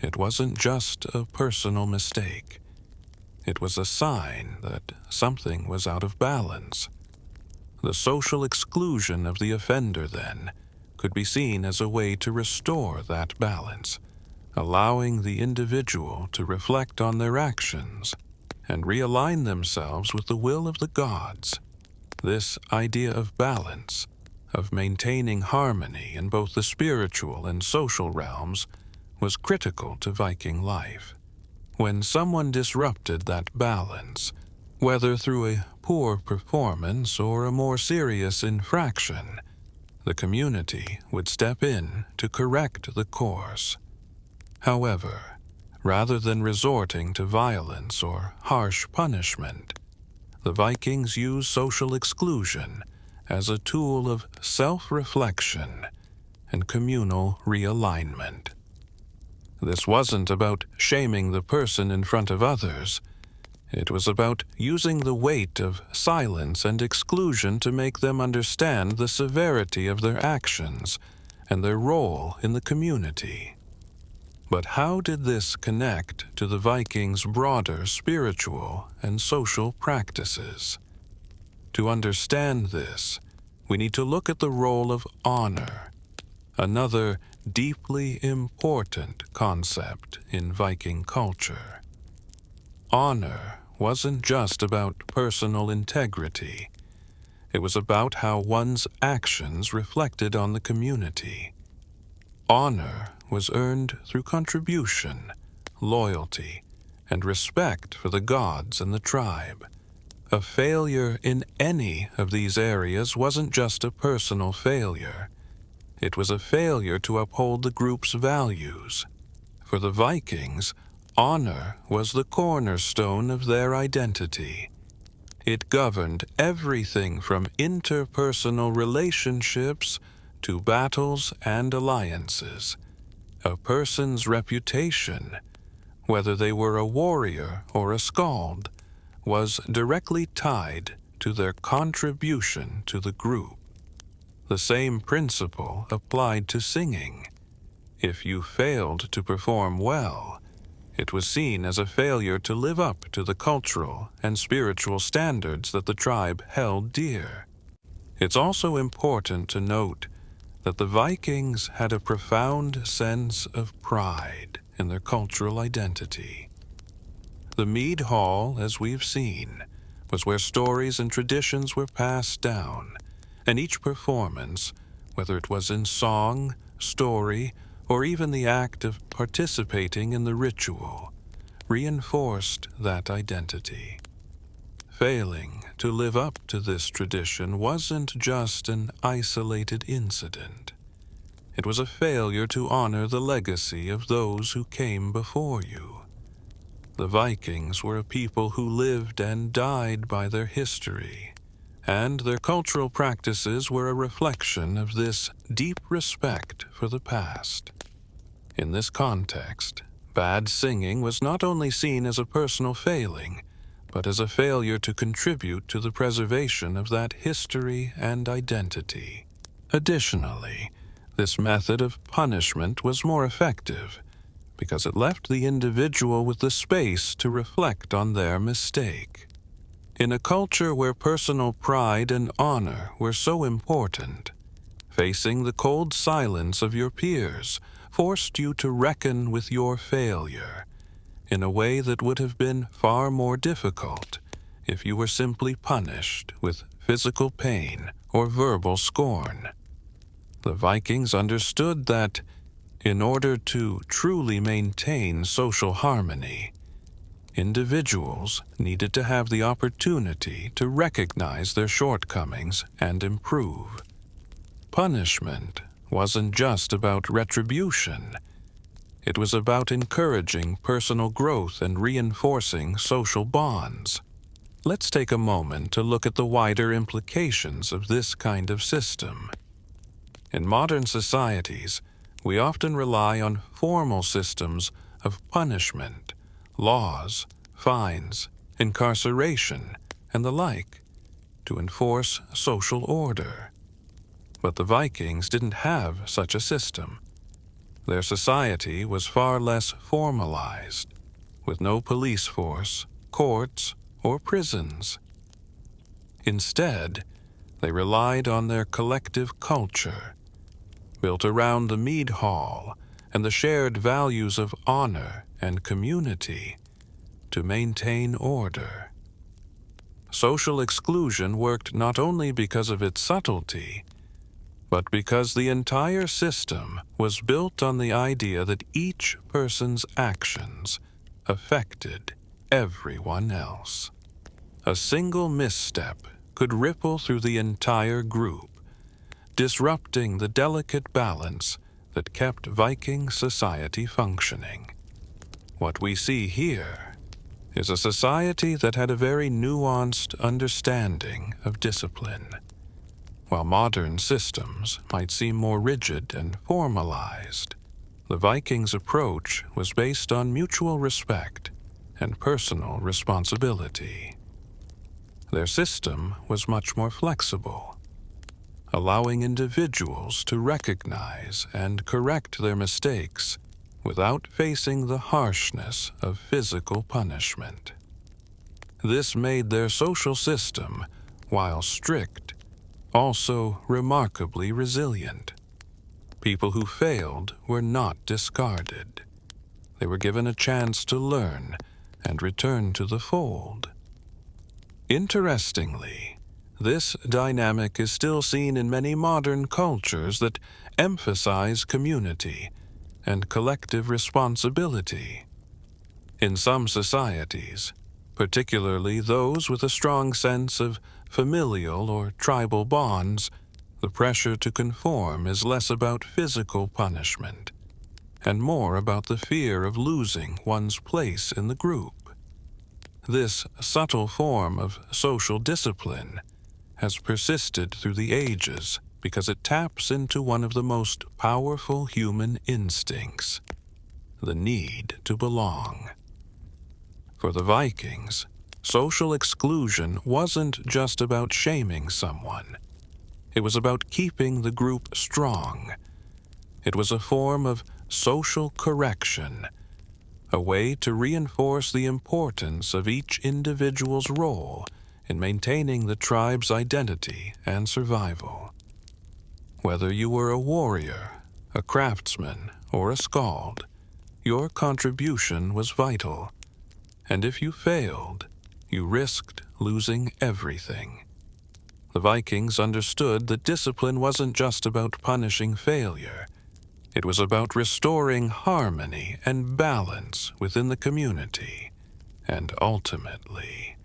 it wasn't just a personal mistake. It was a sign that something was out of balance. The social exclusion of the offender, then, could be seen as a way to restore that balance, allowing the individual to reflect on their actions and realign themselves with the will of the gods. This idea of balance, of maintaining harmony in both the spiritual and social realms, was critical to Viking life. When someone disrupted that balance, whether through a poor performance or a more serious infraction, the community would step in to correct the course. However, rather than resorting to violence or harsh punishment, the Vikings used social exclusion as a tool of self-reflection and communal realignment. This wasn't about shaming the person in front of others. It was about using the weight of silence and exclusion to make them understand the severity of their actions and their role in the community. But how did this connect to the Vikings' broader spiritual and social practices? To understand this, we need to look at the role of honor, another deeply important concept in Viking culture. Honor wasn't just about personal integrity. It was about how one's actions reflected on the community. Honor was earned through contribution, loyalty, and respect for the gods and the tribe. A failure in any of these areas wasn't just a personal failure. It was a failure to uphold the group's values. For the Vikings, honor was the cornerstone of their identity. It governed everything from interpersonal relationships to battles and alliances. A person's reputation, whether they were a warrior or a skald, was directly tied to their contribution to the group. The same principle applied to singing. If you failed to perform well, it was seen as a failure to live up to the cultural and spiritual standards that the tribe held dear. It's also important to note that the Vikings had a profound sense of pride in their cultural identity. The mead hall, as we've seen, was where stories and traditions were passed down, and each performance, whether it was in song, story, or even the act of participating in the ritual, reinforced that identity. Failing to live up to this tradition wasn't just an isolated incident. It was a failure to honor the legacy of those who came before you. The Vikings were a people who lived and died by their history, and their cultural practices were a reflection of this deep respect for the past. In this context, bad singing was not only seen as a personal failing, but as a failure to contribute to the preservation of that history and identity. Additionally, this method of punishment was more effective because it left the individual with the space to reflect on their mistake. In a culture where personal pride and honor were so important, facing the cold silence of your peers forced you to reckon with your failure in a way that would have been far more difficult if you were simply punished with physical pain or verbal scorn. The Vikings understood that, in order to truly maintain social harmony, individuals needed to have the opportunity to recognize their shortcomings and improve. Punishment wasn't just about retribution. It was about encouraging personal growth and reinforcing social bonds. Let's take a moment to look at the wider implications of this kind of system. In modern societies, we often rely on formal systems of punishment, laws, fines, incarceration, and the like, to enforce social order. But the Vikings didn't have such a system. Their society was far less formalized, with no police force, courts, or prisons. Instead, They relied on their collective culture, built around the mead hall and the shared values of honor and community, to maintain order. Social exclusion worked not only because of its subtlety, but because the entire system was built on the idea that each person's actions affected everyone else. A single misstep could ripple through the entire group, disrupting the delicate balance that kept Viking society functioning. What we see here is a society that had a very nuanced understanding of discipline. While modern systems might seem more rigid and formalized, the Vikings' approach was based on mutual respect and personal responsibility. Their system was much more flexible, allowing individuals to recognize and correct their mistakes without facing the harshness of physical punishment. This made their social system, while strict, also remarkably resilient. People who failed were not discarded. They were given a chance to learn and return to the fold. Interestingly, this dynamic is still seen in many modern cultures that emphasize community and collective responsibility. In some societies, particularly those with a strong sense of familial or tribal bonds, the pressure to conform is less about physical punishment and more about the fear of losing one's place in the group. This subtle form of social discipline has persisted through the ages because it taps into one of the most powerful human instincts, the need to belong. For the Vikings, social exclusion wasn't just about shaming someone. It was about keeping the group strong. It was a form of social correction, a way to reinforce the importance of each individual's role in maintaining the tribe's identity and survival. Whether you were a warrior, a craftsman, or a skald, your contribution was vital, and if you failed, you risked losing everything. The Vikings understood that discipline wasn't just about punishing failure. It was about restoring harmony and balance within the community, and ultimately,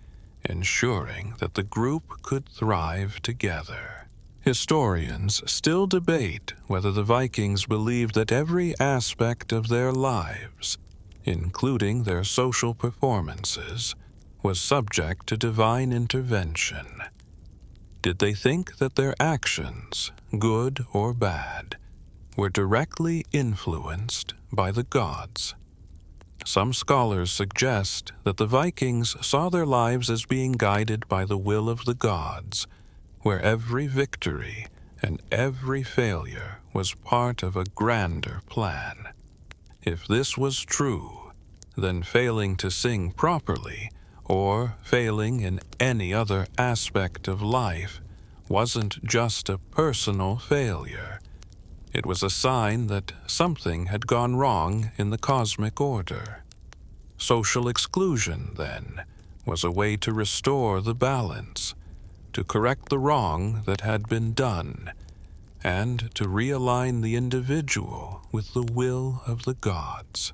ensuring that the group could thrive together. Historians still debate whether the Vikings believed that every aspect of their lives, including their social performances, was subject to divine intervention. Did they think that their actions, good or bad, were directly influenced by the gods? Some scholars suggest that the Vikings saw their lives as being guided by the will of the gods, where every victory and every failure was part of a grander plan. If this was true, then failing to sing properly, or failing in any other aspect of life, wasn't just a personal failure. It was a sign that something had gone wrong in the cosmic order. Social exclusion, then, was a way to restore the balance, to correct the wrong that had been done, and to realign the individual with the will of the gods.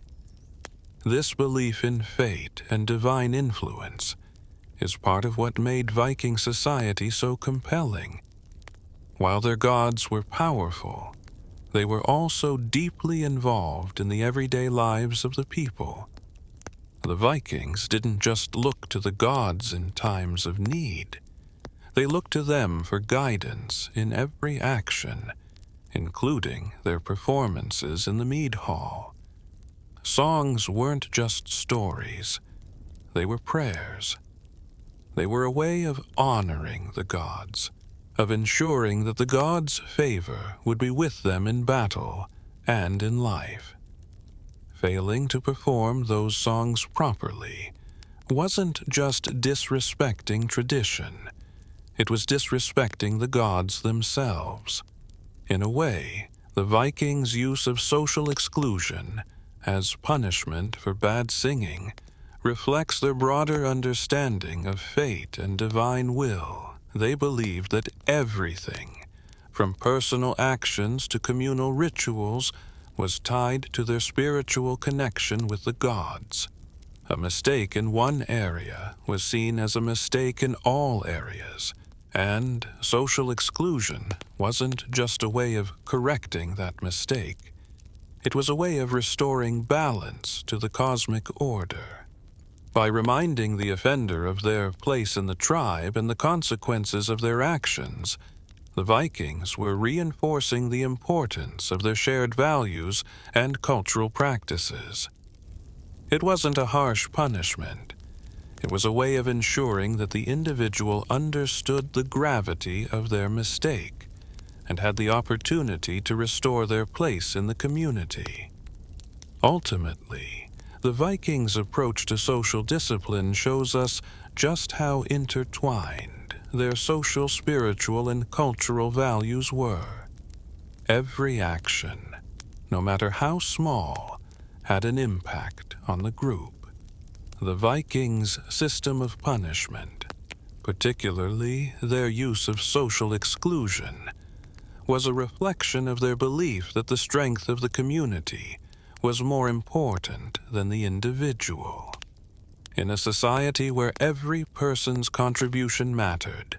This belief in fate and divine influence is part of what made Viking society so compelling. While their gods were powerful, they were also deeply involved in the everyday lives of the people. The Vikings didn't just look to the gods in times of need. They looked to them for guidance in every action, including their performances in the mead hall. Songs weren't just stories. They were prayers. They were a way of honoring the gods, of ensuring that the gods' favor would be with them in battle and in life. Failing to perform those songs properly wasn't just disrespecting tradition. It was disrespecting the gods themselves. In a way, the Vikings' use of social exclusion as punishment for bad singing reflects their broader understanding of fate and divine will. They believed that everything, from personal actions to communal rituals, was tied to their spiritual connection with the gods. A mistake in one area was seen as a mistake in all areas, and social exclusion wasn't just a way of correcting that mistake. It was a way of restoring balance to the cosmic order. By reminding the offender of their place in the tribe and the consequences of their actions, the Vikings were reinforcing the importance of their shared values and cultural practices. It wasn't a harsh punishment. It was a way of ensuring that the individual understood the gravity of their mistake and had the opportunity to restore their place in the community. Ultimately, the Vikings' approach to social discipline shows us just how intertwined their social, spiritual, and cultural values were. Every action, no matter how small, had an impact on the group. The Vikings' system of punishment, particularly their use of social exclusion, was a reflection of their belief that the strength of the community was more important than the individual. In a society where every person's contribution mattered,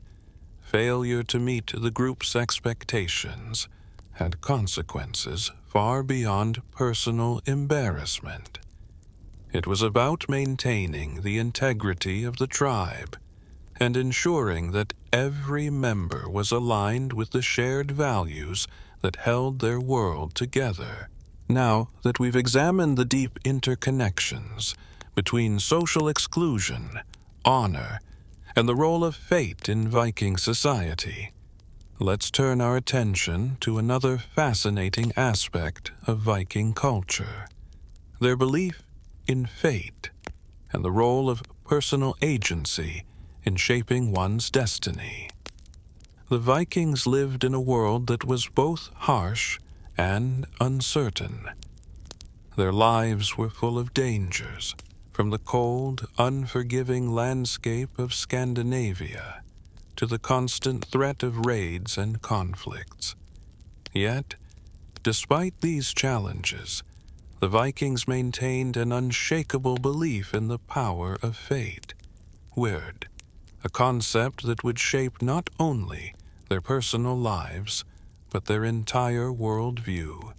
failure to meet the group's expectations had consequences far beyond personal embarrassment. It was about maintaining the integrity of the tribe and ensuring that every member was aligned with the shared values that held their world together. Now that we've examined the deep interconnections between social exclusion, honor, and the role of fate in Viking society, let's turn our attention to another fascinating aspect of Viking culture: their belief in fate and the role of personal agency in shaping one's destiny. The Vikings lived in a world that was both harsh and uncertain. Their lives were full of dangers, from the cold, unforgiving landscape of Scandinavia to the constant threat of raids and conflicts. Yet, despite these challenges, the Vikings maintained an unshakable belief in the power of fate. Weird, a concept that would shape not only their personal lives, but their entire worldview.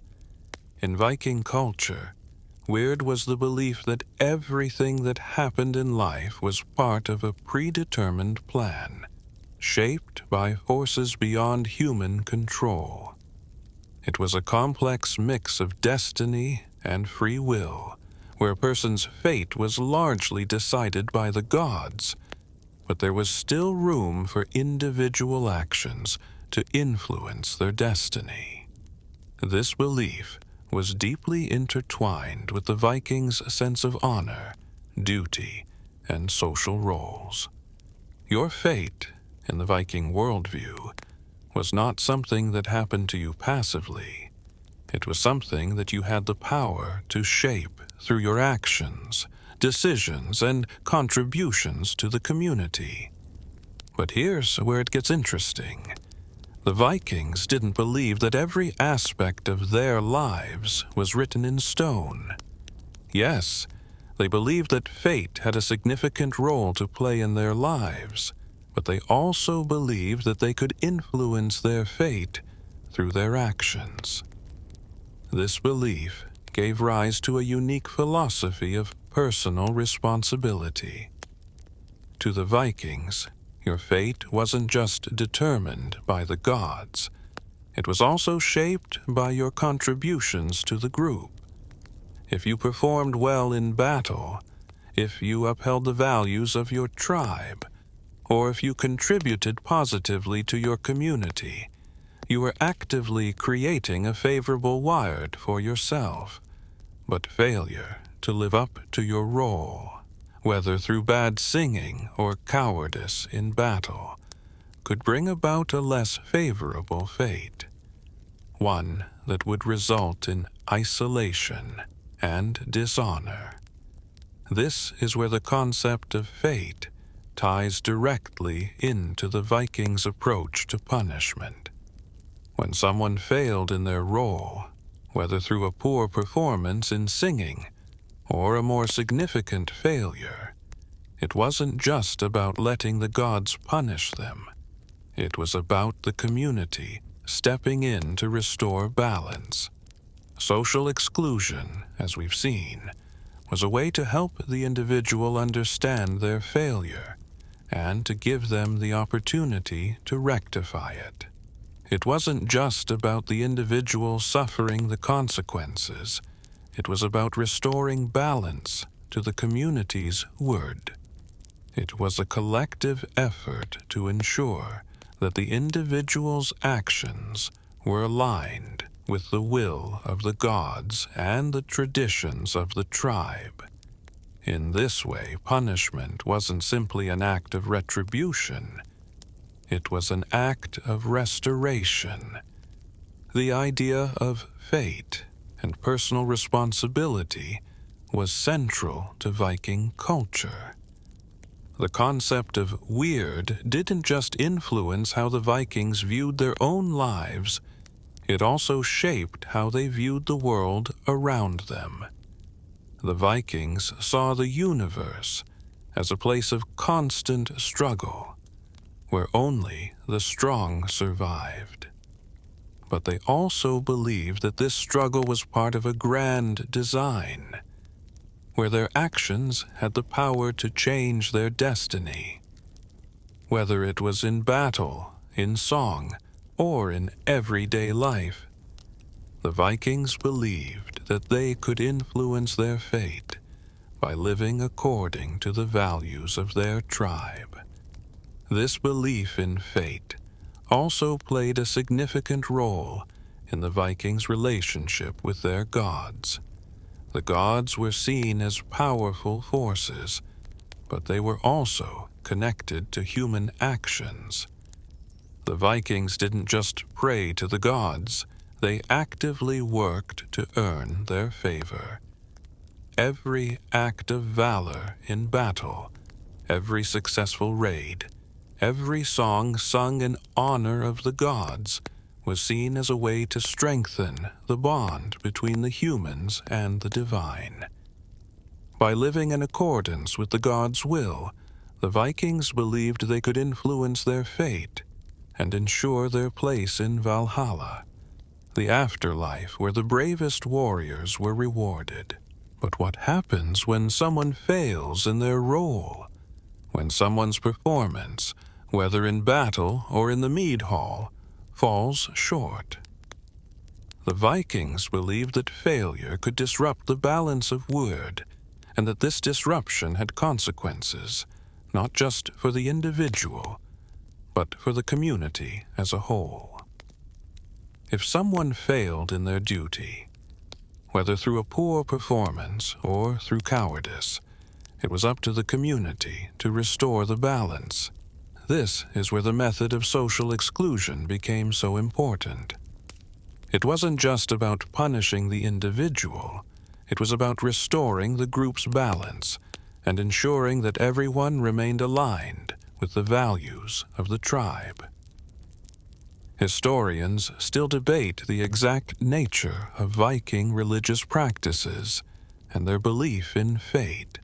In Viking culture, weird was the belief that everything that happened in life was part of a predetermined plan, shaped by forces beyond human control. It was a complex mix of destiny and free will, where a person's fate was largely decided by the gods, but there was still room for individual actions to influence their destiny. This belief was deeply intertwined with the Vikings' sense of honor, duty, and social roles. Your fate, in the Viking worldview, was not something that happened to you passively. It was something that you had the power to shape through your actions, decisions, and contributions to the community. But here's where it gets interesting. The Vikings didn't believe that every aspect of their lives was written in stone. Yes, they believed that fate had a significant role to play in their lives, but they also believed that they could influence their fate through their actions. This belief gave rise to a unique philosophy of personal responsibility. To the Vikings, your fate wasn't just determined by the gods. It was also shaped by your contributions to the group. If you performed well in battle, if you upheld the values of your tribe, or if you contributed positively to your community, you were actively creating a favorable world for yourself. But failure to live up to your role, whether through bad singing or cowardice in battle, could bring about a less favorable fate, one that would result in isolation and dishonor. This is where the concept of fate ties directly into the Vikings' approach to punishment. When someone failed in their role, whether through a poor performance in singing or a more significant failure, it wasn't just about letting the gods punish them. It was about the community stepping in to restore balance. Social exclusion, as we've seen, was a way to help the individual understand their failure and to give them the opportunity to rectify it. It wasn't just about the individual suffering the consequences. It was about restoring balance to the community's word. It was a collective effort to ensure that the individual's actions were aligned with the will of the gods and the traditions of the tribe. In this way, punishment wasn't simply an act of retribution. It was an act of restoration. The idea of fate and personal responsibility was central to Viking culture. The concept of weird didn't just influence how the Vikings viewed their own lives, it also shaped how they viewed the world around them. The Vikings saw the universe as a place of constant struggle, where only the strong survived. But they also believed that this struggle was part of a grand design, where their actions had the power to change their destiny. Whether it was in battle, in song, or in everyday life, the Vikings believed that they could influence their fate by living according to the values of their tribe. This belief in fate also played a significant role in the Vikings' relationship with their gods. The gods were seen as powerful forces, but they were also connected to human actions. The Vikings didn't just pray to the gods, they actively worked to earn their favor. Every act of valor in battle, every successful raid, every song sung in honor of the gods was seen as a way to strengthen the bond between the humans and the divine. By living in accordance with the gods' will, the Vikings believed they could influence their fate and ensure their place in Valhalla, the afterlife where the bravest warriors were rewarded. But what happens when someone fails in their role? When someone's performance, whether in battle or in the mead hall, falls short? The Vikings believed that failure could disrupt the balance of word, and that this disruption had consequences, not just for the individual, but for the community as a whole. If someone failed in their duty, whether through a poor performance or through cowardice, it was up to the community to restore the balance. This is where the method of social exclusion became so important. It wasn't just about punishing the individual, it was about restoring the group's balance and ensuring that everyone remained aligned with the values of the tribe. Historians still debate the exact nature of Viking religious practices and their belief in fate.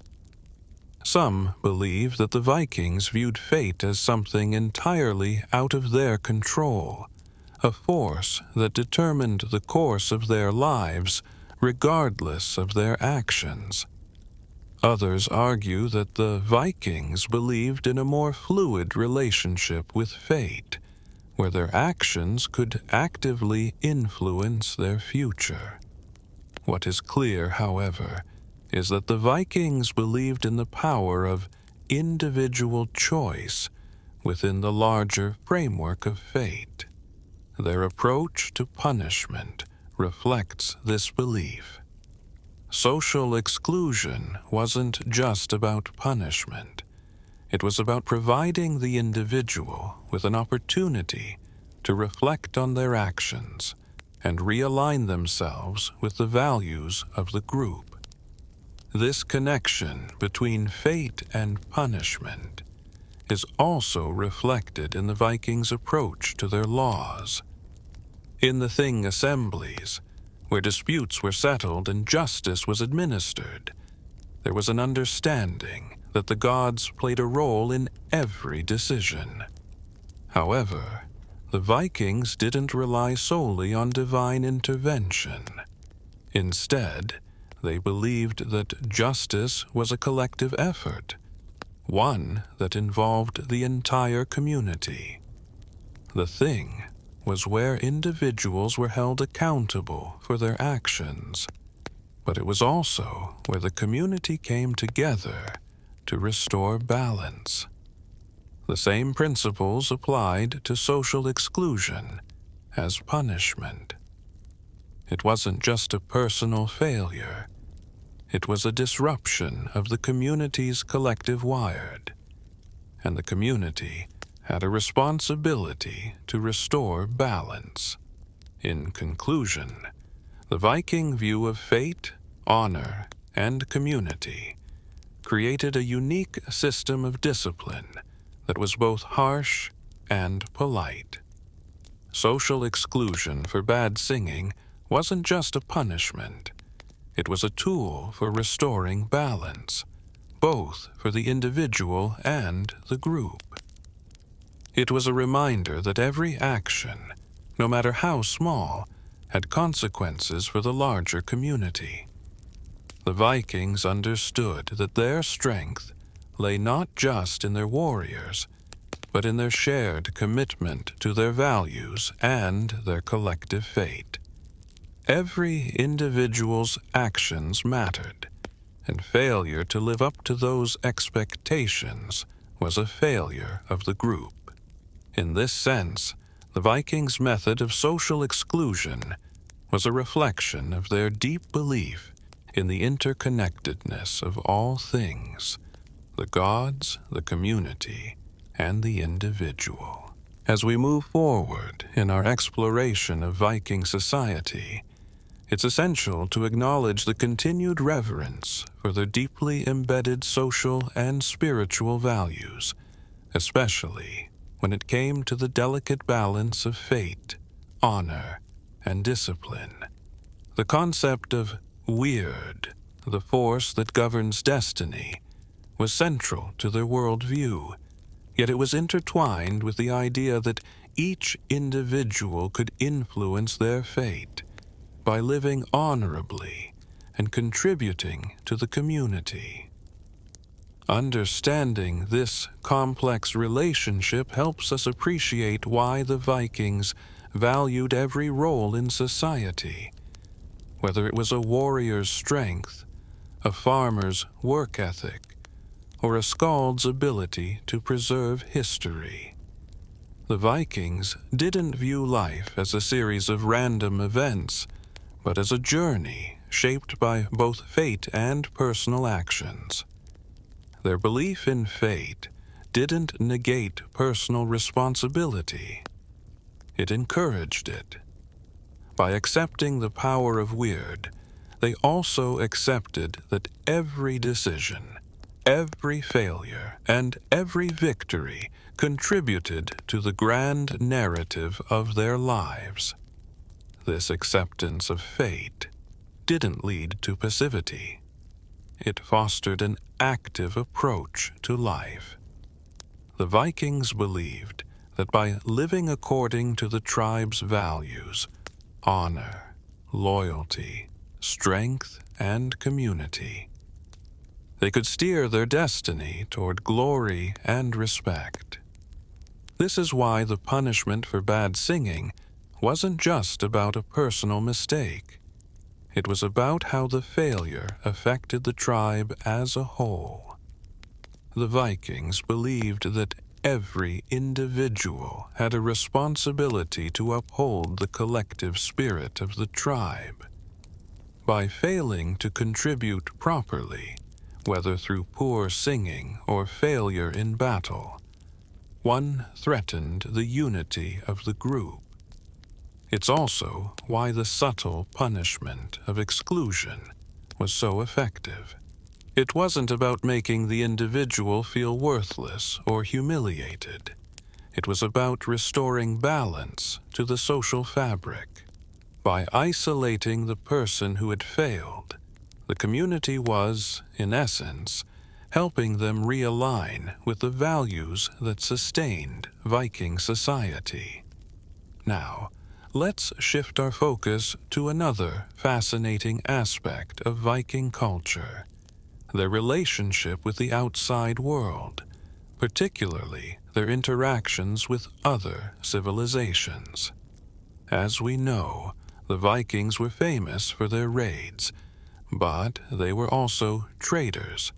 Some believe that the Vikings viewed fate as something entirely out of their control, a force that determined the course of their lives regardless of their actions. Others argue that the Vikings believed in a more fluid relationship with fate, where their actions could actively influence their future. What is clear, however, is that the Vikings believed in the power of individual choice within the larger framework of fate. Their approach to punishment reflects this belief. Social exclusion wasn't just about punishment. It was about providing the individual with an opportunity to reflect on their actions and realign themselves with the values of the group. This connection between fate and punishment is also reflected in the Vikings' approach to their laws. In the Thing assemblies, where disputes were settled and justice was administered, there was an understanding that the gods played a role in every decision. However, the Vikings didn't rely solely on divine intervention. Instead, they believed that justice was a collective effort, one that involved the entire community. The Thing was where individuals were held accountable for their actions, but it was also where the community came together to restore balance. The same principles applied to social exclusion as punishment. It wasn't just a personal failure. It was a disruption of the community's collective wired, and the community had a responsibility to restore balance. In conclusion, the Viking view of fate, honor, and community created a unique system of discipline that was both harsh and polite. Social exclusion for bad singing wasn't just a punishment. It was a tool for restoring balance, both for the individual and the group. It was a reminder that every action, no matter how small, had consequences for the larger community. The Vikings understood that their strength lay not just in their warriors, but in their shared commitment to their values and their collective fate. Every individual's actions mattered, and failure to live up to those expectations was a failure of the group. In this sense, the Vikings' method of social exclusion was a reflection of their deep belief in the interconnectedness of all things, the gods, the community, and the individual. As we move forward in our exploration of Viking society, it's essential to acknowledge the continued reverence for their deeply embedded social and spiritual values, especially when it came to the delicate balance of fate, honor, and discipline. The concept of weird, the force that governs destiny, was central to their worldview, yet it was intertwined with the idea that each individual could influence their fate by living honorably and contributing to the community. Understanding this complex relationship helps us appreciate why the Vikings valued every role in society, whether it was a warrior's strength, a farmer's work ethic, or a skald's ability to preserve history. The Vikings didn't view life as a series of random events, but as a journey shaped by both fate and personal actions. Their belief in fate didn't negate personal responsibility. It encouraged it. By accepting the power of weird, they also accepted that every decision, every failure, and every victory contributed to the grand narrative of their lives. This acceptance of fate didn't lead to passivity. It fostered an active approach to life. The Vikings believed that by living according to the tribe's values, honor, loyalty, strength, and community, they could steer their destiny toward glory and respect. This is why the punishment for bad singing wasn't just about a personal mistake. It was about how the failure affected the tribe as a whole. The Vikings believed that every individual had a responsibility to uphold the collective spirit of the tribe. By failing to contribute properly, whether through poor singing or failure in battle. One threatened the unity of the group. It's also why the subtle punishment of exclusion was so effective. It wasn't about making the individual feel worthless or humiliated. It was about restoring balance to the social fabric. By isolating the person who had failed, the community was, in essence, helping them realign with the values that sustained Viking society. Now, let's shift our focus to another fascinating aspect of Viking culture: their relationship with the outside world, particularly their interactions with other civilizations. As we know, the Vikings were famous for their raids, but they were also traders,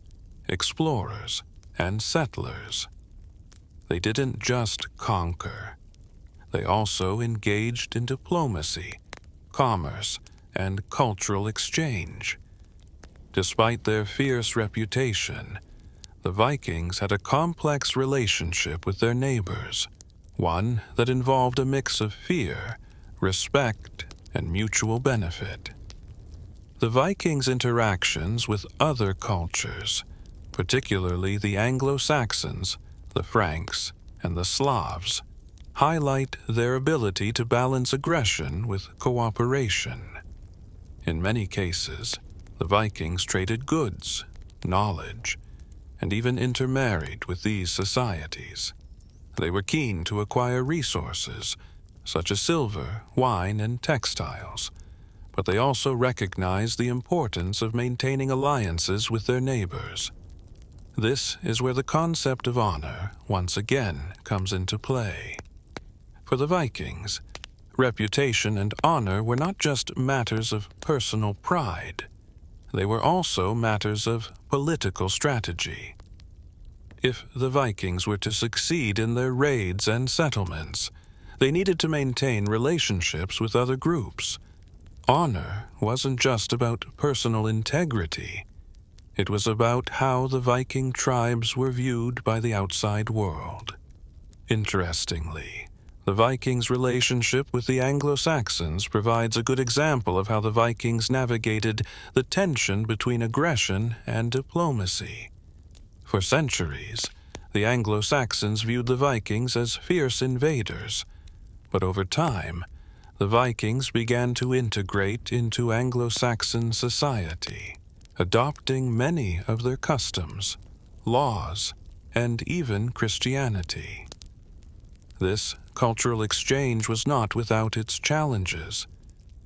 explorers, and settlers. They didn't just conquer. They also engaged in diplomacy, commerce, and cultural exchange. Despite their fierce reputation, the Vikings had a complex relationship with their neighbors, one that involved a mix of fear, respect, and mutual benefit. The Vikings' interactions with other cultures, particularly the Anglo-Saxons, the Franks, and the Slavs, highlight their ability to balance aggression with cooperation. In many cases, the Vikings traded goods, knowledge, and even intermarried with these societies. They were keen to acquire resources, such as silver, wine, and textiles, but they also recognized the importance of maintaining alliances with their neighbors. This is where the concept of honor once again comes into play. For the Vikings, reputation and honor were not just matters of personal pride. They were also matters of political strategy. If the Vikings were to succeed in their raids and settlements, they needed to maintain relationships with other groups. Honor wasn't just about personal integrity. It was about how the Viking tribes were viewed by the outside world. Interestingly, the Vikings' relationship with the Anglo-Saxons provides a good example of how the Vikings navigated the tension between aggression and diplomacy. For centuries, the Anglo-Saxons viewed the Vikings as fierce invaders, but over time, the Vikings began to integrate into Anglo-Saxon society, adopting many of their customs, laws, and even Christianity. This cultural exchange was not without its challenges,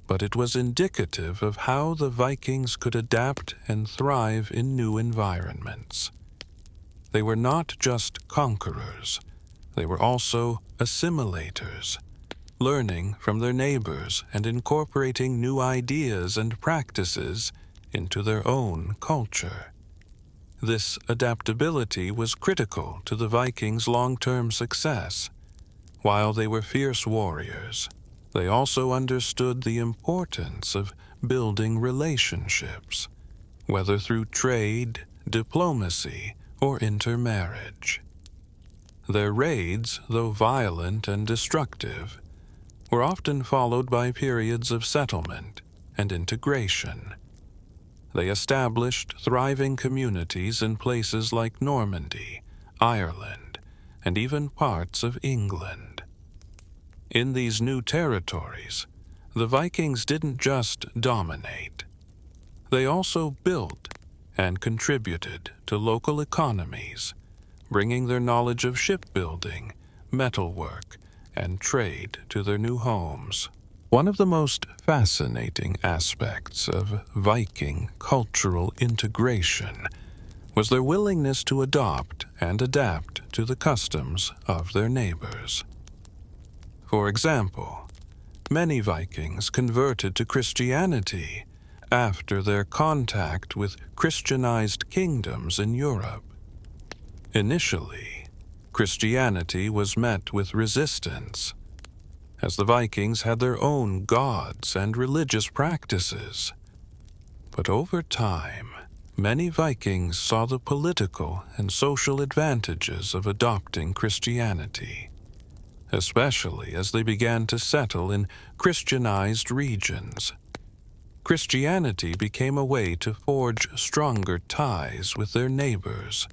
but it was indicative of how the Vikings could adapt and thrive in new environments. They were not just conquerors, they were also assimilators, learning from their neighbors and incorporating new ideas and practices into their own culture. This adaptability was critical to the Vikings' long-term success. While they were fierce warriors, they also understood the importance of building relationships, whether through trade, diplomacy, or intermarriage. Their raids, though violent and destructive, were often followed by periods of settlement and integration. They established thriving communities in places like Normandy, Ireland, and even parts of England. In these new territories, the Vikings didn't just dominate. They also built and contributed to local economies, bringing their knowledge of shipbuilding, metalwork, and trade to their new homes. One of the most fascinating aspects of Viking cultural integration was their willingness to adopt and adapt to the customs of their neighbors. For example, many Vikings converted to Christianity after their contact with Christianized kingdoms in Europe. Initially, Christianity was met with resistance, as the Vikings had their own gods and religious practices. But over time, many Vikings saw the political and social advantages of adopting Christianity, especially as they began to settle in Christianized regions. Christianity became a way to forge stronger ties with their neighbors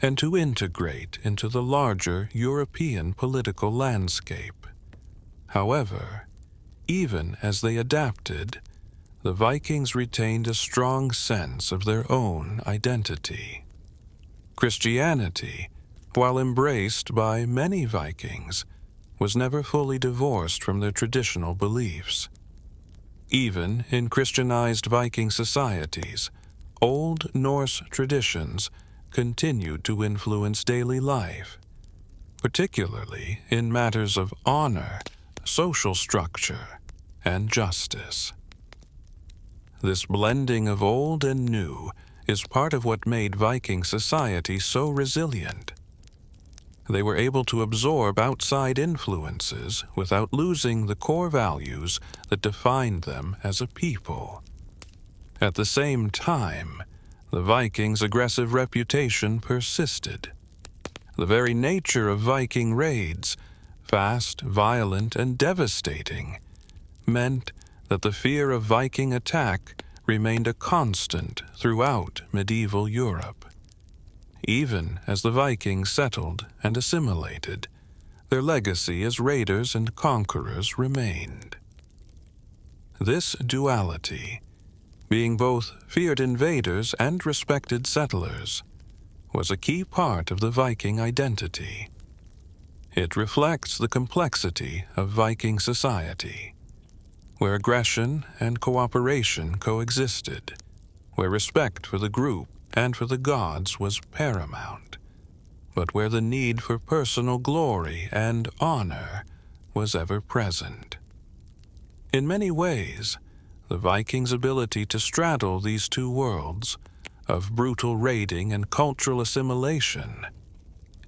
and to integrate into the larger European political landscape. However, even as they adapted, the Vikings retained a strong sense of their own identity. Christianity, while embraced by many Vikings, was never fully divorced from their traditional beliefs. Even in Christianized Viking societies, Old Norse traditions continued to influence daily life, particularly in matters of honor, social structure, and justice. This blending of old and new is part of what made Viking society so resilient. They were able to absorb outside influences without losing the core values that defined them as a people. At the same time, the Vikings' aggressive reputation persisted. The very nature of Viking raids, fast, violent, and devastating, meant that the fear of Viking attack remained a constant throughout medieval Europe. Even as the Vikings settled and assimilated, their legacy as raiders and conquerors remained. This duality, being both feared invaders and respected settlers, was a key part of the Viking identity. It reflects the complexity of Viking society, where aggression and cooperation coexisted, where respect for the group and for the gods was paramount, but where the need for personal glory and honor was ever present. In many ways, the Vikings' ability to straddle these two worlds, of brutal raiding and cultural assimilation,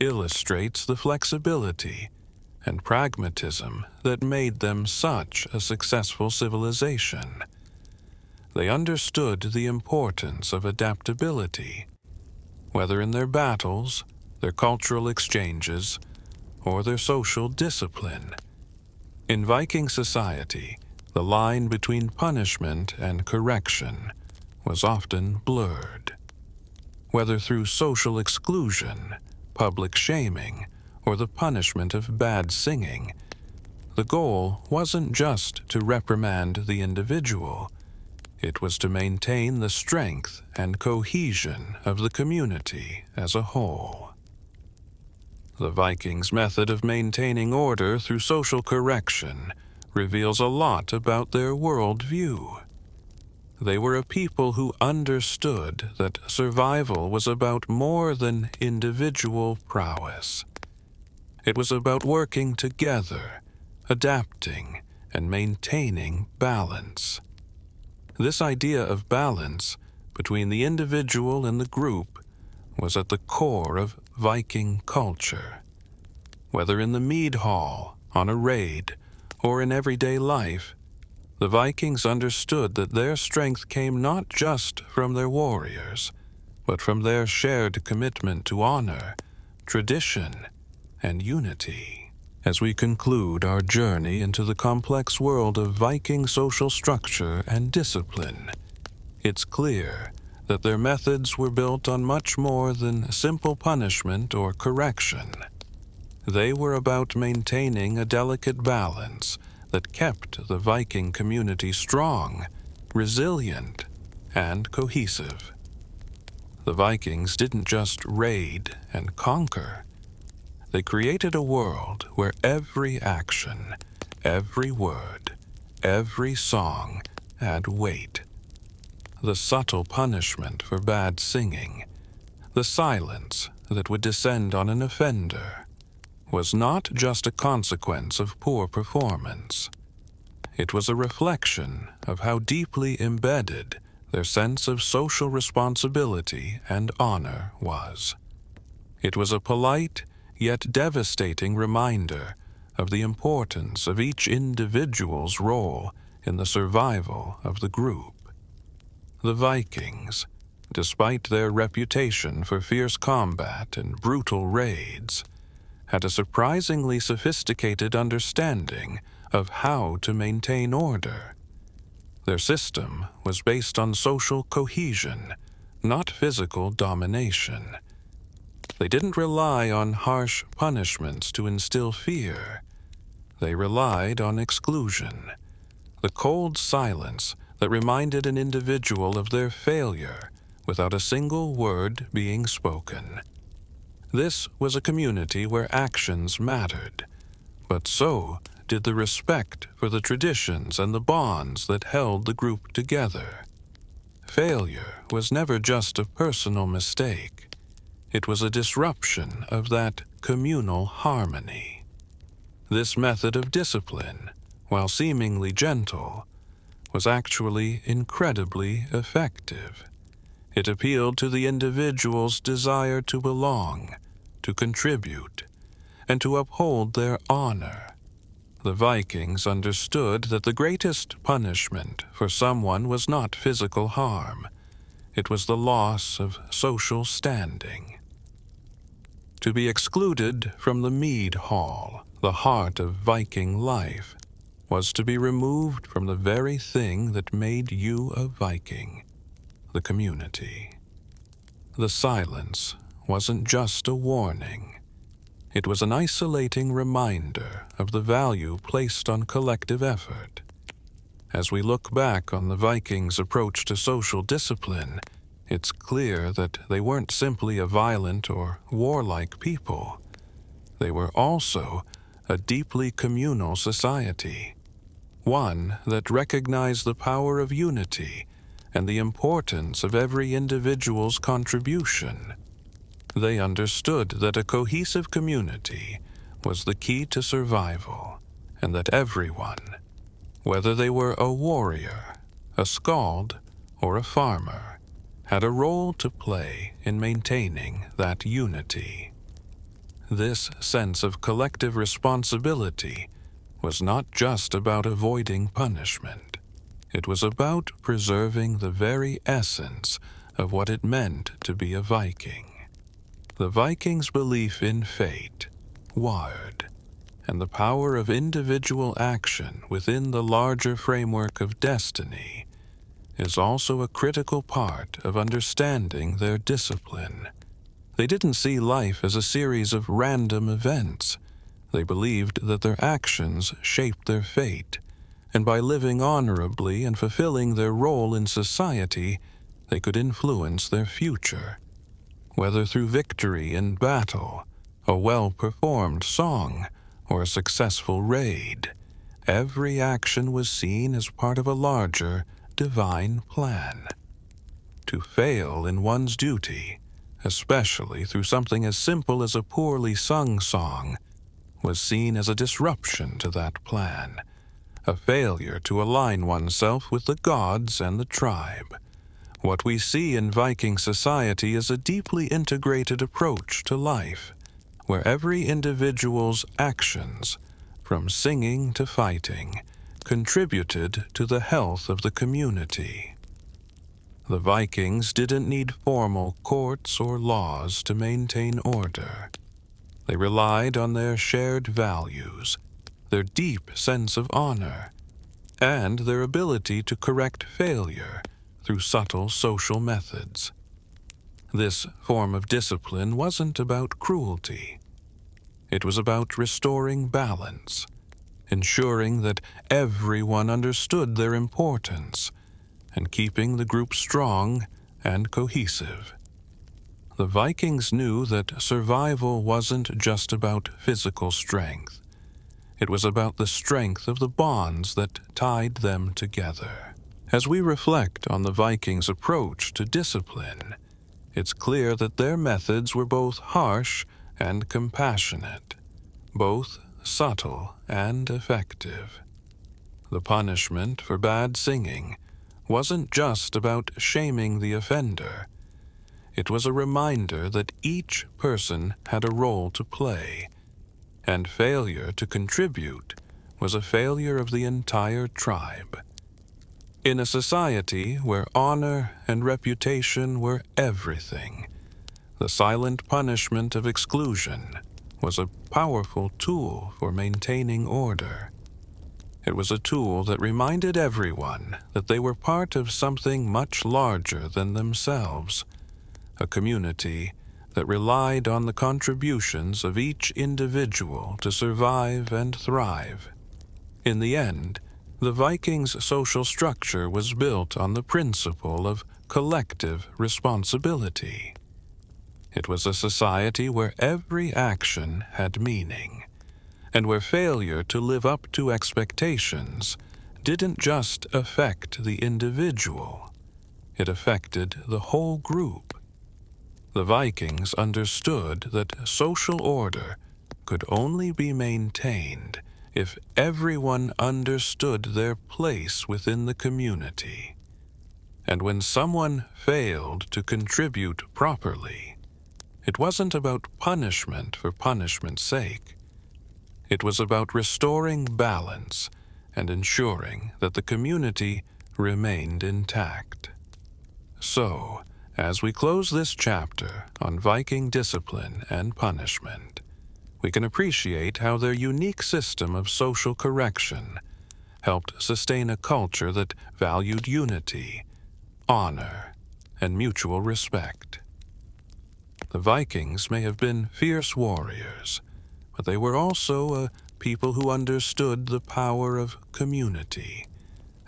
illustrates the flexibility and pragmatism that made them such a successful civilization. They understood the importance of adaptability, whether in their battles, their cultural exchanges, or their social discipline. In Viking society, the line between punishment and correction was often blurred. Whether through social exclusion, public shaming, or the punishment of bad singing, the goal wasn't just to reprimand the individual. It was to maintain the strength and cohesion of the community as a whole. The Vikings' method of maintaining order through social correction reveals a lot about their worldview. They were a people who understood that survival was about more than individual prowess. It was about working together, adapting, and maintaining balance. This idea of balance between the individual and the group was at the core of Viking culture. Whether in the mead hall, on a raid, or in everyday life, the Vikings understood that their strength came not just from their warriors, but from their shared commitment to honor, tradition, and unity. As we conclude our journey into the complex world of Viking social structure and discipline, it's clear that their methods were built on much more than simple punishment or correction. They were about maintaining a delicate balance that kept the Viking community strong, resilient, and cohesive. The Vikings didn't just raid and conquer. They created a world where every action, every word, every song had weight. The subtle punishment for bad singing, the silence that would descend on an offender, was not just a consequence of poor performance. It was a reflection of how deeply embedded their sense of social responsibility and honor was. It was a polite yet devastating reminder of the importance of each individual's role in the survival of the group. The Vikings, despite their reputation for fierce combat and brutal raids, had a surprisingly sophisticated understanding of how to maintain order. Their system was based on social cohesion, not physical domination. They didn't rely on harsh punishments to instill fear. They relied on exclusion, the cold silence that reminded an individual of their failure without a single word being spoken. This was a community where actions mattered, but so did the respect for the traditions and the bonds that held the group together. Failure was never just a personal mistake. It was a disruption of that communal harmony. This method of discipline, while seemingly gentle, was actually incredibly effective. It appealed to the individual's desire to belong, to contribute, and to uphold their honor. The Vikings understood that the greatest punishment for someone was not physical harm. It was the loss of social standing. To be excluded from the mead hall, the heart of Viking life, was to be removed from the very thing that made you a Viking, the community. The silence wasn't just a warning. It was an isolating reminder of the value placed on collective effort. As we look back on the Vikings' approach to social discipline, it's clear that they weren't simply a violent or warlike people. They were also a deeply communal society, one that recognized the power of unity and the importance of every individual's contribution. They understood that a cohesive community was the key to survival, and that everyone, whether they were a warrior, a skald, or a farmer, had a role to play in maintaining that unity. This sense of collective responsibility was not just about avoiding punishment. It was about preserving the very essence of what it meant to be a Viking. The Vikings' belief in fate, ward, and the power of individual action within the larger framework of destiny is also a critical part of understanding their discipline. They didn't see life as a series of random events. They believed that their actions shaped their fate, and by living honorably and fulfilling their role in society, they could influence their future. Whether through victory in battle, a well-performed song, or a successful raid, every action was seen as part of a larger, divine plan. To fail in one's duty, especially through something as simple as a poorly sung song, was seen as a disruption to that plan, a failure to align oneself with the gods and the tribe. What we see in Viking society is a deeply integrated approach to life, where every individual's actions, from singing to fighting, contributed to the health of the community. The Vikings didn't need formal courts or laws to maintain order. They relied on their shared values, their deep sense of honor, and their ability to correct failure through subtle social methods. This form of discipline wasn't about cruelty. It was about restoring balance, ensuring that everyone understood their importance, and keeping the group strong and cohesive. The Vikings knew that survival wasn't just about physical strength. It was about the strength of the bonds that tied them together. As we reflect on the Vikings' approach to discipline, it's clear that their methods were both harsh and compassionate, both subtle and effective. The punishment for bad singing wasn't just about shaming the offender. It was a reminder that each person had a role to play, and failure to contribute was a failure of the entire tribe. In a society where honor and reputation were everything, the silent punishment of exclusion was a powerful tool for maintaining order. It was a tool that reminded everyone that they were part of something much larger than themselves, a community that relied on the contributions of each individual to survive and thrive. In the end, the Vikings' social structure was built on the principle of collective responsibility. It was a society where every action had meaning, and where failure to live up to expectations didn't just affect the individual, it affected the whole group. The Vikings understood that social order could only be maintained if everyone understood their place within the community. And when someone failed to contribute properly, it wasn't about punishment for punishment's sake. It was about restoring balance and ensuring that the community remained intact. So, as we close this chapter on Viking discipline and punishment, we can appreciate how their unique system of social correction helped sustain a culture that valued unity, honor, and mutual respect. The Vikings may have been fierce warriors, but they were also a people who understood the power of community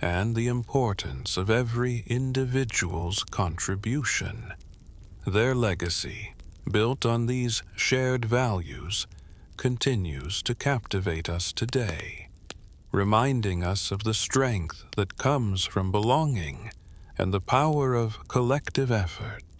and the importance of every individual's contribution. Their legacy, built on these shared values, continues to captivate us today, reminding us of the strength that comes from belonging and the power of collective effort.